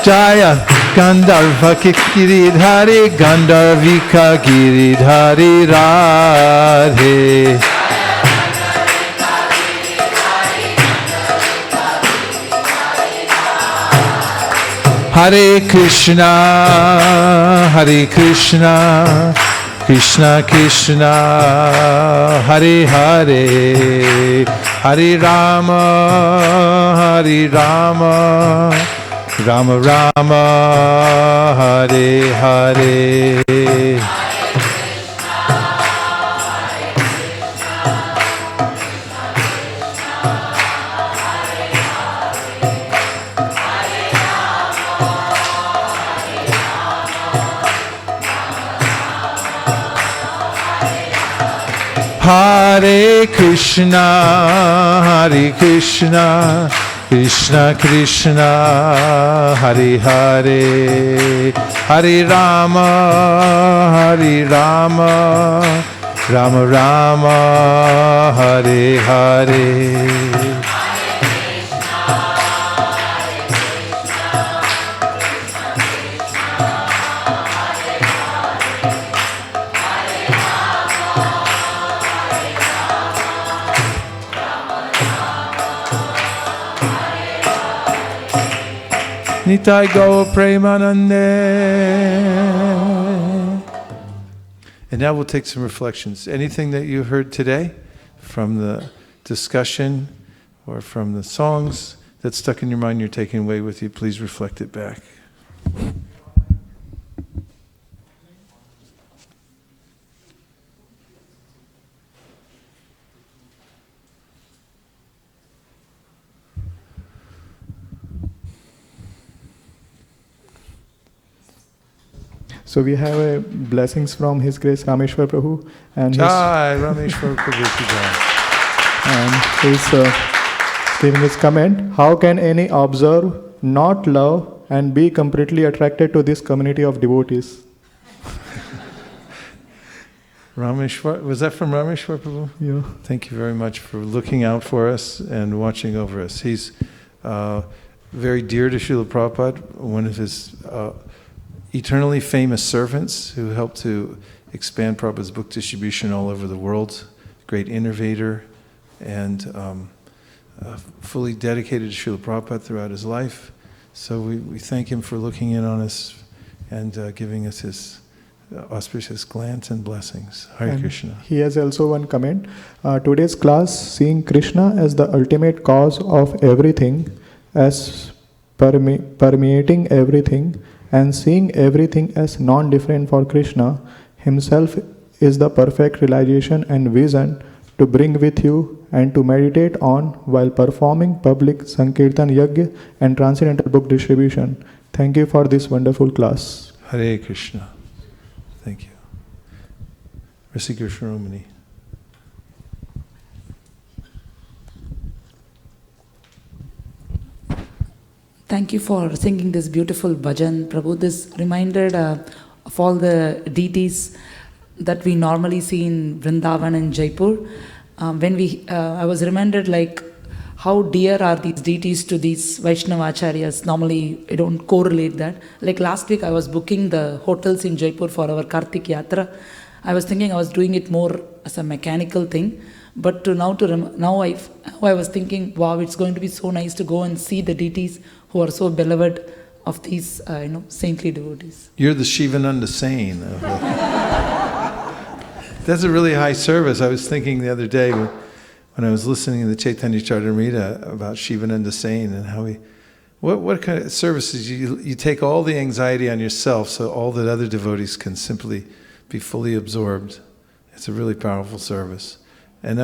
Jaya Gandharvika Giridhari, Gandharvika Giridhari Radhe. Hare Krishna, Hare Krishna, Krishna Krishna, Hare Hare, Hare Rama, Hare Rama, Rama Rama, Hare Hare. Hare Krishna, Hare Krishna, Krishna Krishna, Hare Hare, Hare Rama, Hare Rama, Rama Rama, Hare Hare. Nitai Gaur Premanande. And now we'll take some reflections. Anything that you heard today from the discussion or from the songs that stuck in your mind you're taking away with you, please reflect it back. So we have a blessings from His Grace Rameshwar Prabhu and Jai Rameshwar Prabhu ki jai. And he's giving his comment. How can any observe, not love, and be completely attracted to this community of devotees? Rameshwar, was that from Rameshwar Prabhu? Yeah. Thank you very much for looking out for us and watching over us. He's very dear to Srila Prabhupada, one of his eternally famous servants who helped to expand Prabhupada's book distribution all over the world, great innovator, and fully dedicated to Srila Prabhupada throughout his life. So we thank him for looking in on us and giving us his auspicious glance and blessings. Hare Krishna. He has also one comment. Today's class, seeing Krishna as the ultimate cause of everything, as permeating everything, and seeing everything as non-different for Krishna himself, is the perfect realization and vision to bring with you and to meditate on while performing public Sankirtan Yajna and transcendental book distribution. Thank you for this wonderful class. Hare Krishna. Thank you. Vaisesika Prabhu. Thank you for singing this beautiful bhajan, Prabhu. This reminded of all the deities that we normally see in Vrindavan and Jaipur. I was reminded like how dear are these deities to these Vaishnavacharyas. Normally, I don't correlate that. Like last week, I was booking the hotels in Jaipur for our Kartik Yatra. I was thinking I was doing it more as a mechanical thing. But now I was thinking, wow, it's going to be so nice to go and see the deities who are so beloved of these saintly devotees. You're the Shivananda Sain. That's a really high service. I was thinking the other day when I was listening to the Chaitanya Charitamrita about Shivananda Sain and how what kind of services you take all the anxiety on yourself so all the other devotees can simply be fully absorbed. It's a really powerful service. And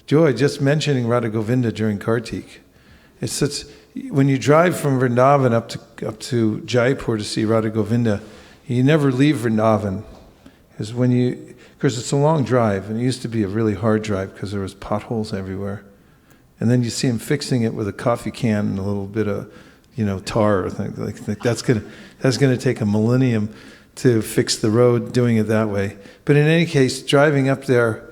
Joy, just mentioning Radha Govinda during Kartik, it's such, when you drive from Vrindavan up to Jaipur to see Radha Govinda, you never leave Vrindavan. Because it's a long drive, and it used to be a really hard drive because there was potholes everywhere. And then you see him fixing it with a coffee can and a little bit of, tar. That's gonna take a millennium to fix the road, doing it that way. But in any case, driving up there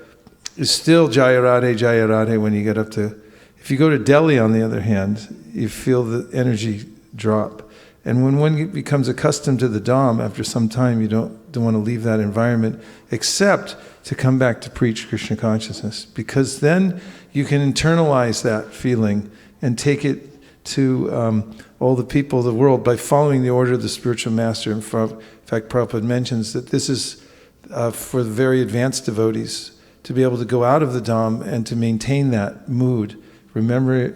is still Jaya Radhe when you get up to. If you go to Delhi, on the other hand, you feel the energy drop. And when one becomes accustomed to the Dham, after some time, you don't want to leave that environment, except to come back to preach Krishna consciousness. Because then you can internalize that feeling and take it to all the people of the world by following the order of the spiritual master. In fact, Prabhupada mentions that this is for the very advanced devotees to be able to go out of the Dham and to maintain that mood, remembering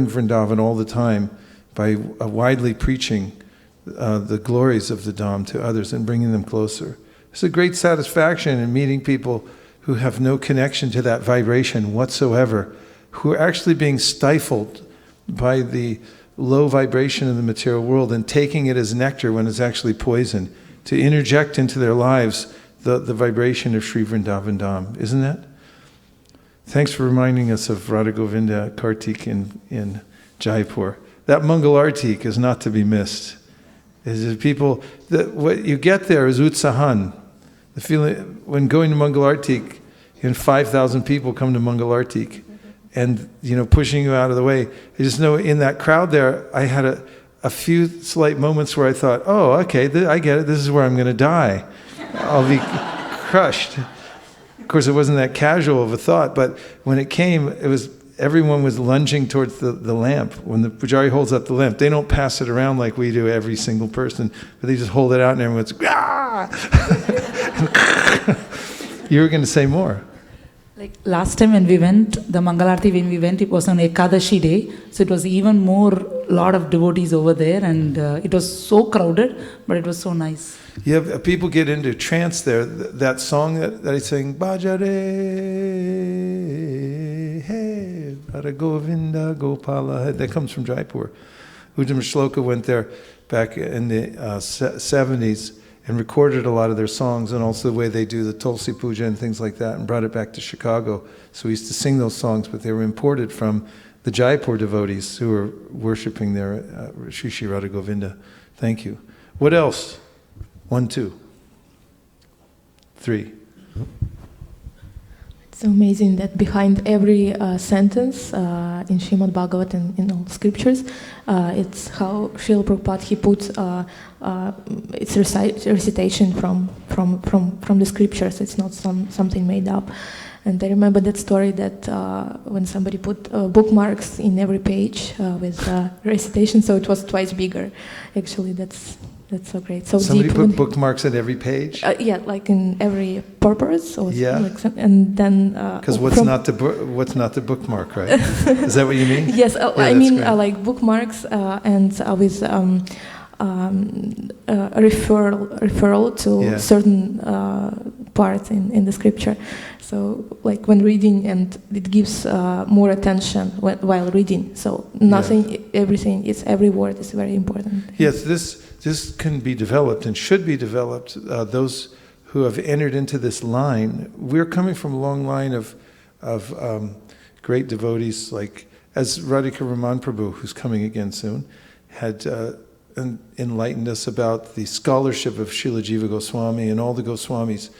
Vrindavan all the time, by widely preaching the glories of the Dham to others and bringing them closer. It's a great satisfaction in meeting people who have no connection to that vibration whatsoever, who are actually being stifled by the low vibration of the material world and taking it as nectar when it's actually poison, to interject into their lives the vibration of Sri Vrindavan Dham. Isn't that? Thanks for reminding us of Radha Govinda Kartik in Jaipur. That Mangal Artik is not to be missed. What you get there is utsahan. The feeling when going to Mangal Artik, 5,000 people come to Mangal Artik, and pushing you out of the way. I just know in that crowd there, I had a few slight moments where I thought, oh, okay, I get it. This is where I'm going to die. I'll be crushed. Of course, it wasn't that casual of a thought, but when it came, everyone was lunging towards the lamp. When the pujari holds up the lamp, they don't pass it around like we do, every single person, but they just hold it out and everyone's, ah! You were going to say more. Like last time when we went, the Mangalarti it was on Ekadashi day, so it was even more, lot of devotees over there, and it was so crowded, but it was so nice. Yeah, people get into trance there. That song that I sing, Bhajare, hey, Radha Govinda Gopala, that comes from Jaipur. Ujjwala Shloka went there back in the 70s, and recorded a lot of their songs, and also the way they do the Tulsi Puja and things like that, and brought it back to Chicago. So we used to sing those songs, but they were imported from the Jaipur devotees who were worshipping there, Shri Shri Radha Govinda. Thank you. What else? 1, 2, 3. It's amazing that behind every sentence in Srimad Bhagavatam, in all scriptures, it's how Srila Prabhupada, he puts its recitation from the scriptures. It's not something made up. And I remember that story that when somebody put bookmarks in every page with recitation, so it was twice bigger. Actually, that's so great. So somebody deep put bookmarks at every page? Yeah, like in every purpose. Or yeah. Like and then. Because what's not the bookmark, right? Is that what you mean? Yes, yeah, I mean like bookmarks and with referral to certain parts in the scripture. So like when reading, and it gives more attention while reading. So nothing, everything, every word is very important. Yes, this can be developed and should be developed. Those who have entered into this line, we're coming from a long line of great devotees, like as Radhika Raman Prabhu, who's coming again soon, had enlightened us about the scholarship of Srila Jiva Goswami and all the Goswamis.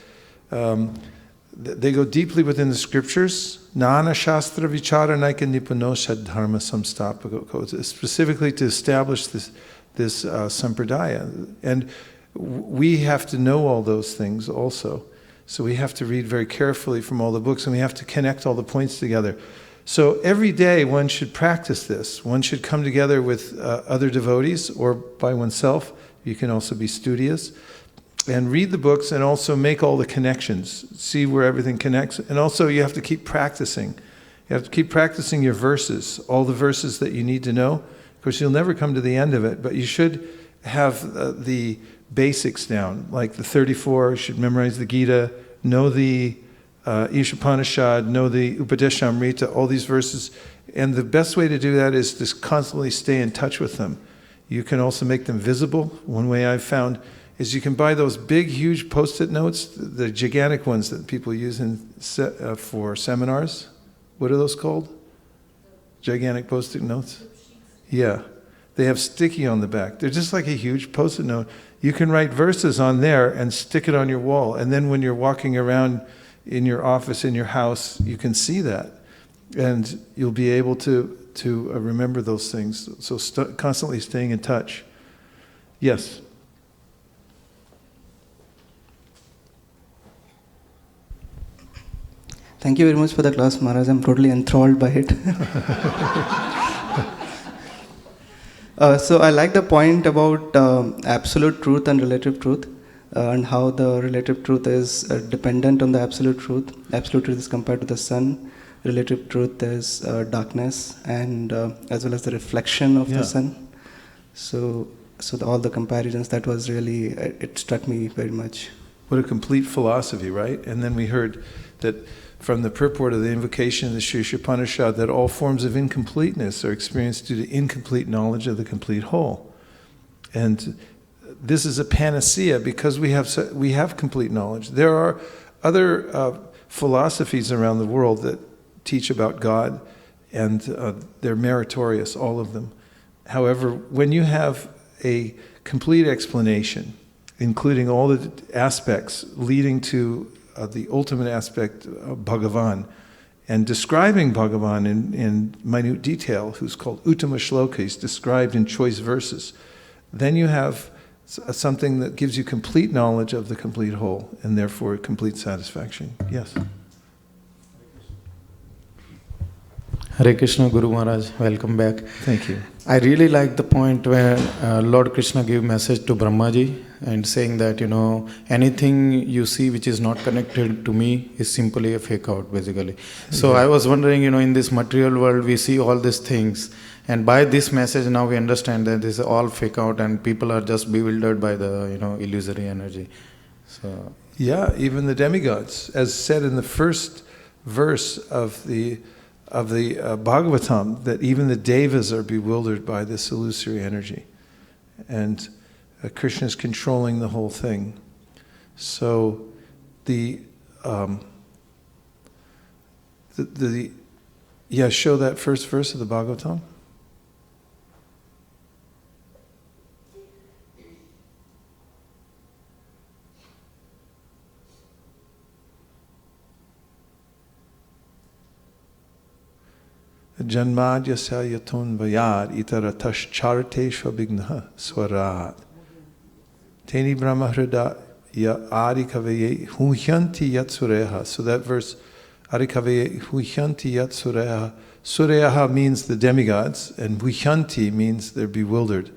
They go deeply within the scriptures. Nana Shastra Vichara Naika Nipano Shadharma Samstapaka, specifically to establish this sampradaya. And we have to know all those things also. So we have to read very carefully from all the books, and we have to connect all the points together. So every day one should practice this. One should come together with other devotees or by oneself. You can also be studious. And read the books and also make all the connections. See where everything connects. And also you have to keep practicing. You have to keep practicing your verses, all the verses that you need to know. Of course, you'll never come to the end of it, but you should have the basics down. Like the 34, you should memorize the Gita, know the Ishopanishad, know the Upadeshamrita, all these verses. And the best way to do that is to constantly stay in touch with them. You can also make them visible. One way I've found is you can buy those big, huge Post-it notes, the gigantic ones that people use for seminars. What are those called? Gigantic Post-it notes? Yeah. They have sticky on the back. They're just like a huge Post-it note. You can write verses on there and stick it on your wall. And then when you're walking around in your office, in your house, you can see that. And you'll be able to remember those things. So constantly staying in touch. Yes? Thank you very much for the class, Maharaj. I'm totally enthralled by it. So I like the point about absolute truth and relative truth, and how the relative truth is dependent on the absolute truth. Absolute truth is compared to the sun. Relative truth is darkness, and as well as the reflection of the sun. So all the comparisons, that was really, it struck me very much. What a complete philosophy, right? And then we heard that from the purport of the invocation of the Sri Upanishad, that all forms of incompleteness are experienced due to incomplete knowledge of the complete whole. And this is a panacea because we have complete knowledge. There are other philosophies around the world that teach about God, and they're meritorious, all of them. However, when you have a complete explanation, including all the aspects leading to the ultimate aspect of Bhagavan, and describing Bhagavan in minute detail, who's called Uttama Shloka, he's described in choice verses, then you have something that gives you complete knowledge of the complete whole, and therefore complete satisfaction. Yes? Hare Krishna, Guru Maharaj, welcome back. Thank you. I really like the point where Lord Krishna gave message to Brahmaji and saying that, anything you see which is not connected to me is simply a fake out, basically. So I was wondering, in this material world, we see all these things. And by this message, now we understand that this is all fake out and people are just bewildered by the, illusory energy. So yeah, even the demigods, as said in the first verse of the Bhagavatam, that even the devas are bewildered by this illusory energy. And Krishna is controlling the whole thing. So show that first verse of the Bhagavatam. Janmadhyasya yaton vayad itaratash charate shvabignaha swarat. Teni brahma hrida ya adikavaye huhyanti yatsureha. So that verse, adikavaye huhyanti yatsureha. Sureha means the demigods, and huhyanti means they're bewildered.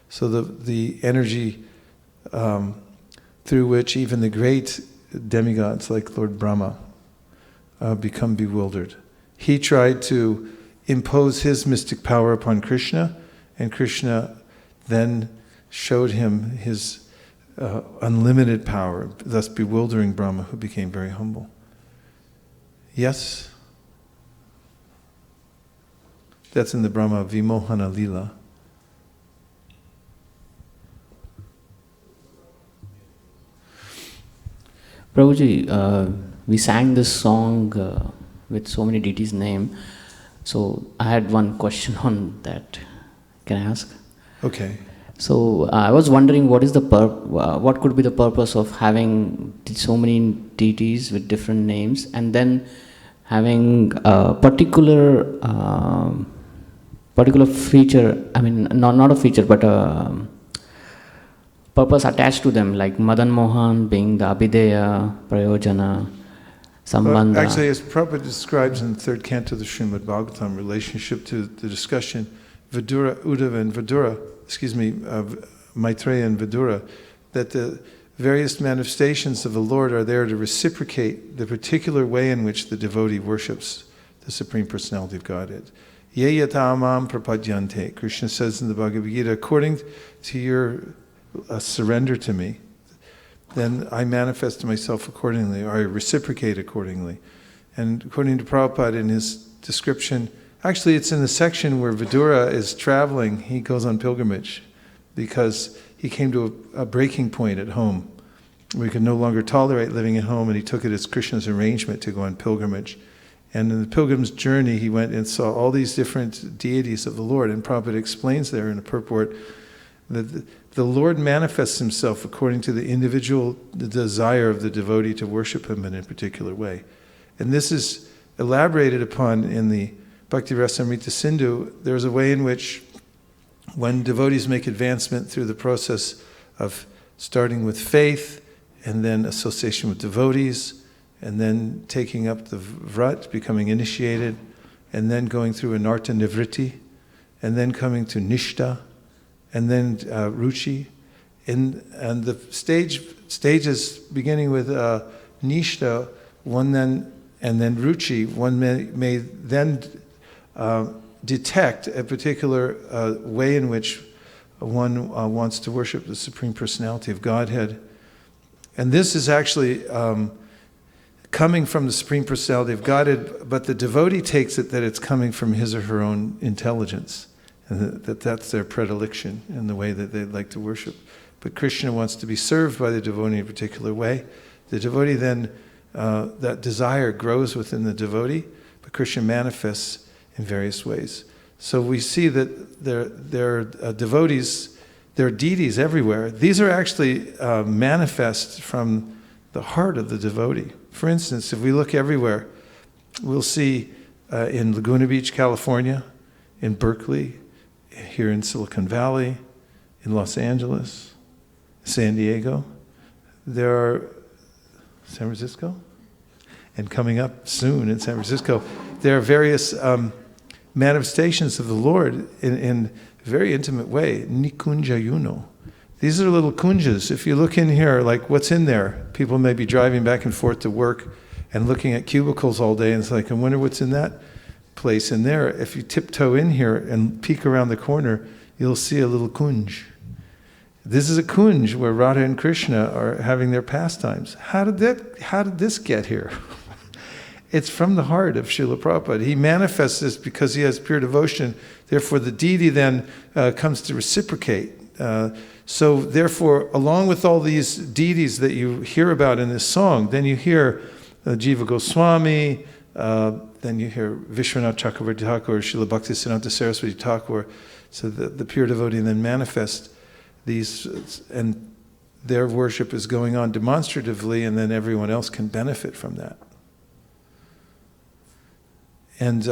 So the energy through which even the great demigods like Lord Brahma become bewildered. He tried to impose his mystic power upon Krishna, and Krishna then showed him his unlimited power, thus bewildering Brahma, who became very humble. Yes? That's in the Brahma Vimohana Lila. Prabhuji, we sang this song with so many deities' name. So I had one question on that. Can I ask? Okay. So I was wondering what could be the purpose of having so many deities with different names, and then having a particular feature. I mean, not a feature, but a purpose attached to them, like Madan Mohan being the Abhideya, Prayojana, Sambandha. Actually, as Prabhupada describes in the third canto of the Srimad Bhagavatam, relationship to the discussion, Vidura, Uddhava and Vidura, Maitreya and Vidura, that the various manifestations of the Lord are there to reciprocate the particular way in which the devotee worships the Supreme Personality of Godhead. Ye yatamam prapadyante, Krishna says in the Bhagavad Gita, according to your surrender to me, then I manifest myself accordingly, or I reciprocate accordingly. And according to Prabhupada in his description, actually it's in the section where Vidura is traveling, he goes on pilgrimage because he came to a breaking point at home where he could no longer tolerate living at home, and he took it as Krishna's arrangement to go on pilgrimage. And in the pilgrim's journey, he went and saw all these different deities of the Lord, and Prabhupada explains there in a purport that the Lord manifests himself according to the individual desire of the devotee to worship him in a particular way. And this is elaborated upon in the Bhakti Rasamrita Sindhu. There's a way in which when devotees make advancement through the process of starting with faith and then association with devotees and then taking up the vrat, becoming initiated, and then going through anarta nivritti, and then coming to nishta, and then ruchi, and the stages beginning with nishta, one then and then ruchi, one may then detect a particular way in which one wants to worship the Supreme Personality of Godhead, and this is actually coming from the Supreme Personality of Godhead, but the devotee takes it that it's coming from his or her own intelligence. And that's their predilection in the way that they like to worship. But Krishna wants to be served by the devotee in a particular way. The devotee then, that desire grows within the devotee, but Krishna manifests in various ways. So we see that there are devotees, there are deities everywhere. These are actually manifest from the heart of the devotee. For instance, if we look everywhere, we'll see in Laguna Beach, California, in Berkeley, here in Silicon Valley, in Los Angeles, San Diego, there are San Francisco, and coming up soon in San Francisco, there are various manifestations of the Lord in a very intimate way. Nikunja Yuno. These are little kunjas. If you look in here, like what's in there, people may be driving back and forth to work and looking at cubicles all day, and it's like, I wonder what's in that place in there. If you tiptoe in here and peek around the corner, you'll see a little kunj. This is a kunj where Radha and Krishna are having their pastimes. How did this get here? It's from the heart of Srila Prabhupada. He manifests this because he has pure devotion. Therefore, the deity then comes to reciprocate So therefore, along with all these deities that you hear about in this song, then you hear Jiva Goswami, then you hear Vishwanath Chakravarti Thakur, Srila Bhaktisiddhanta Saraswati Thakur, so the pure devotee then manifest these, and their worship is going on demonstratively, and then everyone else can benefit from that. And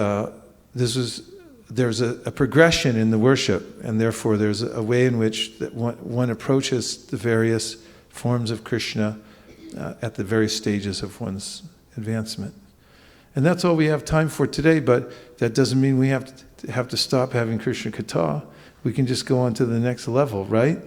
there's a progression in the worship, and therefore there's a way in which that one approaches the various forms of Krishna at the various stages of one's advancement. And that's all we have time for today, but that doesn't mean we have to stop having Krishna Katha. We can just go on to the next level, right?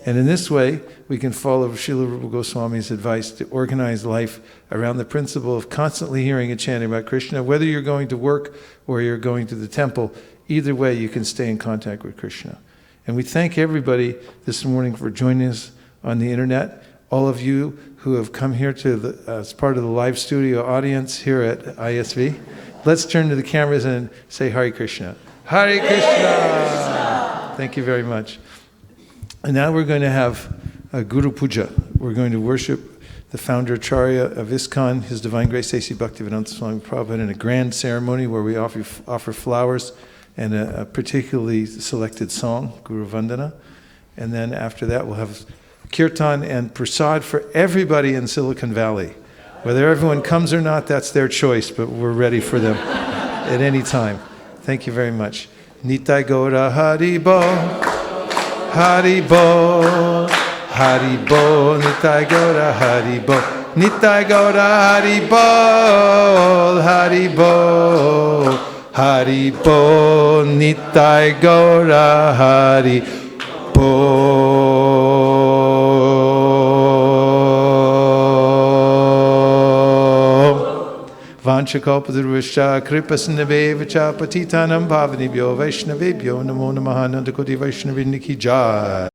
And in this way, we can follow Srila Rupa Goswami's advice to organize life around the principle of constantly hearing and chanting about Krishna. Whether you're going to work or you're going to the temple, either way you can stay in contact with Krishna. And we thank everybody this morning for joining us on the internet. All of you who have come here to as part of the live studio audience here at ISV. Let's turn to the cameras and say Hare Krishna. Hare Krishna! Thank you very much. And now we're going to have a Guru Puja. We're going to worship the founder Acharya of ISKCON, His Divine Grace A.C. Bhaktivedanta Swami Prabhupada, in a grand ceremony where we offer flowers and a particularly selected song, Guru Vandana. And then after that we'll have kirtan and prasad for everybody in Silicon Valley. Whether everyone comes or not, that's their choice, but we're ready for them at any time. Thank you very much. Nitai Gaura Hari Bo. Hari Bo, Hari Bo, Nitai Gaura Hari Bo, Nitai Gaura Hari Bo, Hari Bo, Hari Bo, Nitai Gaura Hari Bo. Vanchakalpadurvascha kripasinnavevacha patitanam bhavanibhyo vaishnavebhyo namo namaha nandakoti vaishnavindiki jai.